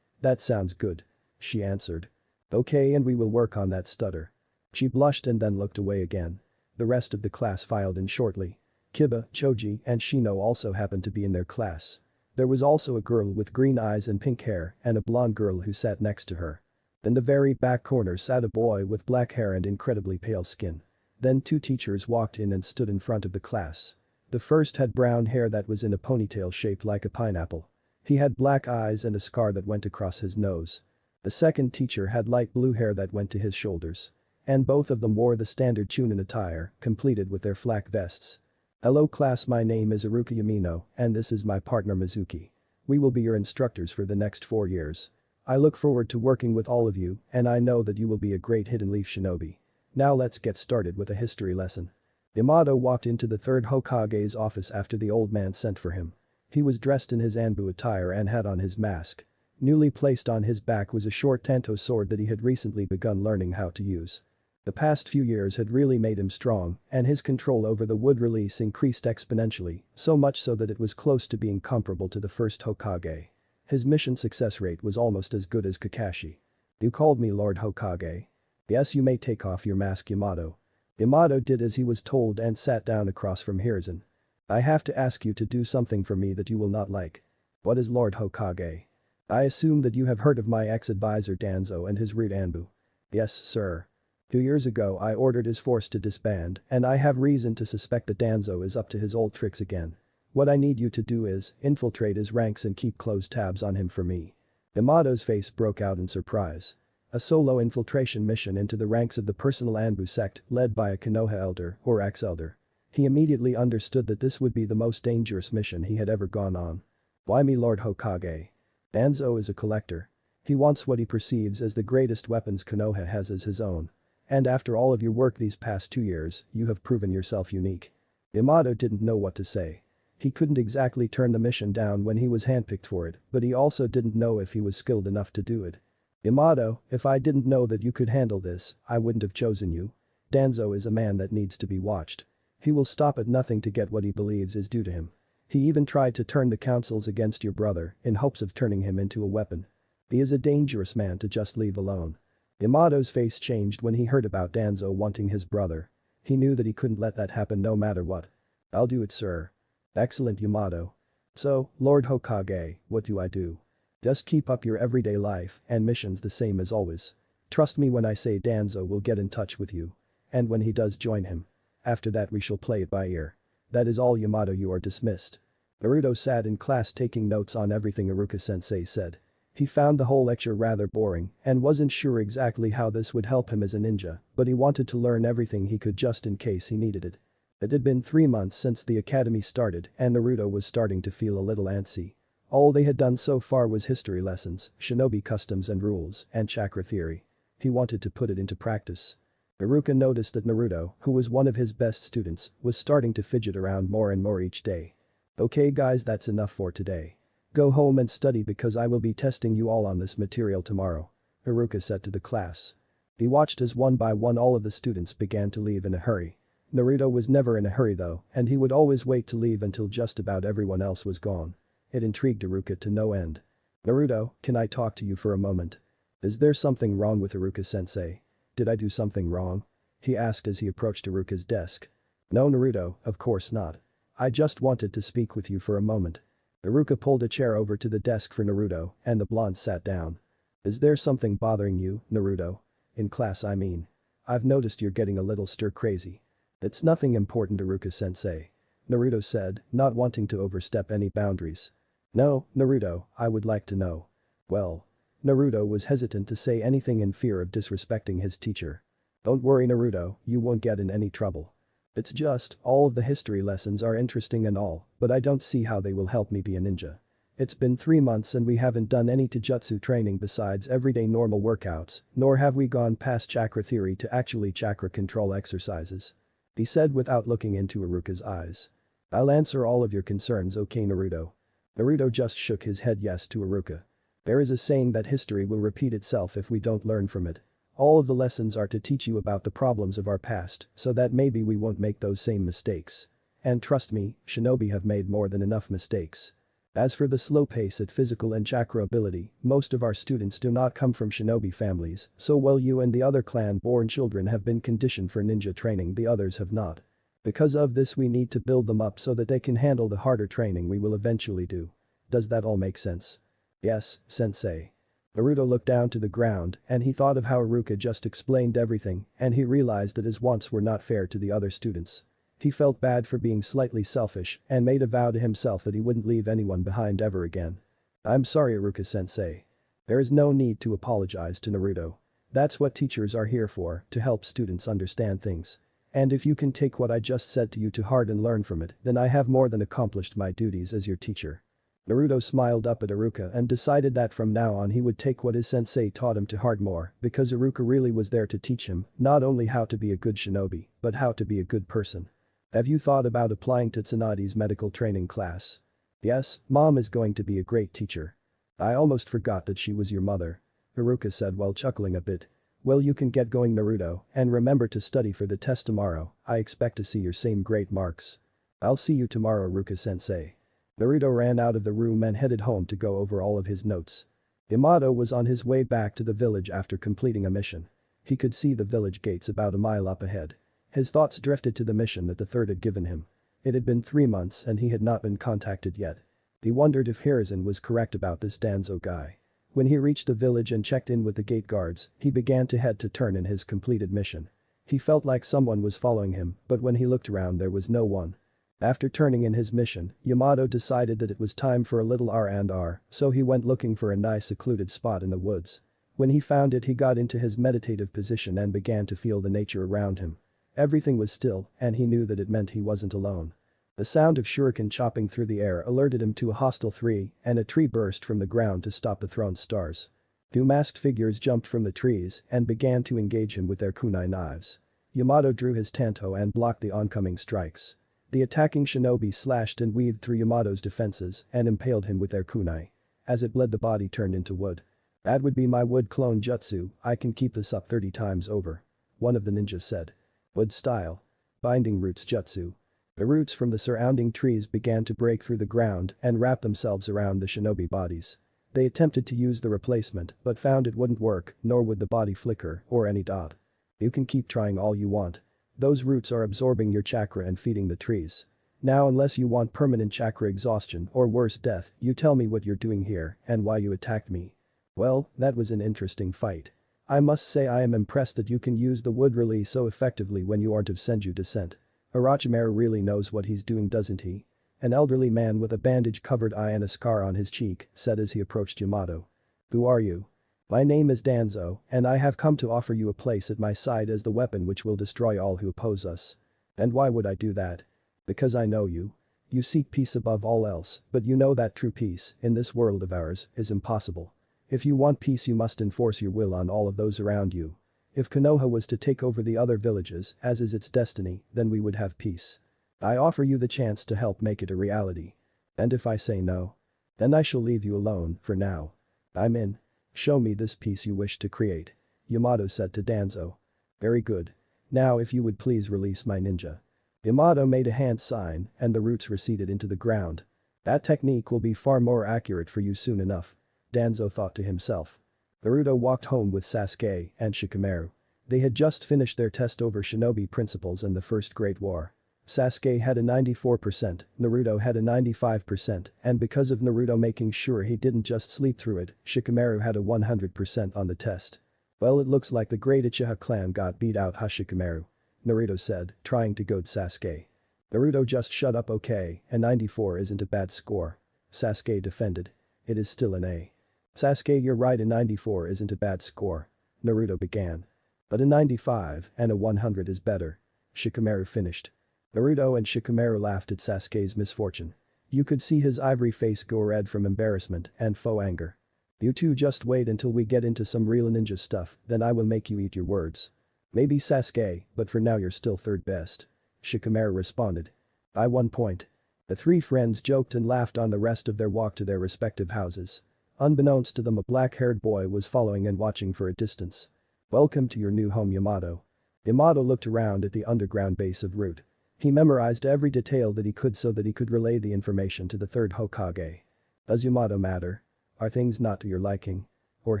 sounds good," she answered. "Okay, and we will work on that stutter." She blushed and then looked away again. The rest of the class filed in shortly. Kiba, Choji, and Shino also happened to be in their class. There was also a girl with green eyes and pink hair and a blonde girl who sat next to her. In the very back corner sat a boy with black hair and incredibly pale skin. Then 2 teachers walked in and stood in front of the class. The first had brown hair that was in a ponytail shaped like a pineapple. He had black eyes and a scar that went across his nose. The second teacher had light blue hair that went to his shoulders. And both of them wore the standard Chunin attire, completed with their flak vests. "Hello class, my name is Iruka Yamino and this is my partner Mizuki. We will be your instructors for the next 4 years. I look forward to working with all of you and I know that you will be a great Hidden Leaf shinobi. Now let's get started with a history lesson." Yamato walked into the 3rd Hokage's office after the old man sent for him. He was dressed in his Anbu attire and had on his mask. Newly placed on his back was a short Tanto sword that he had recently begun learning how to use. The past few years had really made him strong, and his control over the wood release increased exponentially, so much so that it was close to being comparable to the first Hokage. His mission success rate was almost as good as Kakashi. "You called me Lord Hokage?" "Yes, you may take off your mask, Yamato." Yamato did as he was told and sat down across from Hiruzen. "I have to ask you to do something for me that you will not like." "What is Lord Hokage?" "I assume that you have heard of my ex-advisor Danzo and his root Anbu." "Yes, sir. 2 years ago I ordered his force to disband and I have reason to suspect that Danzo is up to his old tricks again. What I need you to do is infiltrate his ranks and keep close tabs on him for me." Yamato's face broke out in surprise. A solo infiltration mission into the ranks of the personal Anbu sect led by a Konoha elder or ex-elder. He immediately understood that this would be the most dangerous mission he had ever gone on. Why me, Lord Hokage? Danzo is a collector. He wants what he perceives as the greatest weapons Konoha has as his own. And after all of your work these past 2 years, you have proven yourself unique. Yamato didn't know what to say. He couldn't exactly turn the mission down when he was handpicked for it, but he also didn't know if he was skilled enough to do it. Yamato, if I didn't know that you could handle this, I wouldn't have chosen you. Danzo is a man that needs to be watched. He will stop at nothing to get what he believes is due to him. He even tried to turn the councils against your brother in hopes of turning him into a weapon. He is a dangerous man to just leave alone. Yamato's face changed when he heard about Danzo wanting his brother. He knew that he couldn't let that happen no matter what. I'll do it, sir. Excellent, Yamato. So, Lord Hokage, what do I do? Just keep up your everyday life and missions the same as always. Trust me when I say Danzo will get in touch with you. And when he does, join him. After that we shall play it by ear. That is all, Yamato, you are dismissed. Naruto sat in class taking notes on everything Iruka-sensei said. He found the whole lecture rather boring and wasn't sure exactly how this would help him as a ninja, but he wanted to learn everything he could just in case he needed it. It had been 3 months since the academy started and Naruto was starting to feel a little antsy. All they had done so far was history lessons, shinobi customs and rules, and chakra theory. He wanted to put it into practice. Iruka noticed that Naruto, who was one of his best students, was starting to fidget around more and more each day. Okay guys, that's enough for today. Go home and study because I will be testing you all on this material tomorrow. Iruka said to the class. He watched as one by one all of the students began to leave in a hurry. Naruto was never in a hurry though, and he would always wait to leave until just about everyone else was gone. It intrigued Iruka to no end. Naruto, can I talk to you for a moment? Is there something wrong with Iruka-sensei? Did I do something wrong? He asked as he approached Iruka's desk. No, Naruto, of course not. I just wanted to speak with you for a moment. Iruka pulled a chair over to the desk for Naruto and the blonde sat down. Is there something bothering you, Naruto? In class, I mean. I've noticed you're getting a little stir-crazy. It's nothing important, Iruka-sensei. Naruto said, not wanting to overstep any boundaries. No, Naruto, I would like to know. Well. Naruto was hesitant to say anything in fear of disrespecting his teacher. Don't worry, Naruto, you won't get in any trouble. It's just, all of the history lessons are interesting and all, but I don't see how they will help me be a ninja. It's been 3 months and we haven't done any taijutsu training besides everyday normal workouts, nor have we gone past chakra theory to actually chakra control exercises. He said without looking into Iruka's eyes. I'll answer all of your concerns, okay, Naruto. Naruto just shook his head yes to Iruka. There is a saying that history will repeat itself if we don't learn from it. All of the lessons are to teach you about the problems of our past so that maybe we won't make those same mistakes. And trust me, shinobi have made more than enough mistakes. As for the slow pace at physical and chakra ability, most of our students do not come from shinobi families, so while you and the other clan-born children have been conditioned for ninja training, the others have not. Because of this, we need to build them up so that they can handle the harder training we will eventually do. Does that all make sense? Yes, sensei. Naruto looked down to the ground and he thought of how Iruka just explained everything and he realized that his wants were not fair to the other students. He felt bad for being slightly selfish and made a vow to himself that he wouldn't leave anyone behind ever again. I'm sorry, Iruka-sensei. There is no need to apologize to Naruto. That's what teachers are here for, to help students understand things. And if you can take what I just said to you to heart and learn from it, then I have more than accomplished my duties as your teacher. Naruto smiled up at Iruka and decided that from now on he would take what his sensei taught him to heart more because Iruka really was there to teach him not only how to be a good shinobi, but how to be a good person. Have you thought about applying to Tsunadi's medical training class? Yes, Mom is going to be a great teacher. I almost forgot that she was your mother. Iruka said while chuckling a bit. Well, you can get going, Naruto, and remember to study for the test tomorrow. I expect to see your same great marks. I'll see you tomorrow, Iruka-sensei. Naruto ran out of the room and headed home to go over all of his notes. Yamato was on his way back to the village after completing a mission. He could see the village gates about a mile up ahead. His thoughts drifted to the mission that the third had given him. It had been 3 months and he had not been contacted yet. He wondered if Hiruzen was correct about this Danzo guy. When he reached the village and checked in with the gate guards, he began to head to turn in his completed mission. He felt like someone was following him, but when he looked around there was no one. After turning in his mission, Yamato decided that it was time for a little R&R, so he went looking for a nice secluded spot in the woods. When he found it, he got into his meditative position and began to feel the nature around him. Everything was still, and he knew that it meant he wasn't alone. The sound of shuriken chopping through the air alerted him to a hostile three, and a tree burst from the ground to stop the thrown stars. Two masked figures jumped from the trees and began to engage him with their kunai knives. Yamato drew his tanto and blocked the oncoming strikes. The attacking shinobi slashed and weaved through Yamato's defenses and impaled him with their kunai. As it bled, the body turned into wood. "That would be my wood clone jutsu, I can keep this up 30 times over," one of the ninjas said. "Wood style. Binding roots jutsu." The roots from the surrounding trees began to break through the ground and wrap themselves around the shinobi bodies. They attempted to use the replacement but found it wouldn't work, nor would the body flicker or any dot. "You can keep trying all you want. Those roots are absorbing your chakra and feeding the trees. Now, unless you want permanent chakra exhaustion or worse death, you tell me what you're doing here and why you attacked me." "Well, that was an interesting fight. I must say I am impressed that you can use the wood release so effectively when you aren't of Senju descent. Orochimaru really knows what he's doing, doesn't he?" An elderly man with a bandage-covered eye and a scar on his cheek said as he approached Yamato. "Who are you?" "My name is Danzo, and I have come to offer you a place at my side as the weapon which will destroy all who oppose us." "And why would I do that?" "Because I know you. You seek peace above all else, but you know that true peace, in this world of ours, is impossible. If you want peace, you must enforce your will on all of those around you. If Konoha was to take over the other villages, as is its destiny, then we would have peace. I offer you the chance to help make it a reality. And if I say no? Then I shall leave you alone, for now. I'm in. Show me this peace you wish to create," Yamato said to Danzo. "Very good. Now if you would please release my ninja." Yamato made a hand sign and the roots receded into the ground. "That technique will be far more accurate for you soon enough," Danzo thought to himself. Naruto walked home with Sasuke and Shikamaru. They had just finished their test over shinobi principles in the First Great War. Sasuke had a 94%, Naruto had a 95%, and because of Naruto making sure he didn't just sleep through it, Shikamaru had a 100% on the test. "Well, it looks like the great Uchiha clan got beat out, huh, Shikamaru?" Naruto said, trying to goad Sasuke. "Naruto, just shut up, okay, a 94 isn't a bad score," Sasuke defended. "It is still an A." "Sasuke, you're right, a 94 isn't a bad score," Naruto began. "But a 95 and a 100 is better," Shikamaru finished. Naruto and Shikamaru laughed at Sasuke's misfortune. You could see his ivory face go red from embarrassment and faux anger. "You two just wait until we get into some real ninja stuff, then I will make you eat your words." "Maybe, Sasuke, but for now you're still third best," Shikamaru responded. "By 1 point." The three friends joked and laughed on the rest of their walk to their respective houses. Unbeknownst to them, a black-haired boy was following and watching for a distance. "Welcome to your new home, Yamato." Yamato looked around at the underground base of Root. He memorized every detail that he could so that he could relay the information to the third Hokage. "Does Yamato matter? Are things not to your liking? Or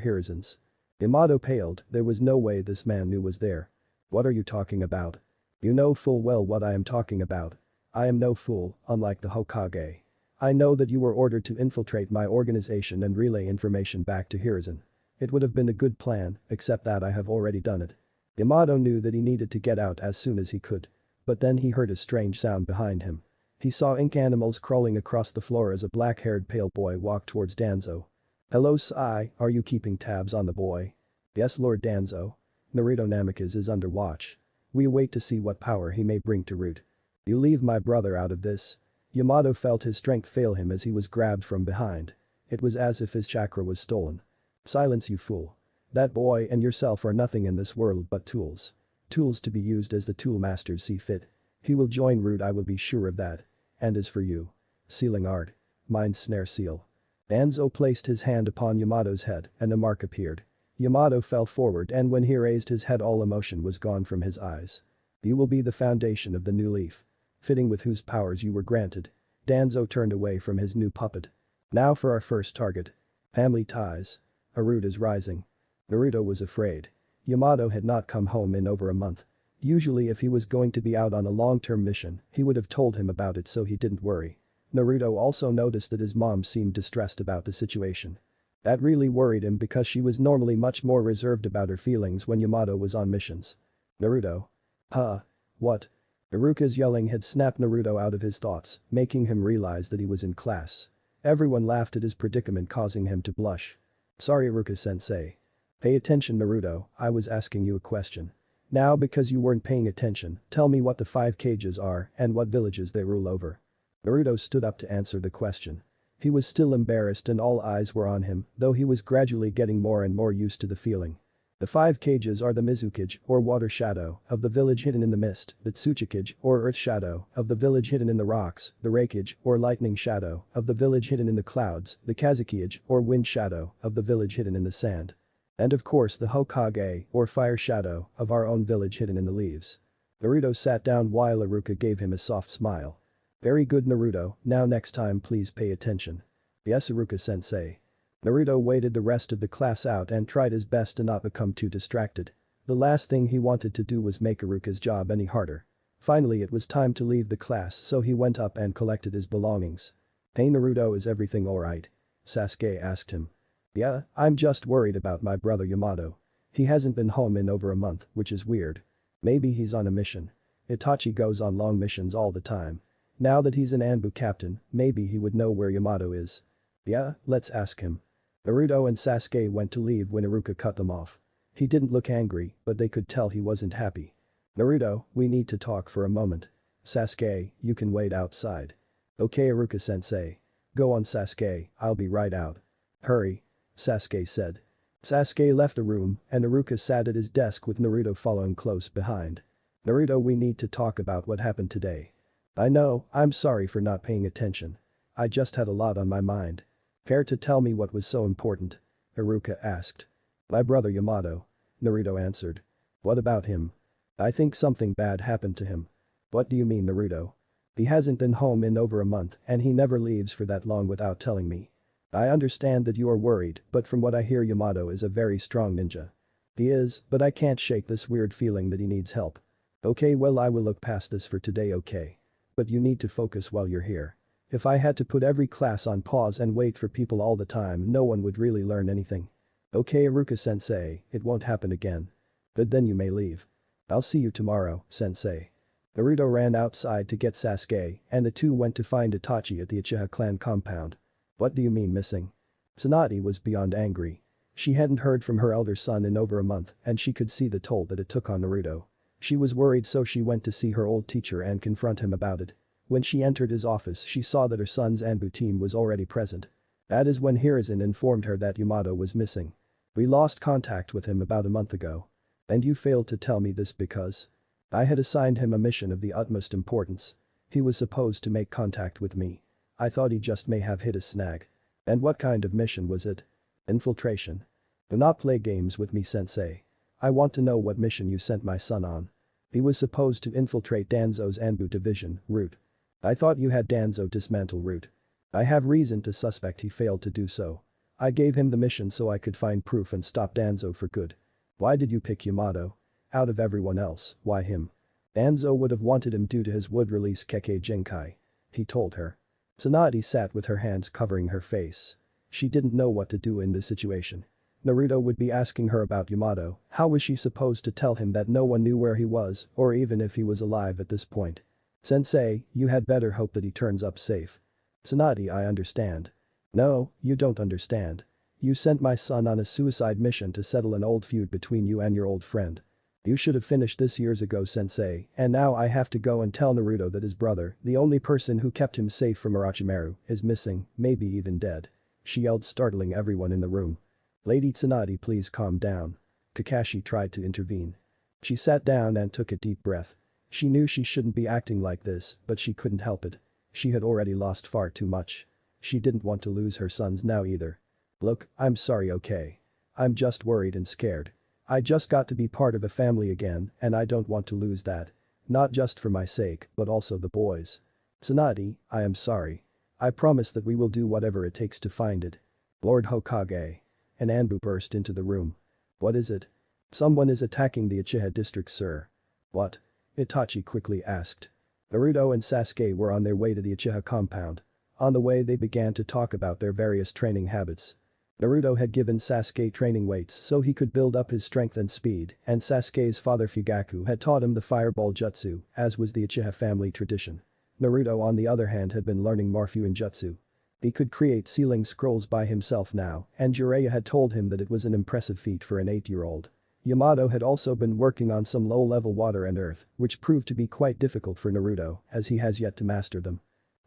Hiruzen's?" Yamato paled, there was no way this man knew was there. "What are you talking about?" "You know full well what I am talking about. I am no fool, unlike the Hokage. I know that you were ordered to infiltrate my organization and relay information back to Hiruzen. It would have been a good plan, except that I have already done it." Yamato knew that he needed to get out as soon as he could. But then he heard a strange sound behind him. He saw ink animals crawling across the floor as a black-haired pale boy walked towards Danzo. "Hello, Sai, are you keeping tabs on the boy?" "Yes, Lord Danzo. Naruto Namikaze is under watch. We wait to see what power he may bring to Root." "You leave my brother out of this." Yamato felt his strength fail him as he was grabbed from behind. It was as if his chakra was stolen. "Silence, you fool. That boy and yourself are nothing in this world but tools. Tools to be used as the tool masters see fit. He will join Root, I will be sure of that. And as for you. Sealing art. Mind snare seal." Danzo placed his hand upon Yamato's head and a mark appeared. Yamato fell forward and when he raised his head all emotion was gone from his eyes. "You will be the foundation of the new leaf. Fitting with whose powers you were granted." Danzo turned away from his new puppet. "Now for our first target. Family ties. A Root is rising." Naruto was afraid. Yamato had not come home in over a month. Usually if he was going to be out on a long-term mission, he would have told him about it so he didn't worry. Naruto also noticed that his mom seemed distressed about the situation. That really worried him because she was normally much more reserved about her feelings when Yamato was on missions. "Naruto?" "Huh? What?" Iruka's yelling had snapped Naruto out of his thoughts, making him realize that he was in class. Everyone laughed at his predicament, causing him to blush. "Sorry, Iruka-sensei." "Pay attention, Naruto, I was asking you a question. Now because you weren't paying attention, tell me what the 5 cages are and what villages they rule over." Naruto stood up to answer the question. He was still embarrassed and all eyes were on him, though he was gradually getting more and more used to the feeling. The 5 Kages are the Mizukage, or water shadow, of the village hidden in the mist, the Tsuchikage, or earth shadow, of the village hidden in the rocks, the Raikage, or lightning shadow, of the village hidden in the clouds, the Kazekage, or wind shadow, of the village hidden in the sand. And of course the Hokage, or fire shadow, of our own village hidden in the leaves. Naruto sat down while Iruka gave him a soft smile. Very good Naruto, now next time please pay attention. Yes Iruka-sensei. Naruto waited the rest of the class out and tried his best to not become too distracted. The last thing he wanted to do was make Iruka's job any harder. Finally it was time to leave the class so he went up and collected his belongings. Hey Naruto, is everything alright? Sasuke asked him. Yeah, I'm just worried about my brother Yamato. He hasn't been home in over a month, which is weird. Maybe he's on a mission. Itachi goes on long missions all the time. Now that he's an Anbu captain, maybe he would know where Yamato is. Yeah, let's ask him. Naruto and Sasuke went to leave when Iruka cut them off. He didn't look angry, but they could tell he wasn't happy. Naruto, we need to talk for a moment. Sasuke, you can wait outside. Okay Iruka-sensei. Go on Sasuke, I'll be right out. Hurry. Sasuke said. Sasuke left the room and Iruka sat at his desk with Naruto following close behind. Naruto, we need to talk about what happened today. I know, I'm sorry for not paying attention. I just had a lot on my mind. Care to tell me what was so important? Iruka asked. My brother Yamato. Naruto answered. What about him? I think something bad happened to him. What do you mean Naruto? He hasn't been home in over a month and he never leaves for that long without telling me. I understand that you are worried, but from what I hear Yamato is a very strong ninja. He is, but I can't shake this weird feeling that he needs help. Okay, well I will look past this for today, okay? But you need to focus while you're here. If I had to put every class on pause and wait for people all the time, no one would really learn anything. Okay Iruka-sensei, it won't happen again. But then you may leave. I'll see you tomorrow, sensei. Naruto ran outside to get Sasuke and the two went to find Itachi at the Uchiha clan compound. What do you mean missing? Tsunade was beyond angry. She hadn't heard from her elder son in over a month and she could see the toll that it took on Naruto. She was worried so she went to see her old teacher and confront him about it. When she entered his office she saw that her son's Anbu team was already present. That is when Hiruzen informed her that Yamato was missing. We lost contact with him about a month ago. And you failed to tell me this because? I had assigned him a mission of the utmost importance. He was supposed to make contact with me. I thought he just may have hit a snag. And what kind of mission was it? Infiltration. Do not play games with me sensei. I want to know what mission you sent my son on. He was supposed to infiltrate Danzo's Anbu division, Root. I thought you had Danzo dismantle Root. I have reason to suspect he failed to do so. I gave him the mission so I could find proof and stop Danzo for good. Why did you pick Yamato? Out of everyone else, why him? Danzo would have wanted him due to his would release Kekkei Jinkai. He told her. Tsunade sat with her hands covering her face. She didn't know what to do in this situation. Naruto would be asking her about Yamato, how was she supposed to tell him that no one knew where he was or even if he was alive at this point? Sensei, you had better hope that he turns up safe. Tsunade, I understand. No, you don't understand. You sent my son on a suicide mission to settle an old feud between you and your old friend. You should have finished this years ago sensei, and now I have to go and tell Naruto that his brother, the only person who kept him safe from Orochimaru, is missing, maybe even dead. She yelled, startling everyone in the room. Lady Tsunade, please calm down. Kakashi tried to intervene. She sat down and took a deep breath. She knew she shouldn't be acting like this, but she couldn't help it. She had already lost far too much. She didn't want to lose her sons now either. Look, I'm sorry, okay? I'm just worried and scared. I just got to be part of a family again and I don't want to lose that. Not just for my sake, but also the boys. Tsunade, I am sorry. I promise that we will do whatever it takes to find it. Lord Hokage. An Anbu burst into the room. What is it? Someone is attacking the Uchiha district, sir. What? Itachi quickly asked. Naruto and Sasuke were on their way to the Uchiha compound. On the way they began to talk about their various training habits. Naruto had given Sasuke training weights so he could build up his strength and speed, and Sasuke's father Fugaku had taught him the fireball jutsu, as was the Uchiha family tradition. Naruto on the other hand had been learning Morphuin jutsu. He could create sealing scrolls by himself now, and Jiraiya had told him that it was an impressive feat for an 8-year-old. Yamato had also been working on some low-level water and earth, which proved to be quite difficult for Naruto, as he has yet to master them.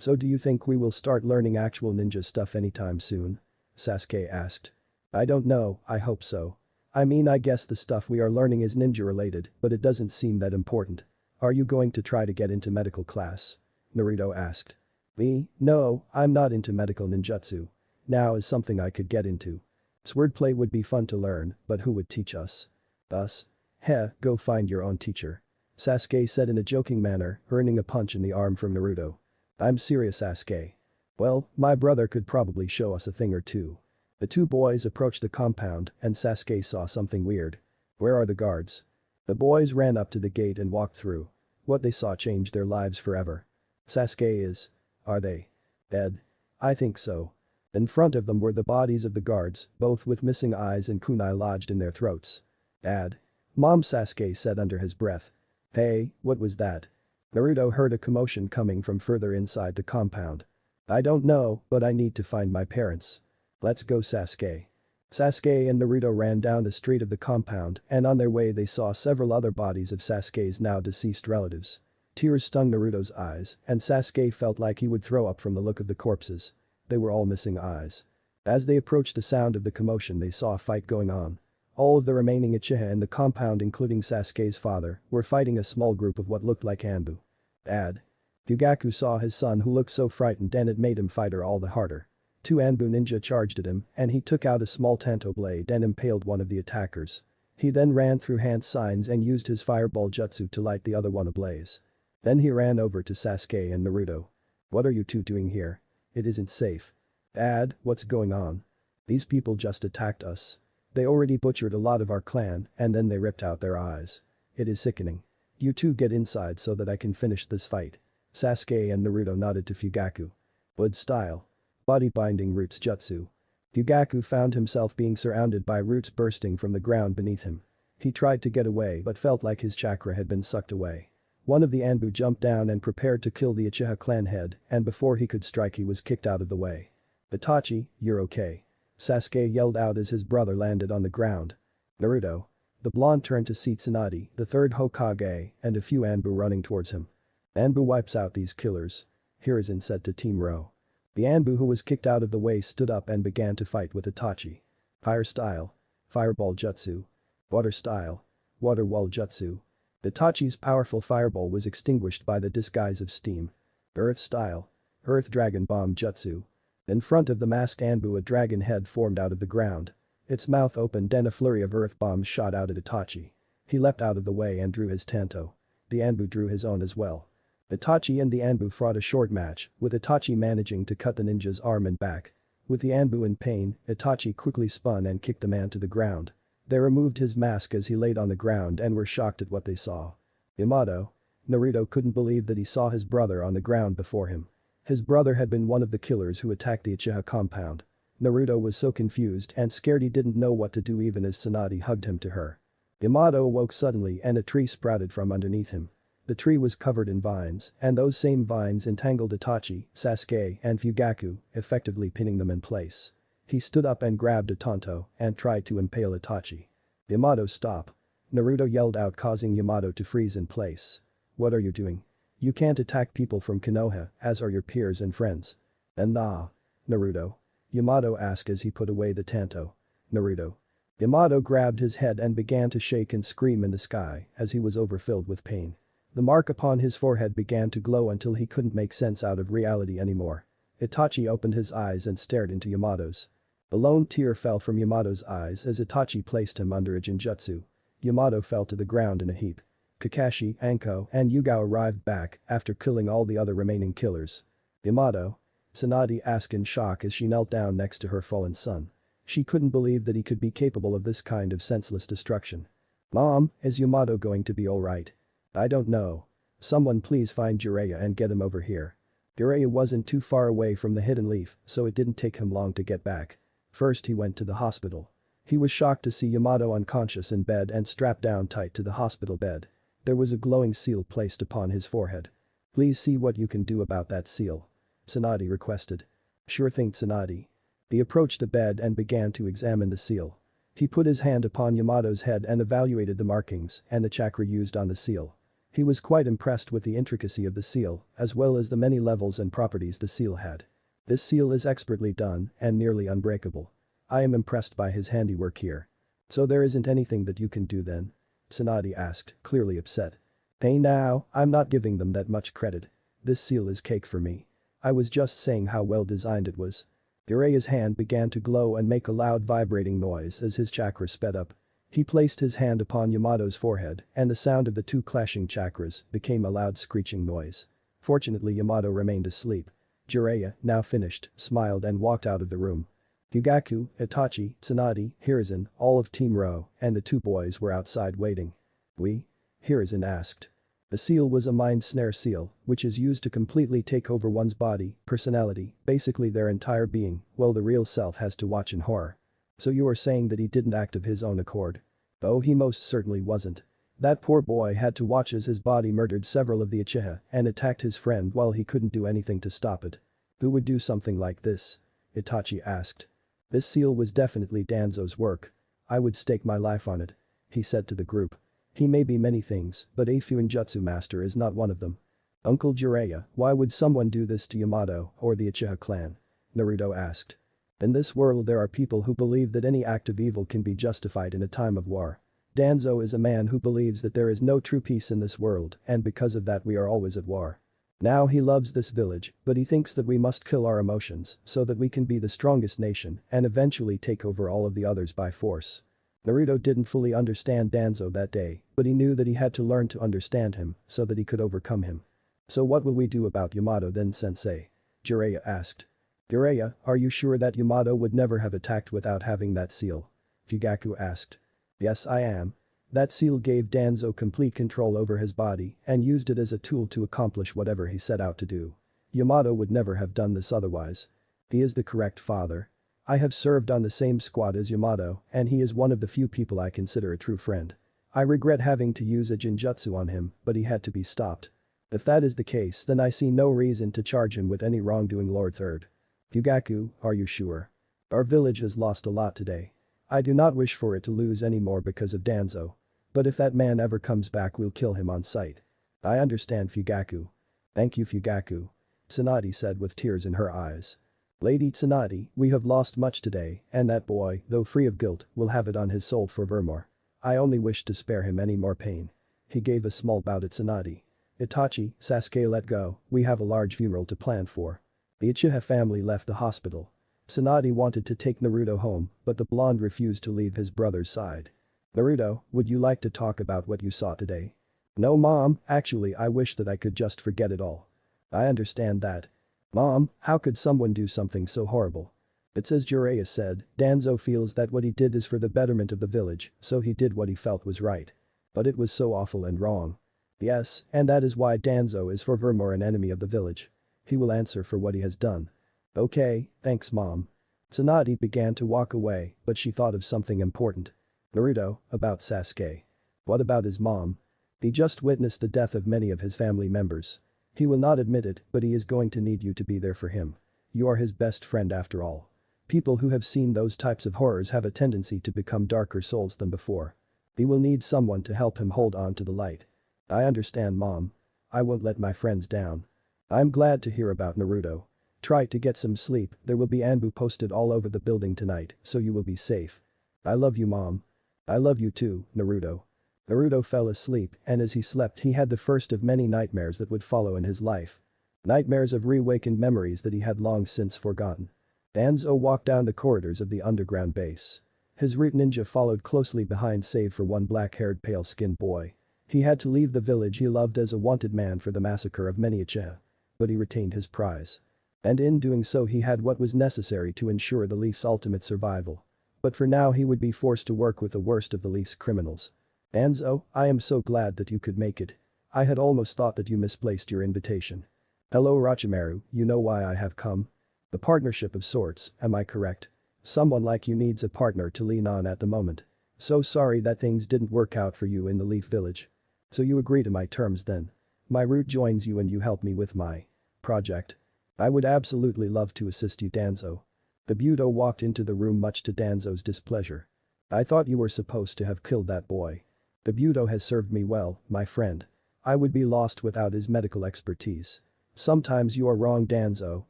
So do you think we will start learning actual ninja stuff anytime soon? Sasuke asked. I don't know, I hope so. I mean I guess the stuff we are learning is ninja related, but it doesn't seem that important. Are you going to try to get into medical class? Naruto asked. Me? No, I'm not into medical ninjutsu. Now is something I could get into. Swordplay would be fun to learn, but who would teach us? Us? Heh, go find your own teacher. Sasuke said in a joking manner, earning a punch in the arm from Naruto. I'm serious, Sasuke. Well, my brother could probably show us a thing or two. The two boys approached the compound and Sasuke saw something weird. Where are the guards? The boys ran up to the gate and walked through. What they saw changed their lives forever. Sasuke is. Are they dead? I think so. In front of them were the bodies of the guards, both with missing eyes and kunai lodged in their throats. Dad. Mom, Sasuke said under his breath. Hey, what was that? Naruto heard a commotion coming from further inside the compound. I don't know, but I need to find my parents. Let's go, Sasuke. Sasuke and Naruto ran down the street of the compound and on their way they saw several other bodies of Sasuke's now deceased relatives. Tears stung Naruto's eyes and Sasuke felt like he would throw up from the look of the corpses. They were all missing eyes. As they approached the sound of the commotion they saw a fight going on. All of the remaining Uchiha in the compound including Sasuke's father were fighting a small group of what looked like Anbu. Dad. Fugaku saw his son who looked so frightened and it made him fight her all the harder. Two Anbu ninja charged at him and he took out a small tanto blade and impaled one of the attackers. He then ran through hand signs and used his fireball jutsu to light the other one ablaze. Then he ran over to Sasuke and Naruto. What are you two doing here? It isn't safe. Dad, what's going on? These people just attacked us. They already butchered a lot of our clan and then they ripped out their eyes. It is sickening. You two get inside so that I can finish this fight. Sasuke and Naruto nodded to Fugaku. Wood style. Body binding roots jutsu. Fugaku found himself being surrounded by roots bursting from the ground beneath him. He tried to get away but felt like his chakra had been sucked away. One of the Anbu jumped down and prepared to kill the Uchiha clan head and before he could strike he was kicked out of the way. Itachi, you're okay. Sasuke yelled out as his brother landed on the ground. Naruto. The blonde turned to see Tsunade, the third Hokage, and a few Anbu running towards him. Anbu wipes out these killers. Hiruzen said to Team Ro. The Anbu who was kicked out of the way stood up and began to fight with Itachi. Fire style. Fireball jutsu. Water style. Water wall jutsu. Itachi's powerful fireball was extinguished by the disguise of steam. Earth style. Earth dragon bomb jutsu. In front of the masked Anbu a dragon head formed out of the ground. Its mouth opened and a flurry of earth bombs shot out at Itachi. He leapt out of the way and drew his tanto. The Anbu drew his own as well. Itachi and the Anbu fought a short match, with Itachi managing to cut the ninja's arm and back. With the Anbu in pain, Itachi quickly spun and kicked the man to the ground. They removed his mask as he laid on the ground and were shocked at what they saw. Yamato. Naruto couldn't believe that he saw his brother on the ground before him. His brother had been one of the killers who attacked the Uchiha compound. Naruto was so confused and scared he didn't know what to do even as Tsunade hugged him to her. Yamato awoke suddenly and a tree sprouted from underneath him. The tree was covered in vines and those same vines entangled Itachi, Sasuke and Fugaku, effectively pinning them in place. He stood up and grabbed a tanto and tried to impale Itachi. Yamato, stop. Naruto yelled out causing Yamato to freeze in place. What are you doing? You can't attack people from Konoha, as are your peers and friends. And nah. Naruto. Yamato asked as he put away the tanto. Naruto. Yamato grabbed his head and began to shake and scream in the sky as he was overfilled with pain. The mark upon his forehead began to glow until he couldn't make sense out of reality anymore. Itachi opened his eyes and stared into Yamato's. A lone tear fell from Yamato's eyes as Itachi placed him under a genjutsu. Yamato fell to the ground in a heap. Kakashi, Anko, and Yugao arrived back after killing all the other remaining killers. Yamato? Tsunade asked in shock as she knelt down next to her fallen son. She couldn't believe that he could be capable of this kind of senseless destruction. Mom, is Yamato going to be alright? I don't know. Someone please find Jiraiya and get him over here. Jiraiya wasn't too far away from the hidden leaf, so it didn't take him long to get back. First he went to the hospital. He was shocked to see Yamato unconscious in bed and strapped down tight to the hospital bed. There was a glowing seal placed upon his forehead. Please see what you can do about that seal. Tsunade requested. Sure thing, Tsunade. He approached the bed and began to examine the seal. He put his hand upon Yamato's head and evaluated the markings and the chakra used on the seal. He was quite impressed with the intricacy of the seal, as well as the many levels and properties the seal had. This seal is expertly done and nearly unbreakable. I am impressed by his handiwork here. So there isn't anything that you can do then? Tsunade asked, clearly upset. Hey now, I'm not giving them that much credit. This seal is cake for me. I was just saying how well designed it was. Jireya's hand began to glow and make a loud vibrating noise as his chakra sped up. He placed his hand upon Yamato's forehead and the sound of the two clashing chakras became a loud screeching noise. Fortunately Yamato remained asleep. Jiraiya, now finished, smiled and walked out of the room. Yugaku, Itachi, Tsunade, Hiruzen, all of Team Ro, and the two boys were outside waiting. We? Hiruzen asked. The seal was a mind snare seal, which is used to completely take over one's body, personality, basically their entire being, while the real self has to watch in horror. So you are saying that he didn't act of his own accord? Oh, he most certainly wasn't. That poor boy had to watch as his body murdered several of the Uchiha and attacked his friend while he couldn't do anything to stop it. Who would do something like this? Itachi asked. This seal was definitely Danzo's work. I would stake my life on it. He said to the group. He may be many things, but a Fuinjutsu master is not one of them. Uncle Jiraiya, why would someone do this to Yamato or the Uchiha clan? Naruto asked. In this world there are people who believe that any act of evil can be justified in a time of war. Danzo is a man who believes that there is no true peace in this world and because of that we are always at war. Now he loves this village, but he thinks that we must kill our emotions so that we can be the strongest nation and eventually take over all of the others by force. Naruto didn't fully understand Danzo that day, but he knew that he had to learn to understand him so that he could overcome him. So what will we do about Yamato then, sensei? Jiraiya asked. Jiraiya, are you sure that Yamato would never have attacked without having that seal? Fugaku asked. Yes, I am. That seal gave Danzo complete control over his body and used it as a tool to accomplish whatever he set out to do. Yamato would never have done this otherwise. He is the correct father. I have served on the same squad as Yamato and he is one of the few people I consider a true friend. I regret having to use a Jinjutsu on him, but he had to be stopped. If that is the case then I see no reason to charge him with any wrongdoing, Lord Third. Fugaku, are you sure? Our village has lost a lot today. I do not wish for it to lose any more because of Danzo. But if that man ever comes back we'll kill him on sight. I understand, Fugaku. Thank you, Fugaku. Tsunade said with tears in her eyes. Lady Tsunade, we have lost much today and that boy, though free of guilt, will have it on his soul forevermore. I only wish to spare him any more pain. He gave a small bow to Tsunade. Itachi, Sasuke, let go, we have a large funeral to plan for. The Uchiha family left the hospital. Tsunade wanted to take Naruto home, but the blonde refused to leave his brother's side. Naruto, would you like to talk about what you saw today? No mom, actually I wish that I could just forget it all. I understand that. Mom, how could someone do something so horrible? It's as Jiraiya said, Danzo feels that what he did is for the betterment of the village, so he did what he felt was right. But it was so awful and wrong. Yes, and that is why Danzo is forevermore an enemy of the village. He will answer for what he has done. Okay, thanks mom. Tsunade began to walk away, but she thought of something important. Naruto, about Sasuke. What about his mom? He just witnessed the death of many of his family members. He will not admit it, but he is going to need you to be there for him. You are his best friend after all. People who have seen those types of horrors have a tendency to become darker souls than before. He will need someone to help him hold on to the light. I understand, mom. I won't let my friends down. I'm glad to hear about Naruto. Try to get some sleep, there will be Anbu posted all over the building tonight, so you will be safe. I love you, mom. I love you too, Naruto. Naruto fell asleep and as he slept he had the first of many nightmares that would follow in his life. Nightmares of reawakened memories that he had long since forgotten. Danzo walked down the corridors of the underground base. His root ninja followed closely behind save for one black-haired pale-skinned boy. He had to leave the village he loved as a wanted man for the massacre of many Uchiha. But he retained his prize. And in doing so he had what was necessary to ensure the Leaf's ultimate survival. But for now he would be forced to work with the worst of the Leaf's criminals. Danzo, I am so glad that you could make it. I had almost thought that you misplaced your invitation. Hello Orochimaru, you know why I have come? The partnership of sorts, am I correct? Someone like you needs a partner to lean on at the moment. So sorry that things didn't work out for you in the Leaf Village. So you agree to my terms then. My root joins you and you help me with my project. I would absolutely love to assist you, Danzo. The Budo walked into the room much to Danzo's displeasure. I thought you were supposed to have killed that boy. The Budo has served me well, my friend. I would be lost without his medical expertise. Sometimes you are wrong, Danzo,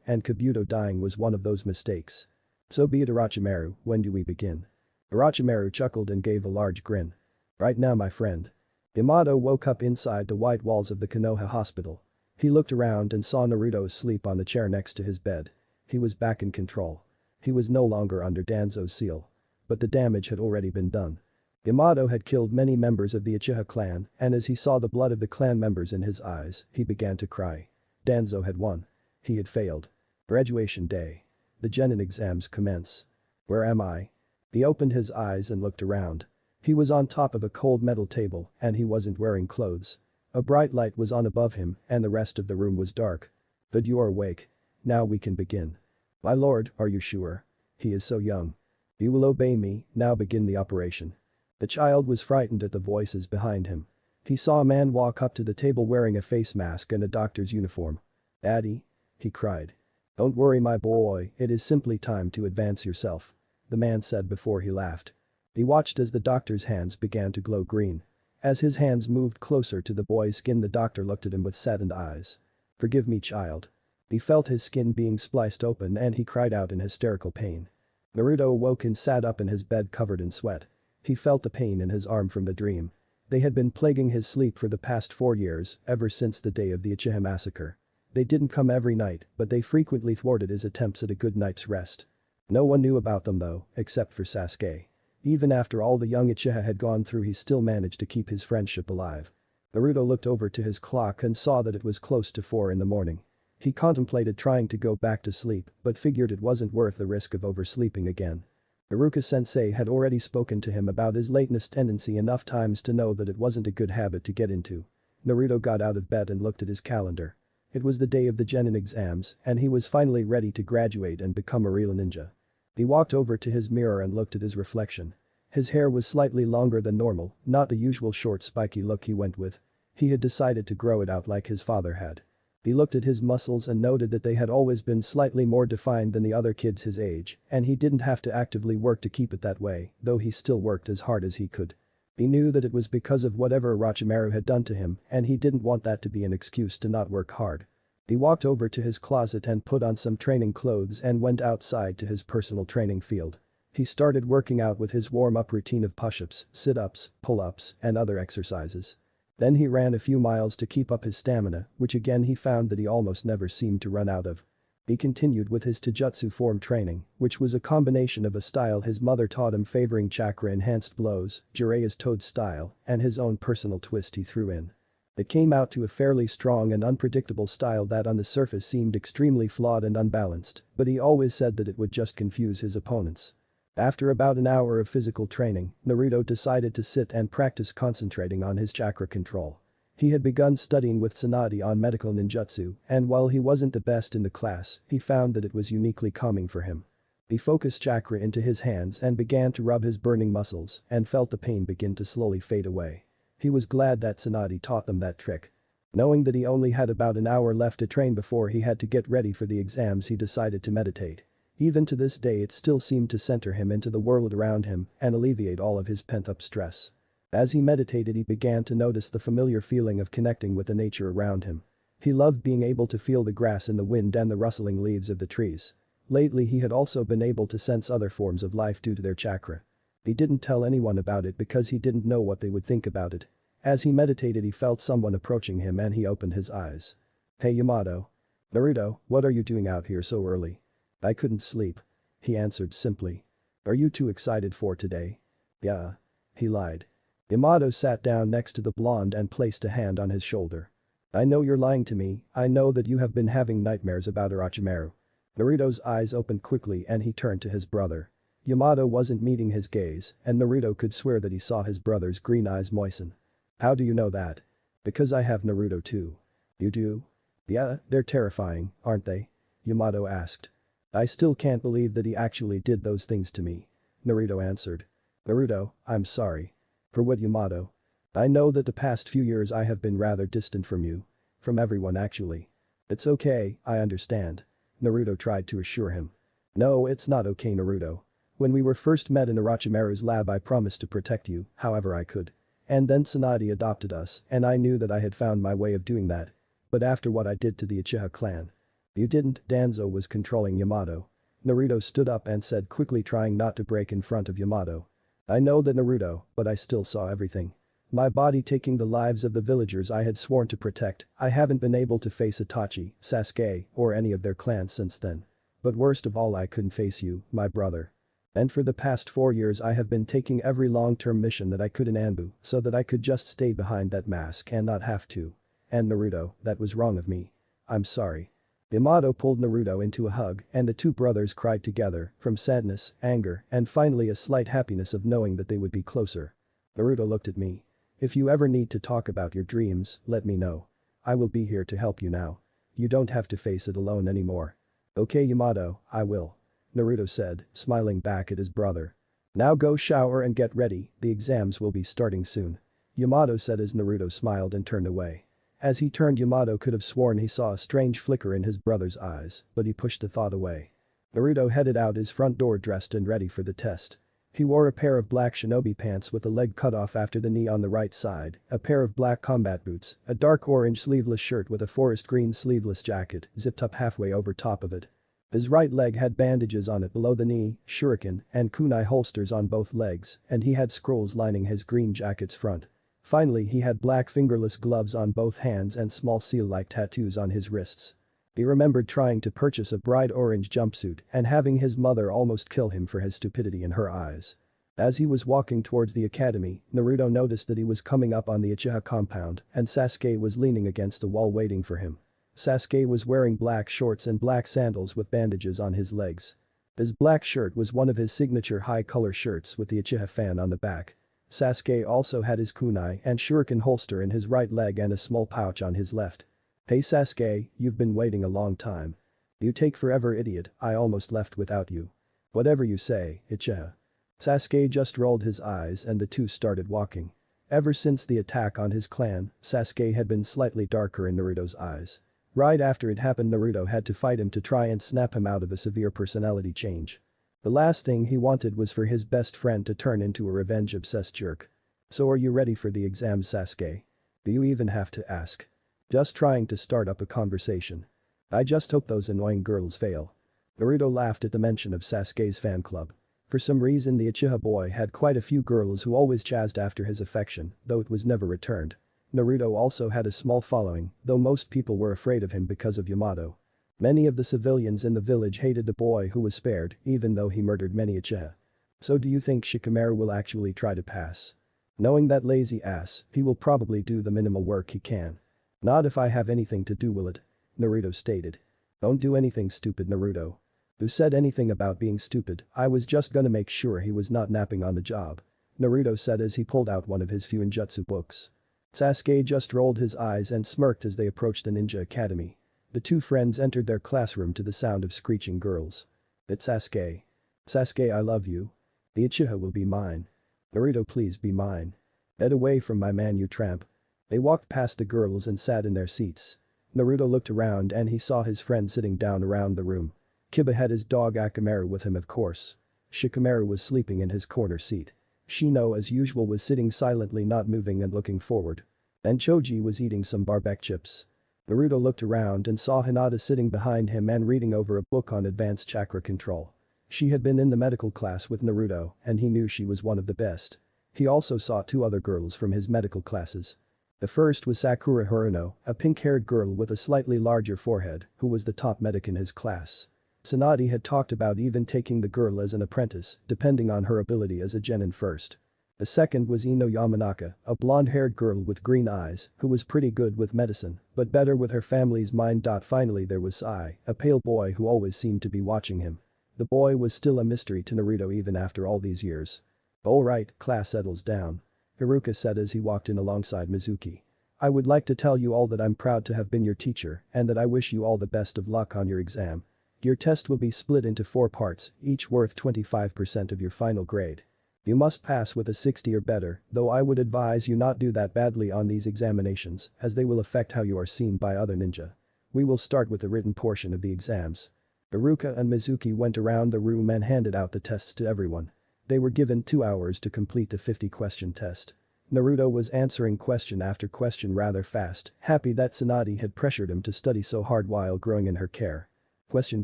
and Kabuto dying was one of those mistakes. So be it, Orochimaru, when do we begin? Orochimaru chuckled and gave a large grin. Right now, my friend. Yamato woke up inside the white walls of the Konoha hospital. He looked around and saw Naruto asleep on the chair next to his bed. He was back in control. He was no longer under Danzo's seal. But the damage had already been done. Yamato had killed many members of the Uchiha clan, and as he saw the blood of the clan members in his eyes, he began to cry. Danzo had won. He had failed. Graduation day. The Genin exams commence. Where am I? He opened his eyes and looked around. He was on top of a cold metal table and he wasn't wearing clothes. A bright light was on above him and the rest of the room was dark. But you are awake. Now we can begin. My lord, are you sure? He is so young. You will obey me, now begin the operation. The child was frightened at the voices behind him. He saw a man walk up to the table wearing a face mask and a doctor's uniform. Daddy? He cried. Don't worry, my boy, it is simply time to advance yourself. The man said before he laughed. He watched as the doctor's hands began to glow green. As his hands moved closer to the boy's skin, the doctor looked at him with saddened eyes. Forgive me, child. He felt his skin being spliced open and he cried out in hysterical pain. Naruto awoke and sat up in his bed covered in sweat. He felt the pain in his arm from the dream. They had been plaguing his sleep for the past 4 years, ever since the day of the Uchiha massacre. They didn't come every night, but they frequently thwarted his attempts at a good night's rest. No one knew about them though, except for Sasuke. Even after all the young Uchiha had gone through, he still managed to keep his friendship alive. Naruto looked over to his clock and saw that it was close to 4 in the morning. He contemplated trying to go back to sleep but figured it wasn't worth the risk of oversleeping again. Iruka-sensei had already spoken to him about his lateness tendency enough times to know that it wasn't a good habit to get into. Naruto got out of bed and looked at his calendar. It was the day of the Genin exams and he was finally ready to graduate and become a real ninja. He walked over to his mirror and looked at his reflection. His hair was slightly longer than normal, not the usual short spiky look he went with. He had decided to grow it out like his father had. He looked at his muscles and noted that they had always been slightly more defined than the other kids his age, and he didn't have to actively work to keep it that way, though he still worked as hard as he could. He knew that it was because of whatever Orochimaru had done to him, and he didn't want that to be an excuse to not work hard. He walked over to his closet and put on some training clothes and went outside to his personal training field. He started working out with his warm-up routine of push-ups, sit-ups, pull-ups, and other exercises. Then he ran a few miles to keep up his stamina, which again he found that he almost never seemed to run out of. He continued with his Taijutsu form training, which was a combination of a style his mother taught him favoring chakra-enhanced blows, Jiraiya's Toad style, and his own personal twist he threw in. It came out to a fairly strong and unpredictable style that on the surface seemed extremely flawed and unbalanced, but he always said that it would just confuse his opponents. After about an hour of physical training, Naruto decided to sit and practice concentrating on his chakra control. He had begun studying with Tsunade on medical ninjutsu, and while he wasn't the best in the class, he found that it was uniquely calming for him. He focused chakra into his hands and began to rub his burning muscles and felt the pain begin to slowly fade away. He was glad that Tsunade taught them that trick. Knowing that he only had about an hour left to train before he had to get ready for the exams, he decided to meditate. Even to this day it still seemed to center him into the world around him and alleviate all of his pent-up stress. As he meditated, he began to notice the familiar feeling of connecting with the nature around him. He loved being able to feel the grass in the wind and the rustling leaves of the trees. Lately he had also been able to sense other forms of life due to their chakra. He didn't tell anyone about it because he didn't know what they would think about it. As he meditated, he felt someone approaching him and he opened his eyes. Hey Yamato. Naruto, what are you doing out here so early? I couldn't sleep. He answered simply. Are you too excited for today? Yeah. He lied. Yamato sat down next to the blonde and placed a hand on his shoulder. I know you're lying to me, I know that you have been having nightmares about Orochimaru. Naruto's eyes opened quickly and he turned to his brother. Yamato wasn't meeting his gaze and Naruto could swear that he saw his brother's green eyes moisten. How do you know that? Because I have Naruto too. You do? Yeah, they're terrifying, aren't they? Yamato asked. I still can't believe that he actually did those things to me. Naruto answered. Naruto, I'm sorry. For what, Yamato? I know that the past few years I have been rather distant from you. From everyone actually. It's okay, I understand. Naruto tried to assure him. No, it's not okay, Naruto. When we were first met in Orochimaru's lab I promised to protect you however I could. And then Tsunade adopted us, and I knew that I had found my way of doing that. But after what I did to the Uchiha clan. You didn't, Danzo was controlling Yamato. Naruto stood up and said quickly, trying not to break in front of Yamato. I know that, Naruto, but I still saw everything. My body taking the lives of the villagers I had sworn to protect. I haven't been able to face Itachi, Sasuke, or any of their clans since then. But worst of all, I couldn't face you, my brother. And for the past 4 years I have been taking every long-term mission that I could in Anbu so that I could just stay behind that mask and not have to. And Naruto, that was wrong of me. I'm sorry. Yamato pulled Naruto into a hug and the two brothers cried together from sadness, anger, and finally a slight happiness of knowing that they would be closer. Naruto looked at me. If you ever need to talk about your dreams, let me know. I will be here to help you now. You don't have to face it alone anymore. Okay, Yamato, I will. Naruto said, smiling back at his brother. Now go shower and get ready, the exams will be starting soon. Yamato said as Naruto smiled and turned away. As he turned, Yamato could have sworn he saw a strange flicker in his brother's eyes, but he pushed the thought away. Naruto headed out his front door dressed and ready for the test. He wore a pair of black shinobi pants with a leg cut off after the knee on the right side, a pair of black combat boots, a dark orange sleeveless shirt with a forest green sleeveless jacket zipped up halfway over top of it. His right leg had bandages on it below the knee, shuriken, and kunai holsters on both legs, and he had scrolls lining his green jacket's front. Finally, he had black fingerless gloves on both hands and small seal-like tattoos on his wrists. He remembered trying to purchase a bright orange jumpsuit and having his mother almost kill him for his stupidity in her eyes. As he was walking towards the academy, Naruto noticed that he was coming up on the Uchiha compound and Sasuke was leaning against the wall waiting for him. Sasuke was wearing black shorts and black sandals with bandages on his legs. His black shirt was one of his signature high-color shirts with the Uchiha fan on the back. Sasuke also had his kunai and shuriken holster in his right leg and a small pouch on his left. Hey Sasuke, you've been waiting a long time. You take forever, idiot, I almost left without you. Whatever you say, Uchiha. Sasuke just rolled his eyes and the two started walking. Ever since the attack on his clan, Sasuke had been slightly darker in Naruto's eyes. Right after it happened, Naruto had to fight him to try and snap him out of a severe personality change. The last thing he wanted was for his best friend to turn into a revenge-obsessed jerk. So are you ready for the exams, Sasuke? Do you even have to ask? Just trying to start up a conversation. I just hope those annoying girls fail. Naruto laughed at the mention of Sasuke's fan club. For some reason the Uchiha boy had quite a few girls who always chased after his affection, though it was never returned. Naruto also had a small following, though most people were afraid of him because of Yamato. Many of the civilians in the village hated the boy who was spared, even though he murdered many Uchiha. So do you think Shikamaru will actually try to pass? Knowing that lazy ass, he will probably do the minimal work he can. Not if I have anything to do with it. Naruto stated. Don't do anything stupid, Naruto. Who said anything about being stupid? I was just gonna make sure he was not napping on the job. Naruto said as he pulled out one of his Fuinjutsu books. Sasuke just rolled his eyes and smirked as they approached the ninja academy. The two friends entered their classroom to the sound of screeching girls. It's Sasuke. Sasuke, I love you. The Uchiha will be mine. Naruto, please be mine. Get away from my man, you tramp. They walked past the girls and sat in their seats. Naruto looked around and he saw his friend sitting down around the room. Kiba had his dog Akamaru with him, of course. Shikamaru was sleeping in his corner seat. Shino as usual was sitting silently, not moving and looking forward. And Choji was eating some barbecue chips. Naruto looked around and saw Hinata sitting behind him and reading over a book on advanced chakra control. She had been in the medical class with Naruto and he knew she was one of the best. He also saw two other girls from his medical classes. The first was Sakura Haruno, a pink-haired girl with a slightly larger forehead, who was the top medic in his class. Tsunade had talked about even taking the girl as an apprentice, depending on her ability as a genin first. The second was Ino Yamanaka, a blonde-haired girl with green eyes, who was pretty good with medicine, but better with her family's mind. Finally there was Sai, a pale boy who always seemed to be watching him. The boy was still a mystery to Naruto even after all these years. Alright, class settles down. Iruka said as he walked in alongside Mizuki. I would like to tell you all that I'm proud to have been your teacher and that I wish you all the best of luck on your exam. Your test will be split into 4 parts, each worth 25% of your final grade. You must pass with a 60 or better, though I would advise you not do that badly on these examinations as they will affect how you are seen by other ninja. We will start with the written portion of the exams. Iruka and Mizuki went around the room and handed out the tests to everyone. They were given 2 hours to complete the 50-question test. Naruto was answering question after question rather fast, happy that Tsunade had pressured him to study so hard while growing in her care. Question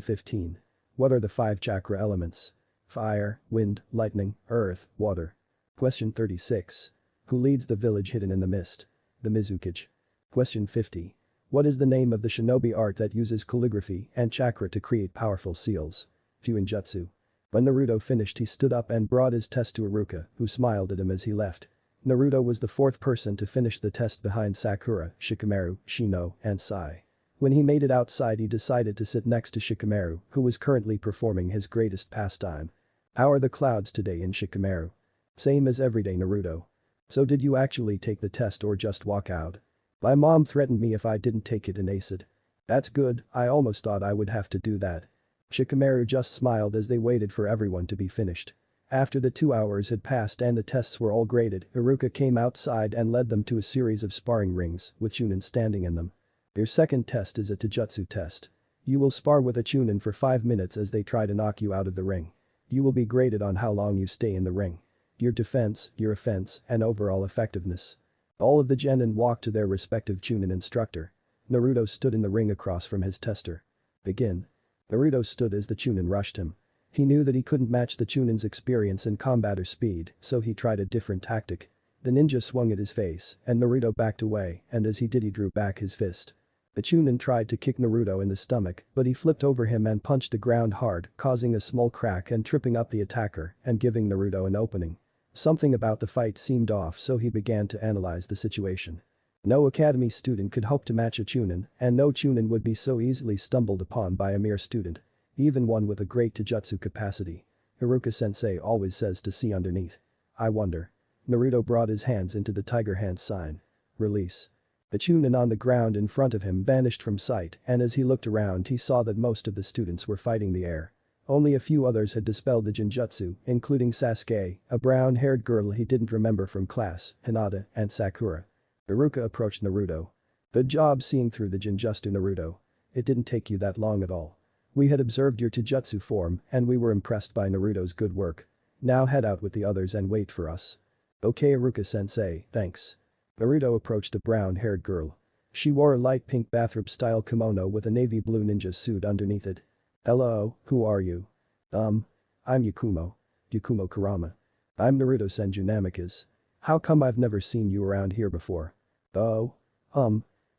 15. What are the 5 chakra elements? Fire, wind, lightning, earth, water. Question 36. Who leads the village hidden in the mist? The Mizukage. Question 50. What is the name of the shinobi art that uses calligraphy and chakra to create powerful seals? Fuinjutsu. When Naruto finished he stood up and brought his test to Iruka, who smiled at him as he left. Naruto was the 4th person to finish the test behind Sakura, Shikamaru, Shino, and Sai. When he made it outside he decided to sit next to Shikamaru, who was currently performing his greatest pastime. How are the clouds today in Shikamaru? Same as everyday Naruto. So did you actually take the test or just walk out? My mom threatened me if I didn't take it and ace it. That's good, I almost thought I would have to do that. Shikamaru just smiled as they waited for everyone to be finished. After the 2 hours had passed and the tests were all graded, Iruka came outside and led them to a series of sparring rings, with Chunin standing in them. Your second test is a Taijutsu test. You will spar with a Chunin for 5 minutes as they try to knock you out of the ring. You will be graded on how long you stay in the ring. Your defense, your offense, and overall effectiveness. All of the genin walked to their respective Chunin instructor. Naruto stood in the ring across from his tester. Begin. Naruto stood as the Chunin rushed him. He knew that he couldn't match the Chunin's experience in combat or speed, so he tried a different tactic. The ninja swung at his face, and Naruto backed away, and as he did he drew back his fist. The Chunin tried to kick Naruto in the stomach, but he flipped over him and punched the ground hard, causing a small crack and tripping up the attacker and giving Naruto an opening. Something about the fight seemed off so he began to analyze the situation. No academy student could hope to match a Chunin, and no Chunin would be so easily stumbled upon by a mere student. Even one with a great Taijutsu capacity. Iruka-sensei always says to see underneath. I wonder. Naruto brought his hands into the tiger hand sign. Release. The Chunin on the ground in front of him vanished from sight and as he looked around he saw that most of the students were fighting the air. Only a few others had dispelled the Genjutsu, including Sasuke, a brown-haired girl he didn't remember from class, Hinata, and Sakura. Iruka approached Naruto. Good job seeing through the Genjutsu, Naruto. It didn't take you that long at all. We had observed your Taijutsu form and we were impressed by Naruto's good work. Now head out with the others and wait for us. Okay Iruka-sensei, thanks. Naruto approached a brown-haired girl. She wore a light pink bathrobe-style kimono with a navy blue ninja suit underneath it. Hello, who are you? I'm Yakumo. Yakumo Kurama. I'm Naruto Senju Namikaze. How come I've never seen you around here before? Oh?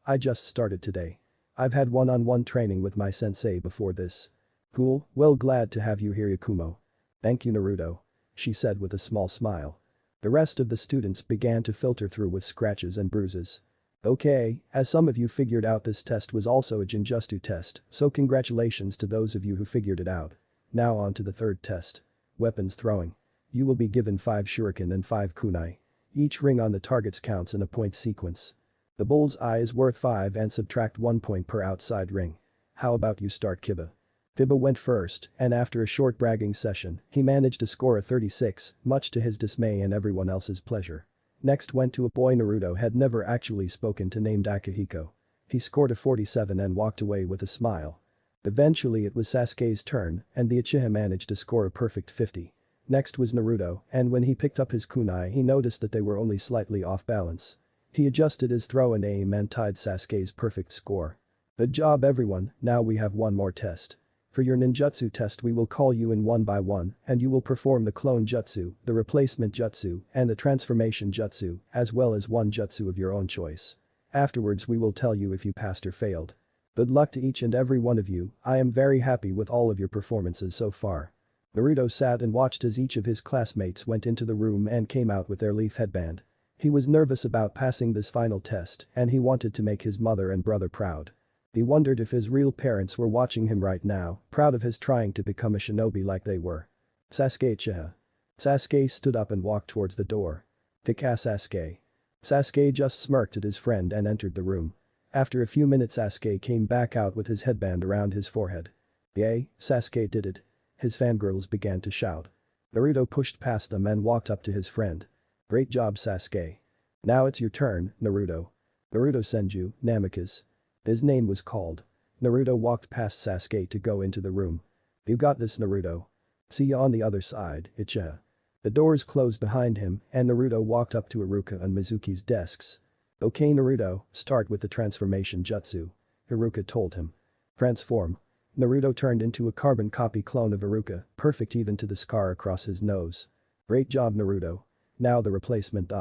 I just started today. I've had one-on-one training with my sensei before this. Cool, well glad to have you here Yakumo. Thank you Naruto. She said with a small smile. The rest of the students began to filter through with scratches and bruises. Okay, as some of you figured out this test was also a Genjutsu test, so congratulations to those of you who figured it out. Now on to the third test. Weapons throwing. You will be given 5 shuriken and 5 kunai. Each ring on the targets counts in a point sequence. The bull's eye is worth 5 and subtract 1 point per outside ring. How about you start Kiba? Kiba went first, and after a short bragging session, he managed to score a 36, much to his dismay and everyone else's pleasure. Next went to a boy Naruto had never actually spoken to named Akihiko. He scored a 47 and walked away with a smile. Eventually it was Sasuke's turn and the Uchiha managed to score a perfect 50. Next was Naruto and when he picked up his kunai he noticed that they were only slightly off balance. He adjusted his throw and aim and tied Sasuke's perfect score. Good job everyone, now we have one more test. For your ninjutsu test we will call you in one by one and you will perform the clone jutsu, the replacement jutsu, and the transformation jutsu, as well as one jutsu of your own choice. Afterwards we will tell you if you passed or failed. Good luck to each and every one of you, I am very happy with all of your performances so far. Naruto sat and watched as each of his classmates went into the room and came out with their leaf headband. He was nervous about passing this final test and he wanted to make his mother and brother proud. He wondered if his real parents were watching him right now, proud of his trying to become a shinobi like they were. Sasuke Uchiha. Sasuke stood up and walked towards the door. Kick-ass Sasuke. Sasuke just smirked at his friend and entered the room. After a few minutes Sasuke came back out with his headband around his forehead. Yay, Sasuke did it. His fangirls began to shout. Naruto pushed past them and walked up to his friend. Great job Sasuke. Now it's your turn, Naruto. Naruto Senju Namikaze. His name was called. Naruto walked past Sasuke to go into the room. You got this Naruto. See ya on the other side, Uchiha. The doors closed behind him and Naruto walked up to Iruka and Mizuki's desks. "Okay Naruto, start with the transformation jutsu," Iruka told him. "Transform." Naruto turned into a carbon copy clone of Iruka, perfect even to the scar across his nose. "Great job Naruto. Now the replacement.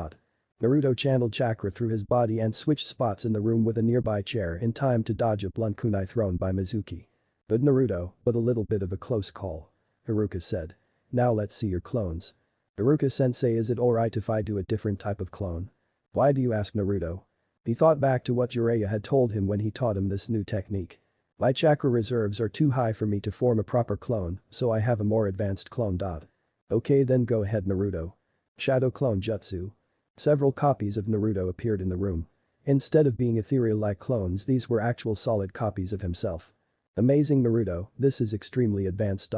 Naruto channeled chakra through his body and switched spots in the room with a nearby chair in time to dodge a blunt kunai thrown by Mizuki. "Good Naruto, but a little bit of a close call," Iruka said. "Now let's see your clones." "Iruka-sensei, is it alright if I do a different type of clone?" "Why do you ask Naruto?" He thought back to what Jiraiya had told him when he taught him this new technique. "My chakra reserves are too high for me to form a proper clone, so I have a more advanced clone. Okay then go ahead Naruto. Shadow clone jutsu." Several copies of Naruto appeared in the room. Instead of being ethereal-like clones, these were actual solid copies of himself. "Amazing Naruto, this is extremely advanced.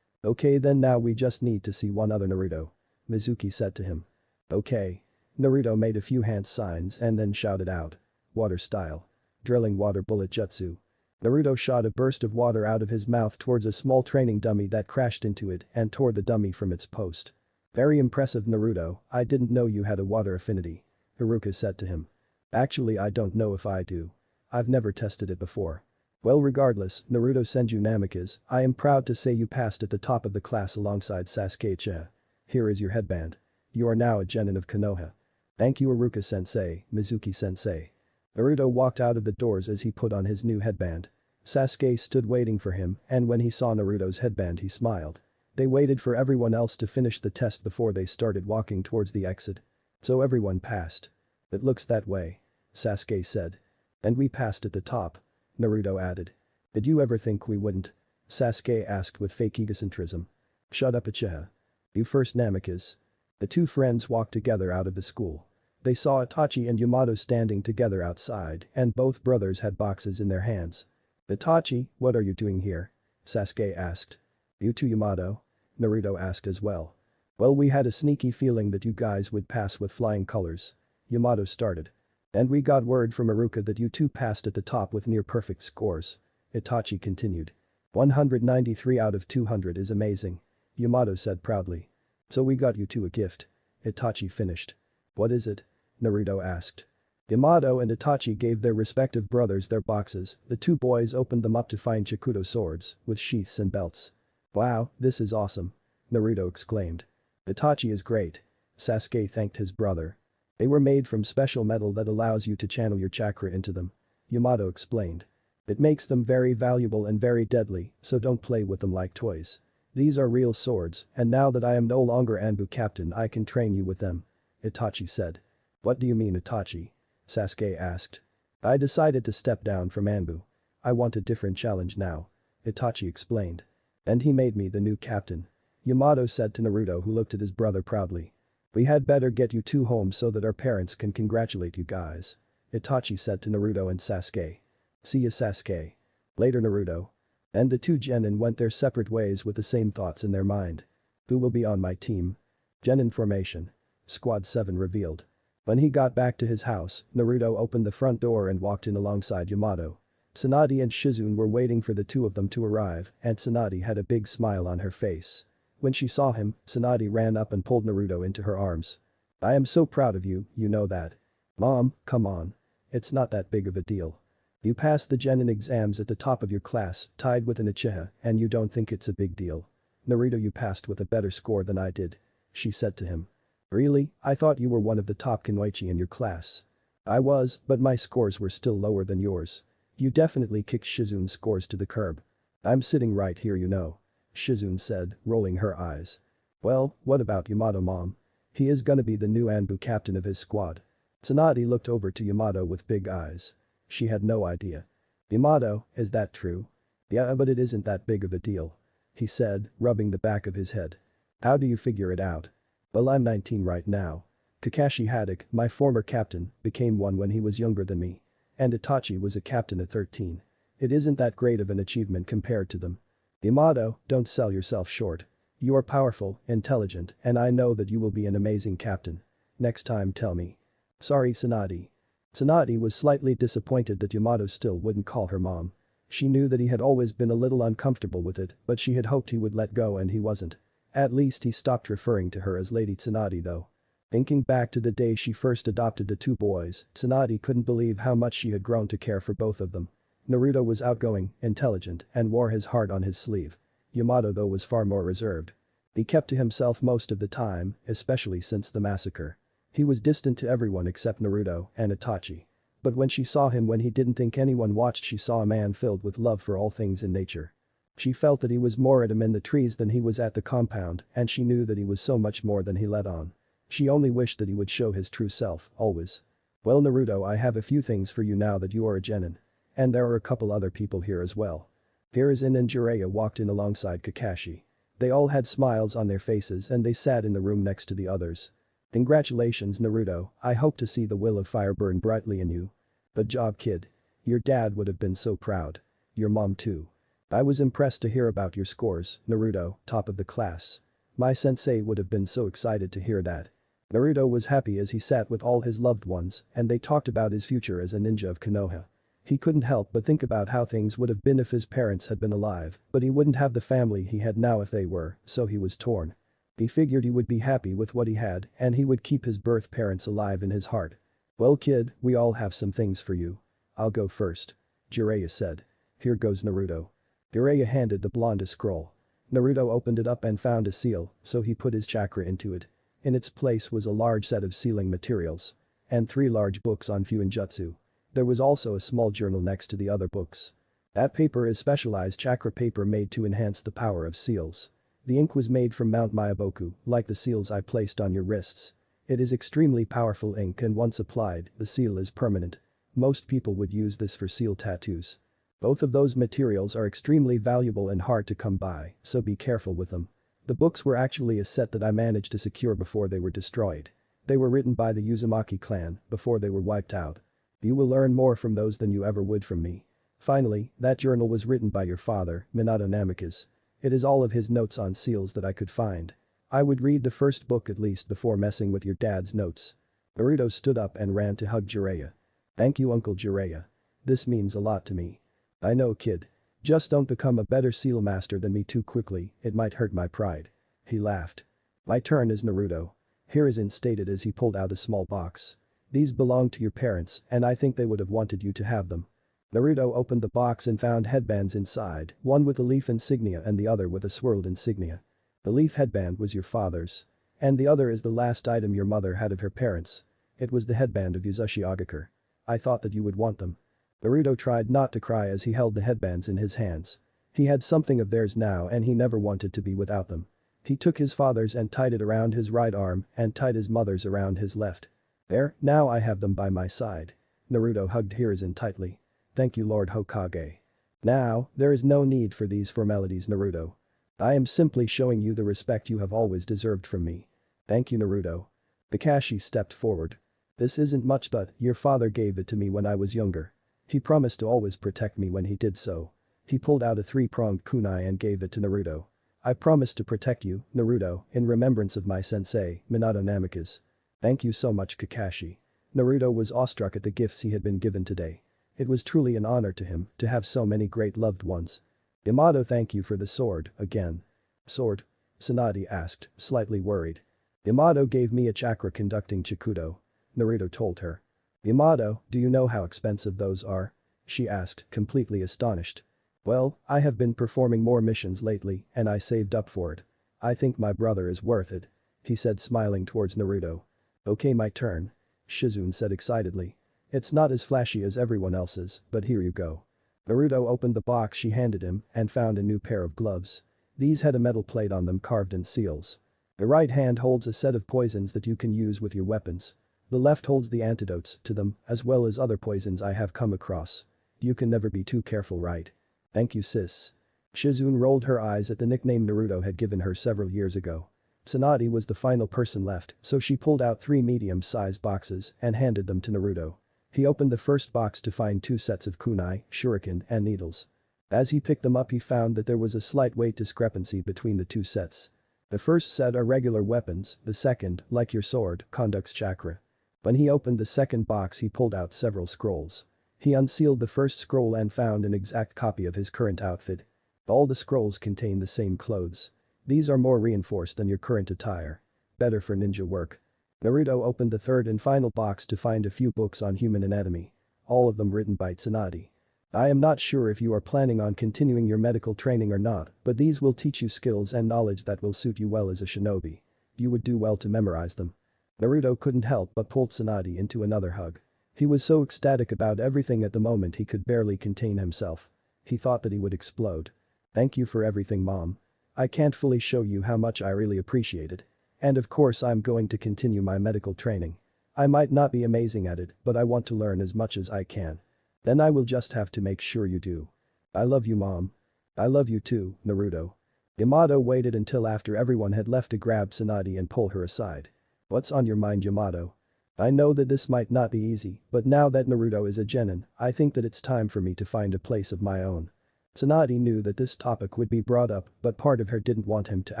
Okay then now we just need to see one other Naruto," Mizuki said to him. "Okay." Naruto made a few hand signs and then shouted out. "Water style. Drilling water bullet jutsu." Naruto shot a burst of water out of his mouth towards a small training dummy that crashed into it and tore the dummy from its post. "Very impressive Naruto, I didn't know you had a water affinity," Iruka said to him. "Actually I don't know if I do. I've never tested it before." "Well regardless, Naruto Senju Namikaze, I am proud to say you passed at the top of the class alongside Sasuke Uchiha. Here is your headband. You are now a genin of Konoha." "Thank you Iruka-sensei, Mizuki-sensei." Naruto walked out of the doors as he put on his new headband. Sasuke stood waiting for him and when he saw Naruto's headband he smiled. They waited for everyone else to finish the test before they started walking towards the exit. "So everyone passed." "It looks that way," Sasuke said. "And we passed at the top," Naruto added. "Did you ever think we wouldn't?" Sasuke asked with fake egocentrism. "Shut up Uchiha. You first Namikaze." The two friends walked together out of the school. They saw Itachi and Yamato standing together outside and both brothers had boxes in their hands. "Itachi, what are you doing here?" Sasuke asked. "You too Yamato?" Naruto asked as well. "Well we had a sneaky feeling that you guys would pass with flying colors," Yamato started. "And we got word from Iruka that you two passed at the top with near perfect scores," Itachi continued. 193 out of 200 is amazing," Yamato said proudly. "So we got you two a gift," Itachi finished. "What is it?" Naruto asked. Yamato and Itachi gave their respective brothers their boxes, the two boys opened them up to find Chikuto swords, with sheaths and belts. "Wow, this is awesome," Naruto exclaimed. "Itachi is great." Sasuke thanked his brother. "They were made from special metal that allows you to channel your chakra into them," Yamato explained. "It makes them very valuable and very deadly, so don't play with them like toys. These are real swords, and now that I am no longer Anbu captain I can train you with them," Itachi said. "What do you mean Itachi?" Sasuke asked. "I decided to step down from Anbu. I want a different challenge now," Itachi explained. "And he made me the new captain," Yamato said to Naruto who looked at his brother proudly. "We had better get you two home so that our parents can congratulate you guys," Itachi said to Naruto and Sasuke. "See ya Sasuke. Later Naruto." And the two genin went their separate ways with the same thoughts in their mind. "Who will be on my team?" Genin formation. Squad 7 revealed. When he got back to his house, Naruto opened the front door and walked in alongside Yamato. Tsunade and Shizune were waiting for the two of them to arrive and Tsunade had a big smile on her face. When she saw him, Tsunade ran up and pulled Naruto into her arms. "I am so proud of you, you know that." "Mom, come on. It's not that big of a deal. You passed the genin exams at the top of your class, tied with an Uchiha, and you don't think it's a big deal. Naruto, you passed with a better score than I did," she said to him. "Really? I thought you were one of the top Kunoichi in your class." "I was, but my scores were still lower than yours. You definitely kicked Shizune's scores to the curb." "I'm sitting right here you know," Shizune said, rolling her eyes. "Well, what about Yamato mom? He is gonna be the new Anbu captain of his squad." Tsunade looked over to Yamato with big eyes. She had no idea. "Yamato, is that true?" "Yeah but it isn't that big of a deal," he said, rubbing the back of his head. "How do you figure it out?" "Well I'm 19 right now. Kakashi Haddock, my former captain, became one when he was younger than me. And Itachi was a captain at 13. It isn't that great of an achievement compared to them." "Yamato, don't sell yourself short. You are powerful, intelligent, and I know that you will be an amazing captain. Next time tell me." "Sorry Tsunade." Tsunade was slightly disappointed that Yamato still wouldn't call her mom. She knew that he had always been a little uncomfortable with it, but she had hoped he would let go and he wasn't. At least he stopped referring to her as Lady Tsunade though. Thinking back to the day she first adopted the two boys, Tsunade couldn't believe how much she had grown to care for both of them. Naruto was outgoing, intelligent, and wore his heart on his sleeve. Yamato though was far more reserved. He kept to himself most of the time, especially since the massacre. He was distant to everyone except Naruto and Itachi. But when she saw him when he didn't think anyone watched, she saw a man filled with love for all things in nature. She felt that he was more at him in the trees than he was at the compound, and she knew that he was so much more than he let on. She only wished that he would show his true self, always. Well Naruto, I have a few things for you now that you are a genin. And there are a couple other people here as well. Hiruzen and Jiraiya walked in alongside Kakashi. They all had smiles on their faces and they sat in the room next to the others. Congratulations Naruto, I hope to see the will of fire burn brightly in you. Good job kid. Your dad would have been so proud. Your mom too. I was impressed to hear about your scores, Naruto, top of the class. My sensei would have been so excited to hear that. Naruto was happy as he sat with all his loved ones and they talked about his future as a ninja of Konoha. He couldn't help but think about how things would have been if his parents had been alive, but he wouldn't have the family he had now if they were, so he was torn. He figured he would be happy with what he had and he would keep his birth parents alive in his heart. Well kid, we all have some things for you. I'll go first. Jiraiya said. Here goes Naruto. Jiraiya handed the blonde a scroll. Naruto opened it up and found a seal, so he put his chakra into it. In its place was a large set of sealing materials. And 3 large books on Fuinjutsu. There was also a small journal next to the other books. That paper is specialized chakra paper made to enhance the power of seals. The ink was made from Mount Myaboku, like the seals I placed on your wrists. It is extremely powerful ink and once applied, the seal is permanent. Most people would use this for seal tattoos. Both of those materials are extremely valuable and hard to come by, so be careful with them. The books were actually a set that I managed to secure before they were destroyed. They were written by the Uzumaki clan before they were wiped out. You will learn more from those than you ever would from me. Finally, that journal was written by your father, Minato Namikaze. It is all of his notes on seals that I could find. I would read the first book at least before messing with your dad's notes. Naruto stood up and ran to hug Jiraiya. Thank you Uncle Jiraiya. This means a lot to me. I know kid. Just don't become a better seal master than me too quickly, it might hurt my pride. He laughed. My turn is Naruto. Hiruzen stated as he pulled out a small box. These belong to your parents and I think they would have wanted you to have them. Naruto opened the box and found headbands inside, one with a leaf insignia and the other with a swirled insignia. The leaf headband was your father's. And the other is the last item your mother had of her parents. It was the headband of Yuzushi Agakure. I thought that you would want them. Naruto tried not to cry as he held the headbands in his hands. He had something of theirs now and he never wanted to be without them. He took his father's and tied it around his right arm and tied his mother's around his left. There, now I have them by my side. Naruto hugged Hiruzen tightly. Thank you Lord Hokage. Now, there is no need for these formalities Naruto. I am simply showing you the respect you have always deserved from me. Thank you Naruto. Kakashi stepped forward. This isn't much but your father gave it to me when I was younger. He promised to always protect me when he did so. He pulled out a 3-pronged kunai and gave it to Naruto. I promise to protect you, Naruto, in remembrance of my sensei, Minato Namikaze. Thank you so much Kakashi. Naruto was awestruck at the gifts he had been given today. It was truly an honor to him to have so many great loved ones. Yamato, thank you for the sword, again. Sword? Tsunade asked, slightly worried. Yamato gave me a chakra conducting Chikudo. Naruto told her. Yamato, do you know how expensive those are? She asked, completely astonished. Well, I have been performing more missions lately and I saved up for it. I think my brother is worth it. He said smiling towards Naruto. Okay, my turn. Shizune said excitedly. It's not as flashy as everyone else's, but here you go. Naruto opened the box she handed him and found a new pair of gloves. These had a metal plate on them carved in seals. The right hand holds a set of poisons that you can use with your weapons. The left holds the antidotes to them as well as other poisons I have come across. You can never be too careful, right? Thank you sis. Shizune rolled her eyes at the nickname Naruto had given her several years ago. Tsunade was the final person left, so she pulled out 3 medium-sized boxes and handed them to Naruto. He opened the first box to find 2 sets of kunai, shuriken, and needles. As he picked them up he found that there was a slight weight discrepancy between the 2 sets. The first set are regular weapons, the second, like your sword, conducts chakra. When he opened the second box he pulled out several scrolls. He unsealed the first scroll and found an exact copy of his current outfit. All the scrolls contain the same clothes. These are more reinforced than your current attire. Better for ninja work. Naruto opened the third and final box to find a few books on human anatomy. All of them written by Tsunade. I am not sure if you are planning on continuing your medical training or not, but these will teach you skills and knowledge that will suit you well as a shinobi. You would do well to memorize them. Naruto couldn't help but pull Tsunade into another hug. He was so ecstatic about everything at the moment he could barely contain himself. He thought that he would explode. Thank you for everything, Mom. I can't fully show you how much I really appreciate it. And of course I'm going to continue my medical training. I might not be amazing at it, but I want to learn as much as I can. Then I will just have to make sure you do. I love you, Mom. I love you too, Naruto. Yamato waited until after everyone had left to grab Tsunade and pull her aside. What's on your mind, Yamato? I know that this might not be easy, but now that Naruto is a genin, I think that it's time for me to find a place of my own. Tsunade knew that this topic would be brought up, but part of her didn't want him to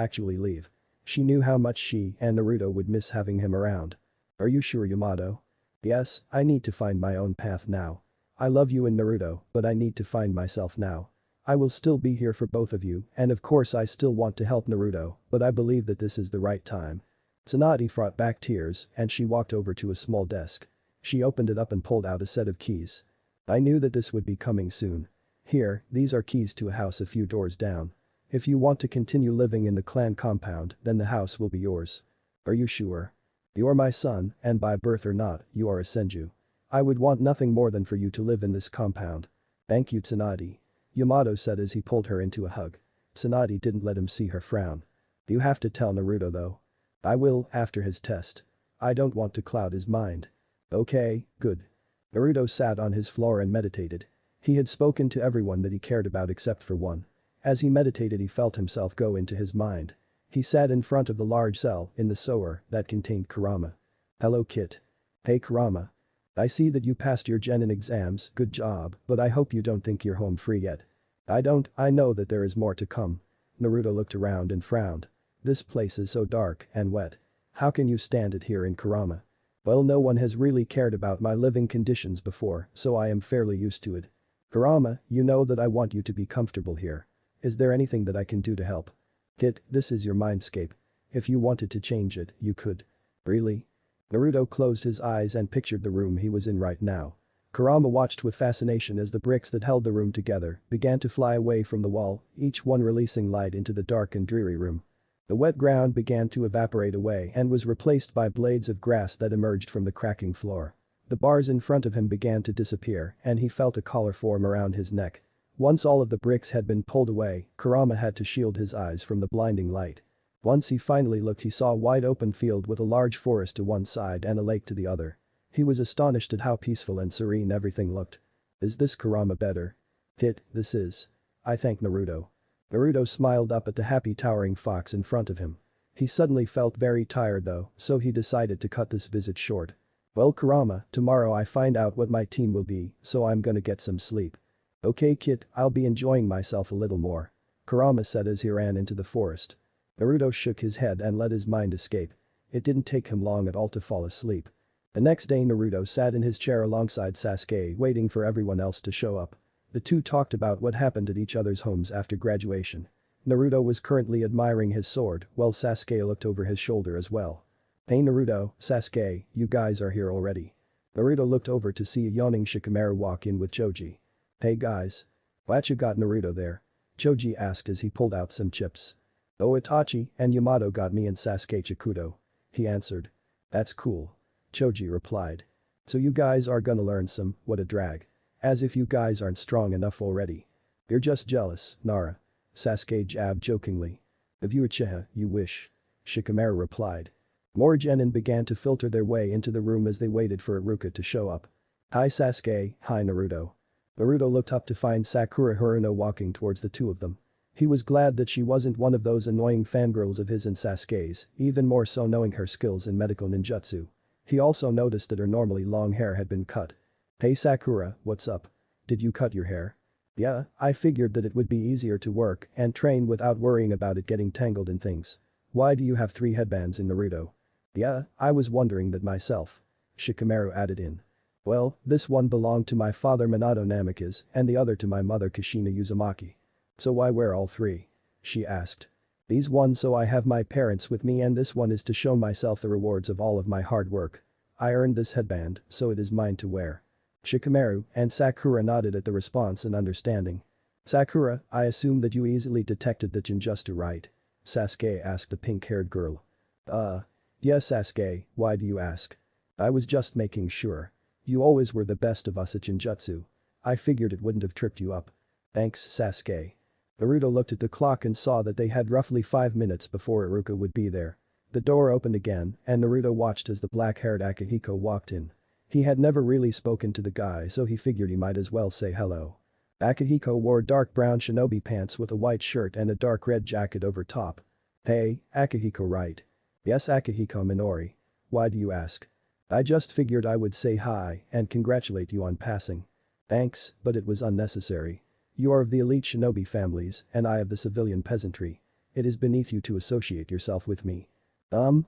actually leave. She knew how much she and Naruto would miss having him around. Are you sure, Yamato? Yes, I need to find my own path now. I love you and Naruto, but I need to find myself now. I will still be here for both of you, and of course I still want to help Naruto, but I believe that this is the right time. Tsunade fought back tears, and she walked over to a small desk. She opened it up and pulled out a set of keys. I knew that this would be coming soon. Here, these are keys to a house a few doors down. If you want to continue living in the clan compound, then the house will be yours. Are you sure? You are my son, and by birth or not, you are a Senju. I would want nothing more than for you to live in this compound. Thank you, Tsunade. Yamato said as he pulled her into a hug. Tsunade didn't let him see her frown. You have to tell Naruto though. I will, after his test. I don't want to cloud his mind. Okay, good. Naruto sat on his floor and meditated. He had spoken to everyone that he cared about except for one. As he meditated he felt himself go into his mind. He sat in front of the large cell in the sewer that contained Kurama. Hello, Kit. Hey, Kurama. I see that you passed your genin exams, good job, but I hope you don't think you're home free yet. I know that there is more to come. Naruto looked around and frowned. This place is so dark and wet. How can you stand it here in Kurama? Well, no one has really cared about my living conditions before, so I am fairly used to it. Kurama, you know that I want you to be comfortable here. Is there anything that I can do to help? Kit, this is your mindscape. If you wanted to change it, you could. Really? Naruto closed his eyes and pictured the room he was in right now. Kurama watched with fascination as the bricks that held the room together began to fly away from the wall, each one releasing light into the dark and dreary room. The wet ground began to evaporate away and was replaced by blades of grass that emerged from the cracking floor. The bars in front of him began to disappear and he felt a collar form around his neck. Once all of the bricks had been pulled away, Kurama had to shield his eyes from the blinding light. Once he finally looked he saw a wide open field with a large forest to one side and a lake to the other. He was astonished at how peaceful and serene everything looked. Is this Kurama better? Kit, this is. I thank Naruto. Naruto smiled up at the happy towering fox in front of him. He suddenly felt very tired though, so he decided to cut this visit short. Well, Kurama, tomorrow I find out what my team will be, so I'm gonna get some sleep. Okay, Kit, I'll be enjoying myself a little more. Kurama said as he ran into the forest. Naruto shook his head and let his mind escape. It didn't take him long at all to fall asleep. The next day Naruto sat in his chair alongside Sasuke waiting for everyone else to show up. The two talked about what happened at each other's homes after graduation. Naruto was currently admiring his sword while Sasuke looked over his shoulder as well. Hey Naruto, Sasuke, you guys are here already. Naruto looked over to see a yawning Shikamaru walk in with Choji. Hey guys. What you got Naruto there? Choji asked as he pulled out some chips. Oh, Itachi and Yamato got me and Sasuke Chikudo. He answered. That's cool. Choji replied. So you guys are gonna learn some, what a drag. As if you guys aren't strong enough already. You're just jealous, Nara. Sasuke jabbed jokingly. If you Uchiha, you wish. Shikamaru replied. More genin began to filter their way into the room as they waited for Iruka to show up. Hi Sasuke, hi Naruto. Naruto looked up to find Sakura Haruno walking towards the two of them. He was glad that she wasn't one of those annoying fangirls of his and Sasuke's, even more so knowing her skills in medical ninjutsu. He also noticed that her normally long hair had been cut. Hey Sakura, what's up? Did you cut your hair? Yeah, I figured that it would be easier to work and train without worrying about it getting tangled in things. Why do you have 3 headbands in Naruto? Yeah, I was wondering that myself. Shikamaru added in. Well, this one belonged to my father Minato Namikaze and the other to my mother Kushina Uzumaki. So why wear all 3? She asked. These one so I have my parents with me and this one is to show myself the rewards of all of my hard work. I earned this headband, so it is mine to wear. Shikamaru and Sakura nodded at the response in understanding. Sakura, I assume that you easily detected the Jinjutsu, right? Sasuke asked the pink-haired girl. Yes Sasuke, why do you ask? I was just making sure. You always were the best of us at Jinjutsu. I figured it wouldn't have tripped you up. Thanks Sasuke. Naruto looked at the clock and saw that they had roughly 5 minutes before Iruka would be there. The door opened again and Naruto watched as the black-haired Akihiko walked in. He had never really spoken to the guy so he figured he might as well say hello. Akihiko wore dark brown shinobi pants with a white shirt and a dark red jacket over top. Hey, Akihiko right? Yes Akihiko Minori. Why do you ask? I just figured I would say hi and congratulate you on passing. Thanks, but it was unnecessary. You are of the elite shinobi families and I of the civilian peasantry. It is beneath you to associate yourself with me.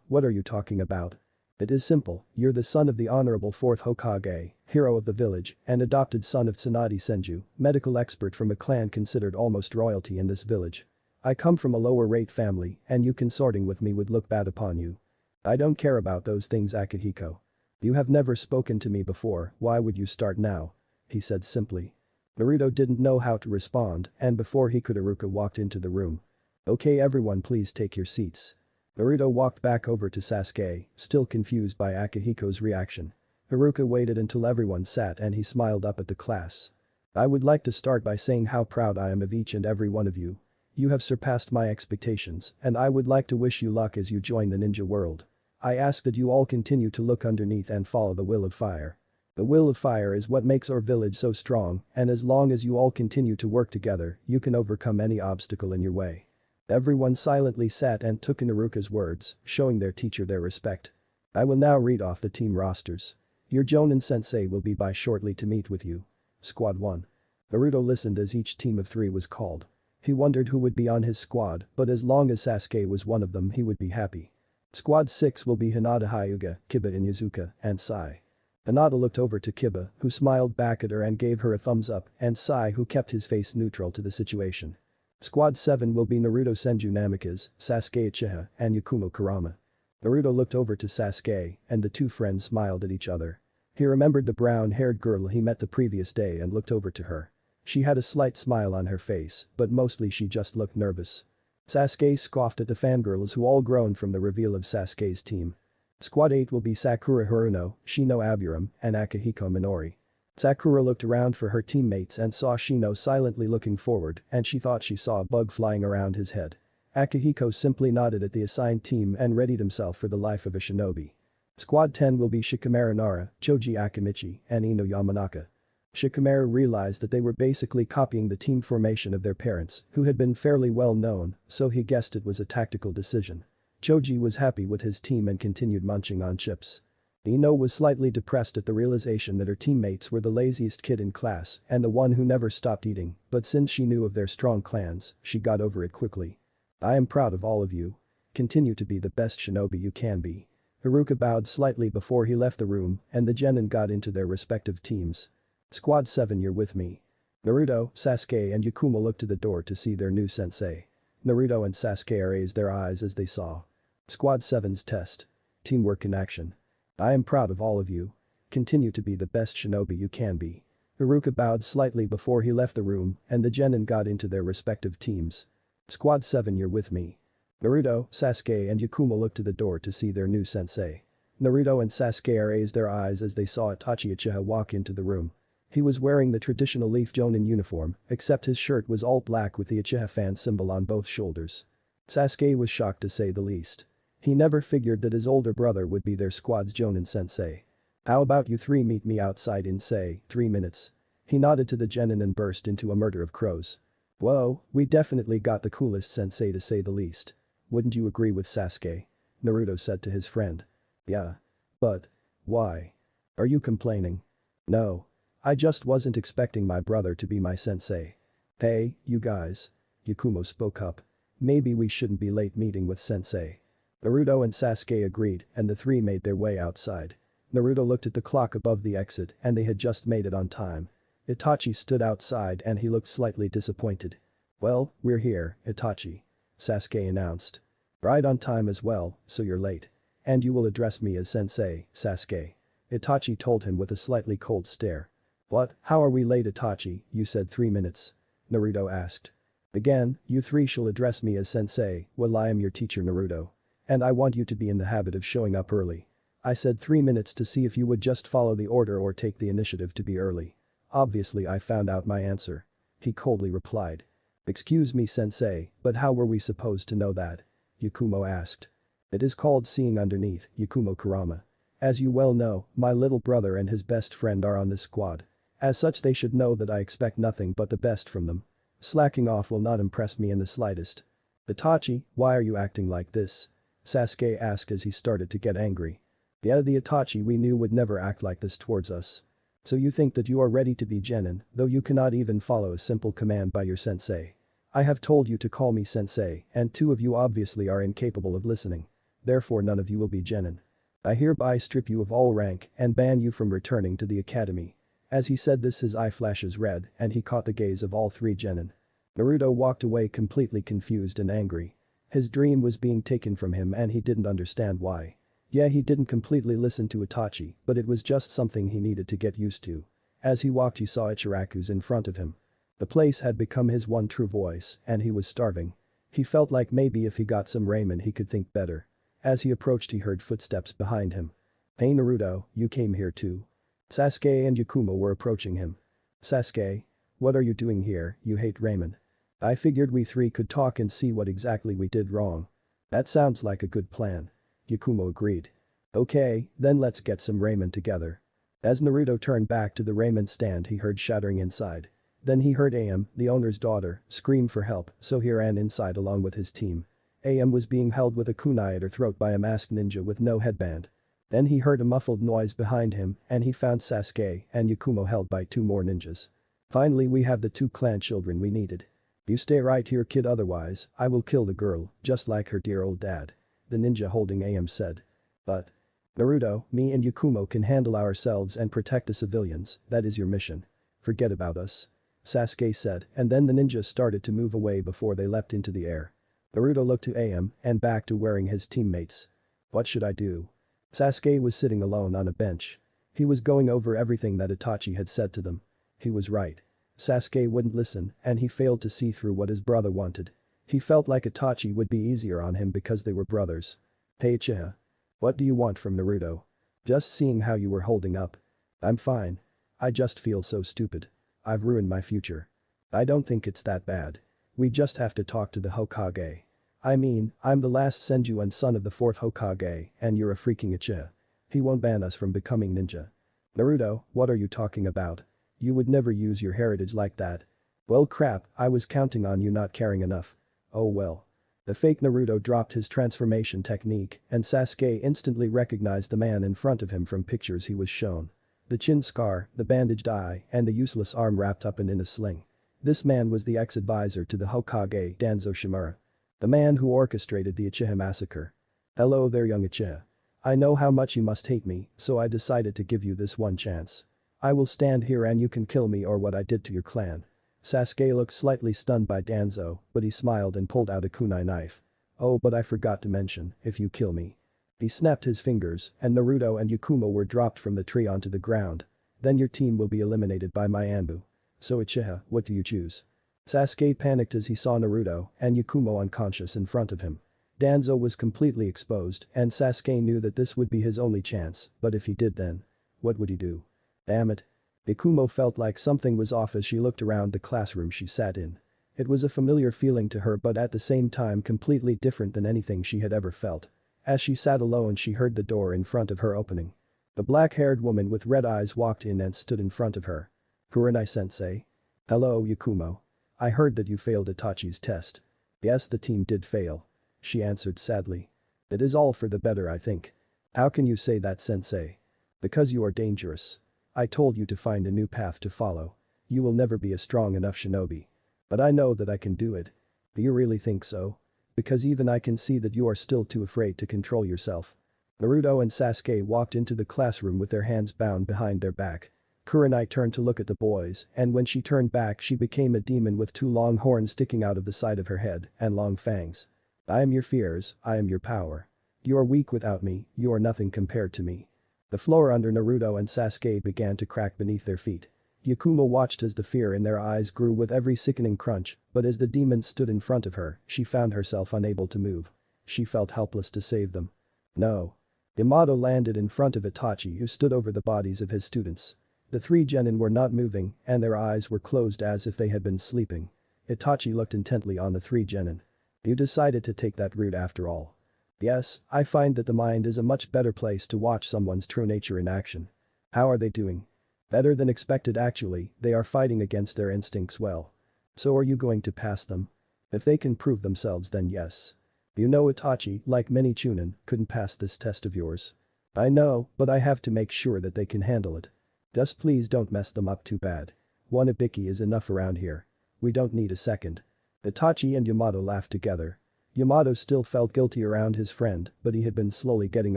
What are you talking about? It is simple, you're the son of the honorable 4th Hokage, hero of the village, and adopted son of Tsunade Senju, medical expert from a clan considered almost royalty in this village. I come from a lower-rate family and you consorting with me would look bad upon you. I don't care about those things Akihiko. You have never spoken to me before, why would you start now? He said simply. Naruto didn't know how to respond and before he could Iruka walked into the room. Okay everyone please take your seats. Naruto walked back over to Sasuke, still confused by Akihiko's reaction. Iruka waited until everyone sat and he smiled up at the class. I would like to start by saying how proud I am of each and every one of you. You have surpassed my expectations and I would like to wish you luck as you join the ninja world. I ask that you all continue to look underneath and follow the will of fire. The will of fire is what makes our village so strong and as long as you all continue to work together, you can overcome any obstacle in your way. Everyone silently sat and took in Iruka's words, showing their teacher their respect. I will now read off the team rosters. Your Jonin sensei will be by shortly to meet with you. Squad 1. Naruto listened as each team of 3 was called. He wondered who would be on his squad, but as long as Sasuke was one of them he would be happy. Squad 6 will be Hinata Hyuga, Kiba Inuzuka, and Sai. Hinata looked over to Kiba, who smiled back at her and gave her a thumbs up, and Sai who kept his face neutral to the situation. Squad 7 will be Naruto Senju Namikaze, Sasuke Uchiha, and Yakumo Kurama. Naruto looked over to Sasuke and the two friends smiled at each other. He remembered the brown-haired girl he met the previous day and looked over to her. She had a slight smile on her face, but mostly she just looked nervous. Sasuke scoffed at the fangirls who all groaned from the reveal of Sasuke's team. Squad 8 will be Sakura Haruno, Shino Aburam, and Akihiko Minori. Sakura looked around for her teammates and saw Shino silently looking forward and she thought she saw a bug flying around his head. Akihiko simply nodded at the assigned team and readied himself for the life of a shinobi. Squad 10 will be Shikamaru Nara, Choji Akimichi, and Ino Yamanaka. Shikamaru realized that they were basically copying the team formation of their parents, who had been fairly well known, so he guessed it was a tactical decision. Choji was happy with his team and continued munching on chips. Ino was slightly depressed at the realization that her teammates were the laziest kid in class and the one who never stopped eating, but since she knew of their strong clans, she got over it quickly. I am proud of all of you. Continue to be the best shinobi you can be. Iruka bowed slightly before he left the room and the genin got into their respective teams. Squad 7 you're with me. Naruto, Sasuke and Yakumo looked to the door to see their new sensei. Naruto and Sasuke raised their eyes as they saw. Squad 7's test. Teamwork in action. I am proud of all of you. Continue to be the best shinobi you can be. Iruka bowed slightly before he left the room and the genin got into their respective teams. Squad 7 you're with me. Naruto, Sasuke and Yakumo looked to the door to see their new sensei. Naruto and Sasuke raised their eyes as they saw Itachi Uchiha walk into the room. He was wearing the traditional Leaf Jonin uniform, except his shirt was all black with the Uchiha fan symbol on both shoulders. Sasuke was shocked to say the least. He never figured that his older brother would be their squad's Jonin sensei. How about you 3 meet me outside in say, 3 minutes? He nodded to the genin and burst into a murder of crows. Whoa, we definitely got the coolest sensei to say the least. Wouldn't you agree with Sasuke? Naruto said to his friend. Yeah. But. Why? Are you complaining? No. I just wasn't expecting my brother to be my sensei. Hey, you guys. Yakumo spoke up. Maybe we shouldn't be late meeting with sensei. Naruto and Sasuke agreed and the 3 made their way outside. Naruto looked at the clock above the exit and they had just made it on time. Itachi stood outside and he looked slightly disappointed. Well, we're here, Itachi. Sasuke announced. Right on time as well, so you're late. And you will address me as sensei, Sasuke. Itachi told him with a slightly cold stare. What, how are we late Itachi, you said 3 minutes? Naruto asked. Again, you three shall address me as sensei, well I am your teacher Naruto. And I want you to be in the habit of showing up early. I said 3 minutes to see if you would just follow the order or take the initiative to be early. Obviously I found out my answer. He coldly replied. Excuse me sensei, but how were we supposed to know that? Yakumo asked. It is called seeing underneath, Yakumo Kurama. As you well know, my little brother and his best friend are on this squad. As such they should know that I expect nothing but the best from them. Slacking off will not impress me in the slightest. Itachi, why are you acting like this? Sasuke asked as he started to get angry. Yeah, the Itachi we knew would never act like this towards us. So you think that you are ready to be Genin, though you cannot even follow a simple command by your sensei. I have told you to call me sensei, and two of you obviously are incapable of listening. Therefore none of you will be Genin. I hereby strip you of all rank and ban you from returning to the academy. As he said this his eye flashes red and he caught the gaze of all three Genin. Naruto walked away completely confused and angry. His dream was being taken from him and he didn't understand why. Yeah, he didn't completely listen to Itachi, but it was just something he needed to get used to. As he walked he saw Ichiraku's in front of him. The place had become his one true voice and he was starving. He felt like maybe if he got some ramen he could think better. As he approached he heard footsteps behind him. Hey Naruto, you came here too. Sasuke and Yakumo were approaching him. Sasuke? What are you doing here, you hate ramen? I figured we three could talk and see what exactly we did wrong. That sounds like a good plan. Yakumo agreed. Okay, then let's get some ramen together. As Naruto turned back to the ramen stand he heard shattering inside. Then he heard Am, the owner's daughter, scream for help, so he ran inside along with his team. Am was being held with a kunai at her throat by a masked ninja with no headband. Then he heard a muffled noise behind him and he found Sasuke and Yakumo held by two more ninjas. Finally we have the two clan children we needed. You stay right here kid otherwise, I will kill the girl, just like her dear old dad. The ninja holding Am said. But. Naruto, me and Yakumo can handle ourselves and protect the civilians, that is your mission. Forget about us. Sasuke said and then the ninjas started to move away before they leapt into the air. Naruto looked to Am and back to wearing his teammates. What should I do? Sasuke was sitting alone on a bench. He was going over everything that Itachi had said to them. He was right. Sasuke wouldn't listen and he failed to see through what his brother wanted. He felt like Itachi would be easier on him because they were brothers. Hey Uchiha. What do you want from Naruto? Just seeing how you were holding up. I'm fine. I just feel so stupid. I've ruined my future. I don't think it's that bad. We just have to talk to the Hokage. I mean, I'm the last Senju son of the 4th Hokage and you're a freaking Uchiha. He won't ban us from becoming ninja. Naruto, what are you talking about? You would never use your heritage like that. Well crap, I was counting on you not caring enough. Oh well. The fake Naruto dropped his transformation technique and Sasuke instantly recognized the man in front of him from pictures he was shown. The chin scar, the bandaged eye and the useless arm wrapped up and in a sling. This man was the ex-advisor to the Hokage Danzo Shimura. The man who orchestrated the Uchiha massacre. Hello there young Uchiha. I know how much you must hate me, so I decided to give you this one chance. I will stand here and you can kill me or what I did to your clan. Sasuke looked slightly stunned by Danzo, but he smiled and pulled out a kunai knife. Oh but I forgot to mention, if you kill me. He snapped his fingers and Naruto and Yakumo were dropped from the tree onto the ground. Then your team will be eliminated by my Anbu. So Uchiha, what do you choose? Sasuke panicked as he saw Naruto and Yakumo unconscious in front of him. Danzo was completely exposed and Sasuke knew that this would be his only chance, but if he did then. What would he do? Damn it. Yakumo felt like something was off as she looked around the classroom she sat in. It was a familiar feeling to her but at the same time completely different than anything she had ever felt. As she sat alone she heard the door in front of her opening. The black-haired woman with red eyes walked in and stood in front of her. Kurenai-sensei? Hello Yakumo. I heard that you failed Itachi's test. Yes the team did fail. She answered sadly. It is all for the better I think. How can you say that sensei? Because you are dangerous. I told you to find a new path to follow. You will never be a strong enough shinobi. But I know that I can do it. Do you really think so? Because even I can see that you are still too afraid to control yourself. Naruto and Sasuke walked into the classroom with their hands bound behind their back. Kurenai turned to look at the boys, and when she turned back she became a demon with two long horns sticking out of the side of her head and long fangs. I am your fears, I am your power. You are weak without me, you are nothing compared to me. The floor under Naruto and Sasuke began to crack beneath their feet. Yakumo watched as the fear in their eyes grew with every sickening crunch, but as the demons stood in front of her, she found herself unable to move. She felt helpless to save them. No. Yamato landed in front of Itachi who stood over the bodies of his students. The three genin were not moving and their eyes were closed as if they had been sleeping. Itachi looked intently on the three genin. You decided to take that route after all. Yes, I find that the mind is a much better place to watch someone's true nature in action. How are they doing? Better than expected actually, they are fighting against their instincts well. So are you going to pass them? If they can prove themselves then yes. You know Itachi, like many Chunin, couldn't pass this test of yours. I know, but I have to make sure that they can handle it. Just please don't mess them up too bad. One Ibiki is enough around here. We don't need a second. Itachi and Yamato laughed together. Yamato still felt guilty around his friend, but he had been slowly getting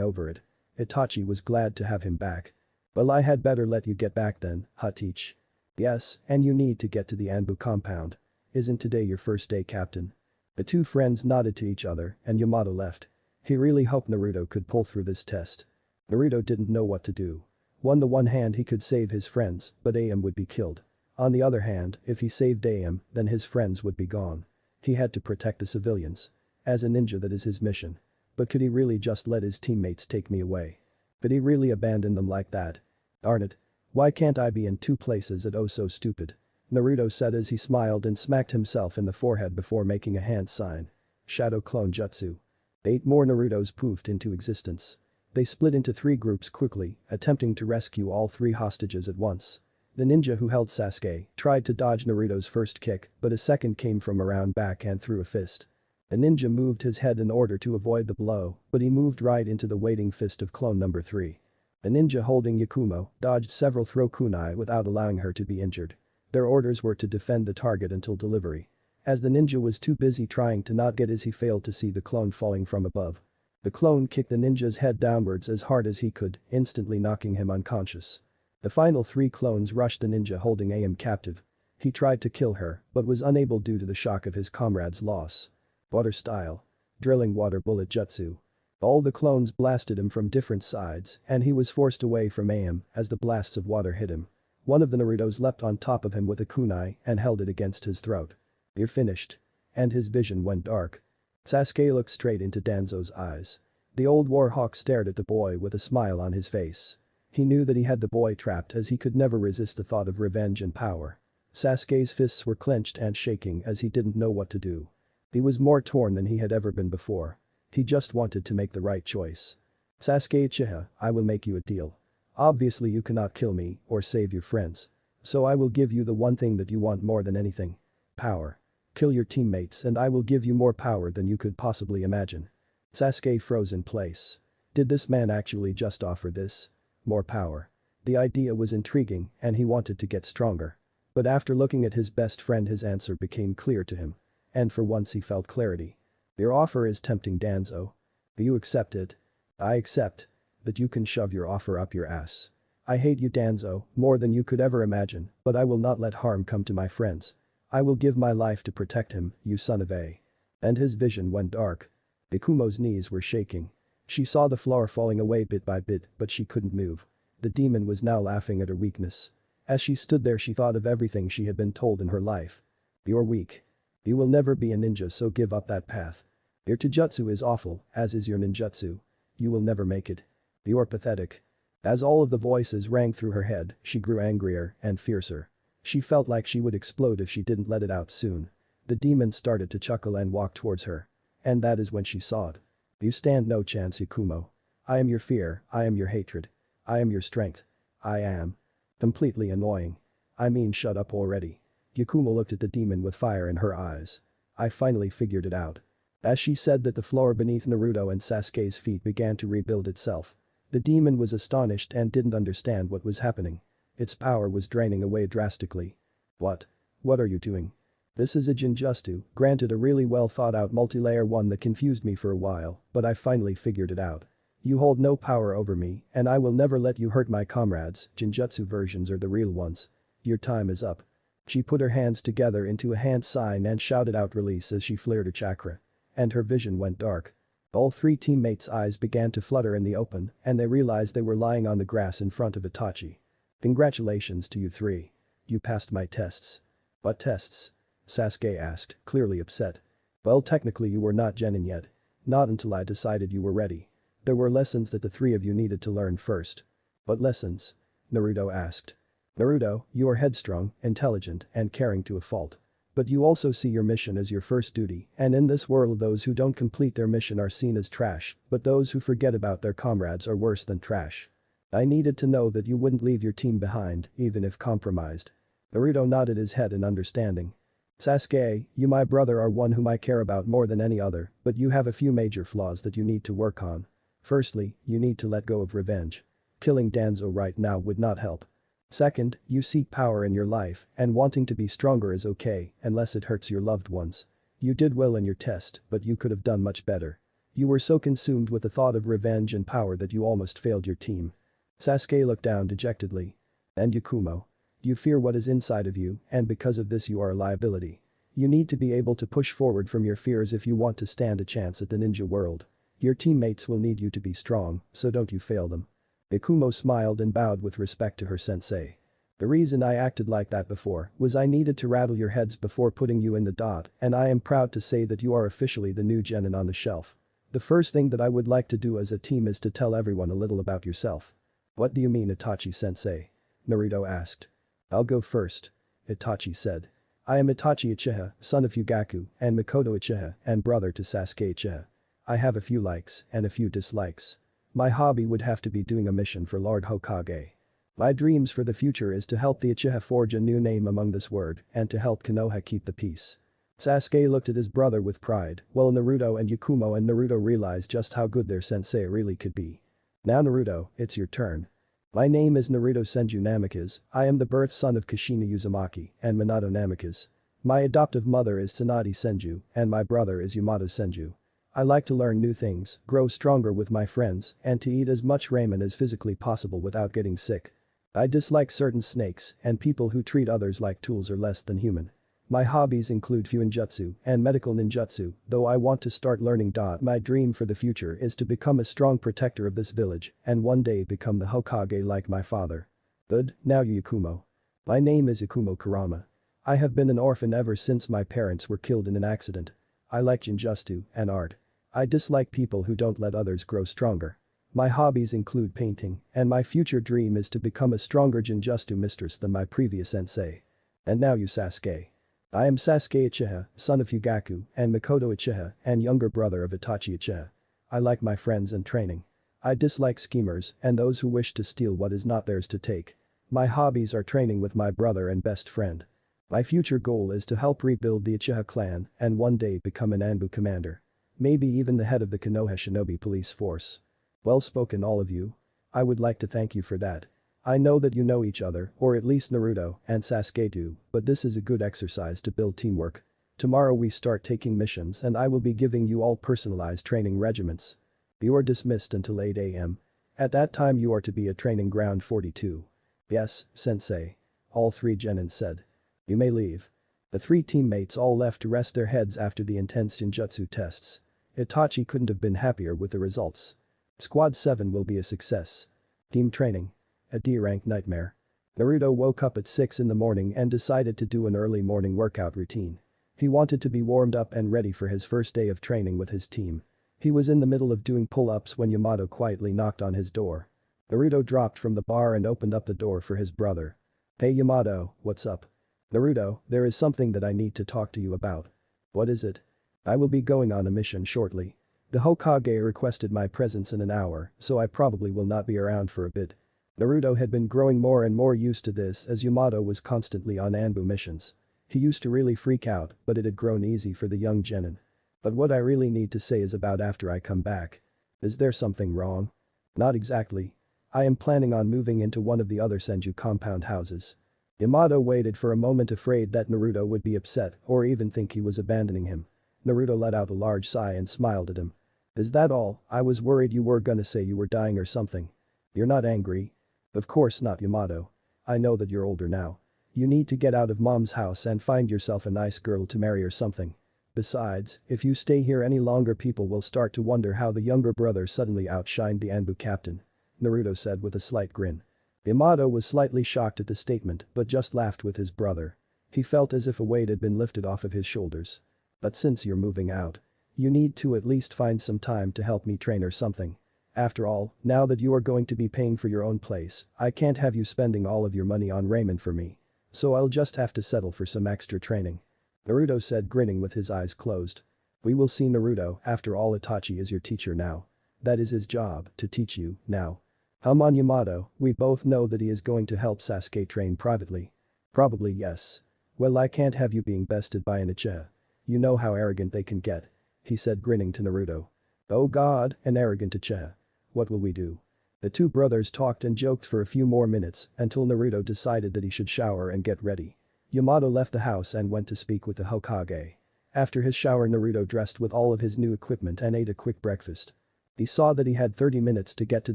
over it. Itachi was glad to have him back. Well, I had better let you get back then, Hatice. Yes, and you need to get to the Anbu compound. Isn't today your first day, Captain? The two friends nodded to each other and Yamato left. He really hoped Naruto could pull through this test. Naruto didn't know what to do. On the one hand he could save his friends, but Aim would be killed. On the other hand, if he saved Aim, then his friends would be gone. He had to protect the civilians. As a ninja that is his mission. But could he really just let his teammates take me away? Could he really abandon them like that? Darn it. Why can't I be in two places at oh so stupid? Naruto said as he smiled and smacked himself in the forehead before making a hand sign. Shadow Clone Jutsu. 8 more Narutos poofed into existence. They split into 3 groups quickly, attempting to rescue all 3 hostages at once. The ninja who held Sasuke tried to dodge Naruto's first kick, but a second came from around back and threw a fist. The ninja moved his head in order to avoid the blow, but he moved right into the waiting fist of clone number 3. The ninja holding Yakumo dodged several throw kunai without allowing her to be injured. Their orders were to defend the target until delivery. As the ninja was too busy trying to not get as he failed to see the clone falling from above. The clone kicked the ninja's head downwards as hard as he could, instantly knocking him unconscious. The final 3 clones rushed the ninja holding Aim captive. He tried to kill her, but was unable due to the shock of his comrade's loss. Water style. Drilling water bullet jutsu. All the clones blasted him from different sides and he was forced away from Aim as the blasts of water hit him. One of the Narutos leapt on top of him with a kunai and held it against his throat. You're finished. And his vision went dark. Sasuke looked straight into Danzo's eyes. The old warhawk stared at the boy with a smile on his face. He knew that he had the boy trapped as he could never resist the thought of revenge and power. Sasuke's fists were clenched and shaking as he didn't know what to do. He was more torn than he had ever been before. He just wanted to make the right choice. Sasuke Uchiha, I will make you a deal. Obviously you cannot kill me or save your friends. So I will give you the one thing that you want more than anything. Power. Kill your teammates and I will give you more power than you could possibly imagine. Sasuke froze in place. Did this man actually just offer this? More power. The idea was intriguing and he wanted to get stronger. But after looking at his best friend his answer became clear to him. And for once he felt clarity. Your offer is tempting, Danzo. Do you accept it? I accept. That you can shove your offer up your ass. I hate you, Danzo, more than you could ever imagine, but I will not let harm come to my friends. I will give my life to protect him, you son of a. And his vision went dark. Ikumo's knees were shaking. She saw the floor falling away bit by bit, but she couldn't move. The demon was now laughing at her weakness. As she stood there she thought of everything she had been told in her life. You're weak. You will never be a ninja, so give up that path. Your taijutsu is awful, as is your ninjutsu. You will never make it. You're pathetic. As all of the voices rang through her head, she grew angrier and fiercer. She felt like she would explode if she didn't let it out soon. The demon started to chuckle and walk towards her. And that is when she saw it. You stand no chance, Ikumo. I am your fear, I am your hatred. I am your strength. I am. Completely annoying. I mean, shut up already. Yakumo looked at the demon with fire in her eyes. I finally figured it out. As she said that, the floor beneath Naruto and Sasuke's feet began to rebuild itself. The demon was astonished and didn't understand what was happening. Its power was draining away drastically. What? What are you doing? This is a Jinjutsu, granted a really well thought out multi-layer one that confused me for a while, but I finally figured it out. You hold no power over me, and I will never let you hurt my comrades. Genjutsu versions are the real ones. Your time is up. She put her hands together into a hand sign and shouted out release as she flared her chakra. And her vision went dark. All three teammates' eyes began to flutter in the open, and they realized they were lying on the grass in front of Itachi. Congratulations to you three. You passed my tests. What tests? Sasuke asked, clearly upset. Well, technically you were not genin yet. Not until I decided you were ready. There were lessons that the three of you needed to learn first. What lessons? Naruto asked. Naruto, you are headstrong, intelligent, and caring to a fault. But you also see your mission as your first duty, and in this world those who don't complete their mission are seen as trash, but those who forget about their comrades are worse than trash. I needed to know that you wouldn't leave your team behind, even if compromised. Naruto nodded his head in understanding. Sasuke, you my brother are one whom I care about more than any other, but you have a few major flaws that you need to work on. Firstly, you need to let go of revenge. Killing Danzo right now would not help. Second, you seek power in your life, and wanting to be stronger is okay, unless it hurts your loved ones. You did well in your test, but you could have done much better. You were so consumed with the thought of revenge and power that you almost failed your team. Sasuke looked down dejectedly. And Yakumo. You fear what is inside of you, and because of this you are a liability. You need to be able to push forward from your fears if you want to stand a chance at the ninja world. Your teammates will need you to be strong, so don't you fail them. Ikumo smiled and bowed with respect to her sensei. The reason I acted like that before was I needed to rattle your heads before putting you in the dot, and I am proud to say that you are officially the new genin on the shelf. The first thing that I would like to do as a team is to tell everyone a little about yourself. What do you mean, Itachi-sensei? Naruto asked. I'll go first. Itachi said. I am Itachi Uchiha, son of Fugaku, and Mikoto Uchiha, and brother to Sasuke Uchiha. I have a few likes and a few dislikes. My hobby would have to be doing a mission for Lord Hokage. My dreams for the future is to help the Uchiha forge a new name among this word and to help Konoha keep the peace. Sasuke looked at his brother with pride, while Naruto and Naruto realized just how good their sensei really could be. Now Naruto, it's your turn. My name is Naruto Senju Namikaze, I am the birth son of Kushina Uzumaki and Minato Namikaze. My adoptive mother is Tsunade Senju, and my brother is Yamato Senju. I like to learn new things, grow stronger with my friends, and to eat as much ramen as physically possible without getting sick. I dislike certain snakes and people who treat others like tools or less than human. My hobbies include Fuinjutsu and medical ninjutsu, though I want to start learning Dot. My dream for the future is to become a strong protector of this village and one day become the Hokage like my father. Good, now Yakumo. My name is Ikumo Kurama. I have been an orphan ever since my parents were killed in an accident. I like Jinjutsu and art. I dislike people who don't let others grow stronger. My hobbies include painting, and my future dream is to become a stronger Jinjutsu mistress than my previous sensei. And now you Sasuke. I am Sasuke Uchiha, son of Fugaku, and Mikoto Uchiha, and younger brother of Itachi Uchiha. I like my friends and training. I dislike schemers and those who wish to steal what is not theirs to take. My hobbies are training with my brother and best friend. My future goal is to help rebuild the Uchiha clan and one day become an Anbu commander. Maybe even the head of the Konoha Shinobi police force. Well spoken all of you. I would like to thank you for that. I know that you know each other, or at least Naruto and Sasuke do, but this is a good exercise to build teamwork. Tomorrow we start taking missions and I will be giving you all personalized training regiments. You are dismissed until 8 AM. At that time you are to be at training ground 42. Yes, sensei. All three genin said. You may leave. The three teammates all left to rest their heads after the intense Jinjutsu tests. Itachi couldn't have been happier with the results. Squad 7 will be a success. Team training. A D-rank nightmare. Naruto woke up at 6 in the morning and decided to do an early morning workout routine. He wanted to be warmed up and ready for his first day of training with his team. He was in the middle of doing pull-ups when Yamato quietly knocked on his door. Naruto dropped from the bar and opened up the door for his brother. Hey Yamato, what's up? Naruto, there is something that I need to talk to you about. What is it? I will be going on a mission shortly. The Hokage requested my presence in an hour, so I probably will not be around for a bit. Naruto had been growing more and more used to this as Yamato was constantly on Anbu missions. He used to really freak out, but it had grown easy for the young genin. But what I really need to say is about after I come back. Is there something wrong? Not exactly. I am planning on moving into one of the other Senju compound houses. Yamato waited for a moment, afraid that Naruto would be upset or even think he was abandoning him. Naruto let out a large sigh and smiled at him. Is that all? I was worried you were gonna say you were dying or something. You're not angry? Of course not, Yamato. I know that you're older now. You need to get out of mom's house and find yourself a nice girl to marry or something. Besides, if you stay here any longer people will start to wonder how the younger brother suddenly outshined the Anbu captain. Naruto said with a slight grin. Yamato was slightly shocked at the statement but just laughed with his brother. He felt as if a weight had been lifted off of his shoulders. But since you're moving out, you need to at least find some time to help me train or something. After all, now that you are going to be paying for your own place, I can't have you spending all of your money on ramen for me. So I'll just have to settle for some extra training. Naruto said, grinning with his eyes closed. We will see, Naruto, after all Itachi is your teacher now. That is his job, to teach you, now. Come on, Yamato, we both know that he is going to help Sasuke train privately. Probably yes. Well, I can't have you being bested by an Uchiha. You know how arrogant they can get. He said, grinning to Naruto. Oh god, an arrogant Uchiha. What will we do? The two brothers talked and joked for a few more minutes until Naruto decided that he should shower and get ready. Yamato left the house and went to speak with the Hokage. After his shower, Naruto dressed with all of his new equipment and ate a quick breakfast. He saw that he had 30 minutes to get to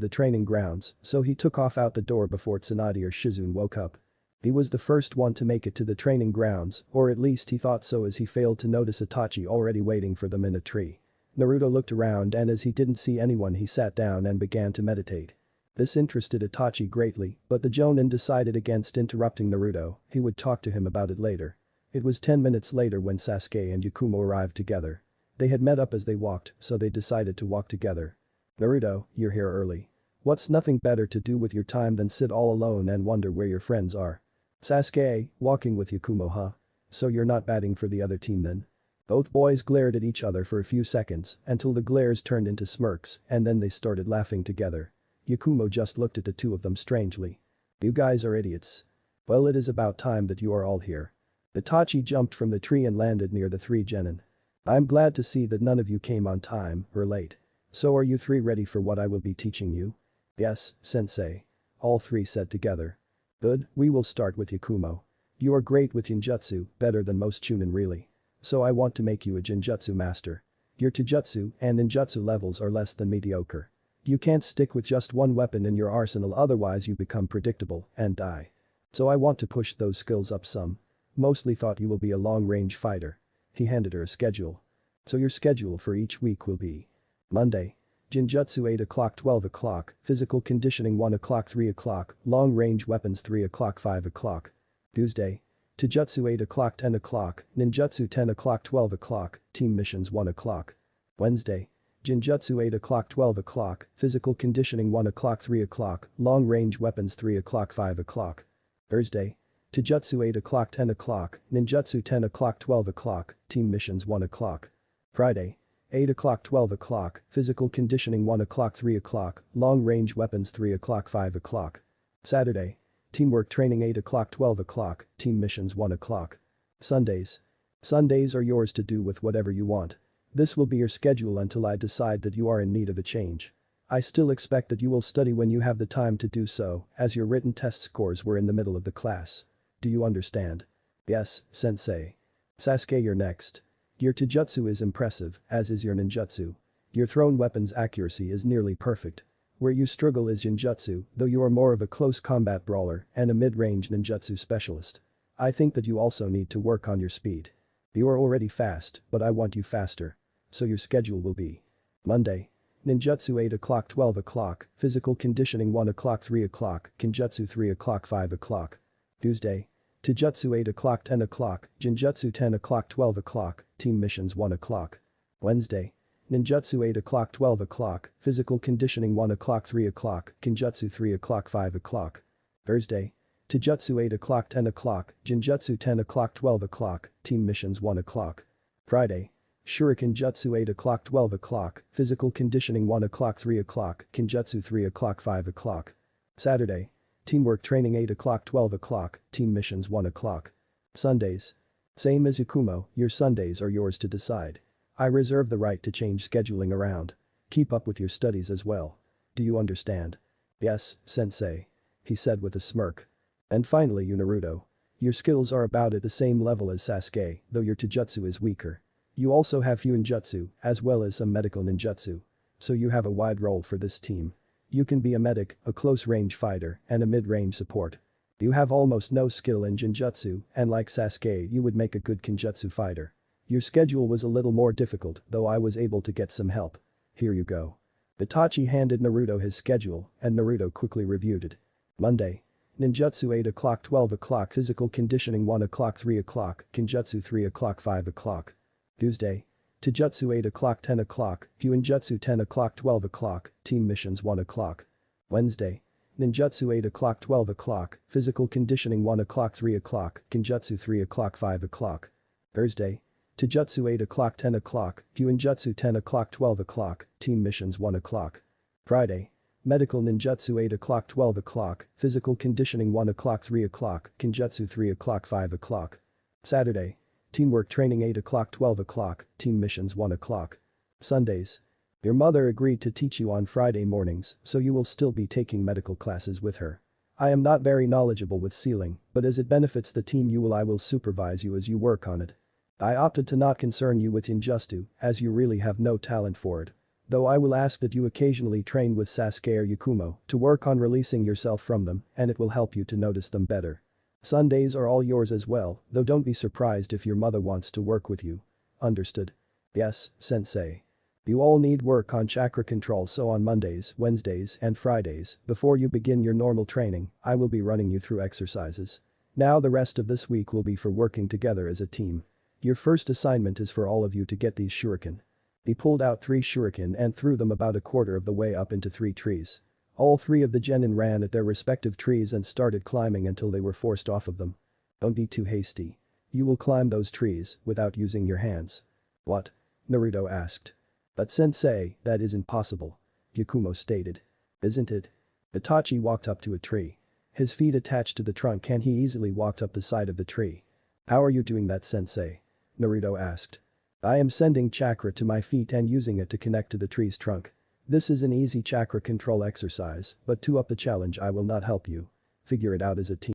the training grounds, so he took off out the door before Tsunade or Shizune woke up. He was the first one to make it to the training grounds, or at least he thought so as he failed to notice Itachi already waiting for them in a tree. Naruto looked around and as he didn't see anyone he sat down and began to meditate. This interested Itachi greatly, but the Jonin decided against interrupting Naruto, he would talk to him about it later. It was 10 minutes later when Sasuke and Yakumo arrived together. They had met up as they walked, so they decided to walk together. Naruto, you're here early. What's nothing better to do with your time than sit all alone and wonder where your friends are? Sasuke, walking with Yakumo, huh? So you're not batting for the other team then? Both boys glared at each other for a few seconds until the glares turned into smirks and then they started laughing together. Yakumo just looked at the two of them strangely. You guys are idiots. Well, it is about time that you are all here. Itachi jumped from the tree and landed near the three genin. I'm glad to see that none of you came on time or late. So are you three ready for what I will be teaching you? Yes, sensei. All three said together. Good, we will start with Yakumo. You are great with Jinjutsu, better than most Chunin really. So I want to make you a Jinjutsu master. Your Taijutsu and Ninjutsu levels are less than mediocre. You can't stick with just one weapon in your arsenal, otherwise you become predictable and die. So I want to push those skills up some. Mostly thought you will be a long-range fighter. He handed her a schedule. So your schedule for each week will be: Monday. Jinjutsu 8 o'clock 12 o'clock, physical conditioning 1 o'clock 3 o'clock, long-range weapons 3 o'clock 5 o'clock. Tuesday. Taijutsu 8 o'clock 10 o'clock, Ninjutsu 10 o'clock 12 o'clock, team missions 1 o'clock. Wednesday. Jinjutsu 8 o'clock 12 o'clock, physical conditioning 1 o'clock 3 o'clock, long-range weapons 3 o'clock 5 o'clock. Thursday. Taijutsu 8 o'clock 10 o'clock, Ninjutsu 10 o'clock 12 o'clock, team missions 1 o'clock. Friday. 8 o'clock 12 o'clock, physical conditioning 1 o'clock 3 o'clock, long-range weapons 3 o'clock 5 o'clock. Saturday. Teamwork training 8 o'clock 12 o'clock, team missions 1 o'clock. Sundays. Sundays are yours to do with whatever you want. This will be your schedule until I decide that you are in need of a change. I still expect that you will study when you have the time to do so, as your written test scores were in the middle of the class. Do you understand? Yes, sensei. Sasuke, you're next. Your Taijutsu is impressive, as is your Ninjutsu. Your thrown weapon's accuracy is nearly perfect. Where you struggle is Jinjutsu, though you are more of a close combat brawler and a mid-range Ninjutsu specialist. I think that you also need to work on your speed. You are already fast, but I want you faster. So your schedule will be: Monday. Ninjutsu 8 o'clock 12 o'clock, physical conditioning 1 o'clock 3 o'clock, Kinjutsu 3 o'clock 5 o'clock. Tuesday. Taijutsu 8 o'clock 10 o'clock, Jinjutsu 10 o'clock 12 o'clock, team missions 1 o'clock. Wednesday. Ninjutsu 8 o'clock 12 o'clock, physical conditioning 1 o'clock 3 o'clock, Kinjutsu 3 o'clock 5 o'clock. Thursday. Taijutsu 8 o'clock 10 o'clock, Jinjutsu 10 o'clock 12 o'clock, team missions 1 o'clock. Friday. Shuriken Jutsu 8 o'clock 12 o'clock, physical conditioning 1 o'clock 3 o'clock, Kinjutsu 3 o'clock 5 o'clock. Saturday. Teamwork training 8 o'clock 12 o'clock, team missions 1 o'clock. Sundays. Same as Yakumo, your Sundays are yours to decide. I reserve the right to change scheduling around. Keep up with your studies as well. Do you understand? Yes, sensei. He said with a smirk. And finally, you Naruto. Your skills are about at the same level as Sasuke, though your Taijutsu is weaker. You also have Fuinjutsu, as well as some medical ninjutsu. so you have a wide role for this team. You can be a medic, a close-range fighter, and a mid-range support. You have almost no skill in Genjutsu, and like Sasuke you would make a good Kenjutsu fighter. Your schedule was a little more difficult, though I was able to get some help. Here you go. Itachi handed Naruto his schedule, and Naruto quickly reviewed it. Monday. Ninjutsu 8 o'clock 12 o'clock Physical Conditioning 1 o'clock 3 o'clock Kenjutsu 3 o'clock 5 o'clock. Tuesday. Taijutsu 8 o'clock 10 o'clock Hyuinjutsu 10 o'clock 12 o'clock Team Missions 1 o'clock. Wednesday. Ninjutsu 8 o'clock 12 o'clock Physical Conditioning 1 o'clock 3 o'clock Kenjutsu 3 o'clock 5 o'clock. Thursday. Taijutsu 8 o'clock 10 o'clock Hyuinjutsu 10 o'clock 12 o'clock Team Missions 1 o'clock. Friday. Medical Ninjutsu 8 o'clock 12 o'clock Physical Conditioning 1 o'clock 3 o'clock Kenjutsu 3 o'clock 5 o'clock. Saturday. Teamwork Training 8 o'clock 12 o'clock Team Missions 1 o'clock. Sundays. Your mother agreed to teach you on Friday mornings, so you will still be taking medical classes with her. I am not very knowledgeable with sealing, but as it benefits the team I will supervise you as you work on it. I opted to not concern you with Injustu, as you really have no talent for it. Though I will ask that you occasionally train with Sasuke or Yakumo to work on releasing yourself from them, and it will help you to notice them better. Sundays are all yours as well, though don't be surprised if your mother wants to work with you. Understood? Yes, sensei. You all need work on chakra control, so on Mondays, Wednesdays, and Fridays, before you begin your normal training, I will be running you through exercises. Now the rest of this week will be for working together as a team. Your first assignment is for all of you to get these shuriken. He pulled out 3 shuriken and threw them about a quarter of the way up into 3 trees. All 3 of the genin ran at their respective trees and started climbing until they were forced off of them. Don't be too hasty. You will climb those trees without using your hands. What? Naruto asked. But sensei, that isn't possible. Yakumo stated. Isn't it? Itachi walked up to a tree. His feet attached to the trunk and he easily walked up the side of the tree. How are you doing that, sensei? Naruto asked. I am sending chakra to my feet and using it to connect to the tree's trunk. This is an easy chakra control exercise, but to up the challenge I will not help you. Figure it out as a team.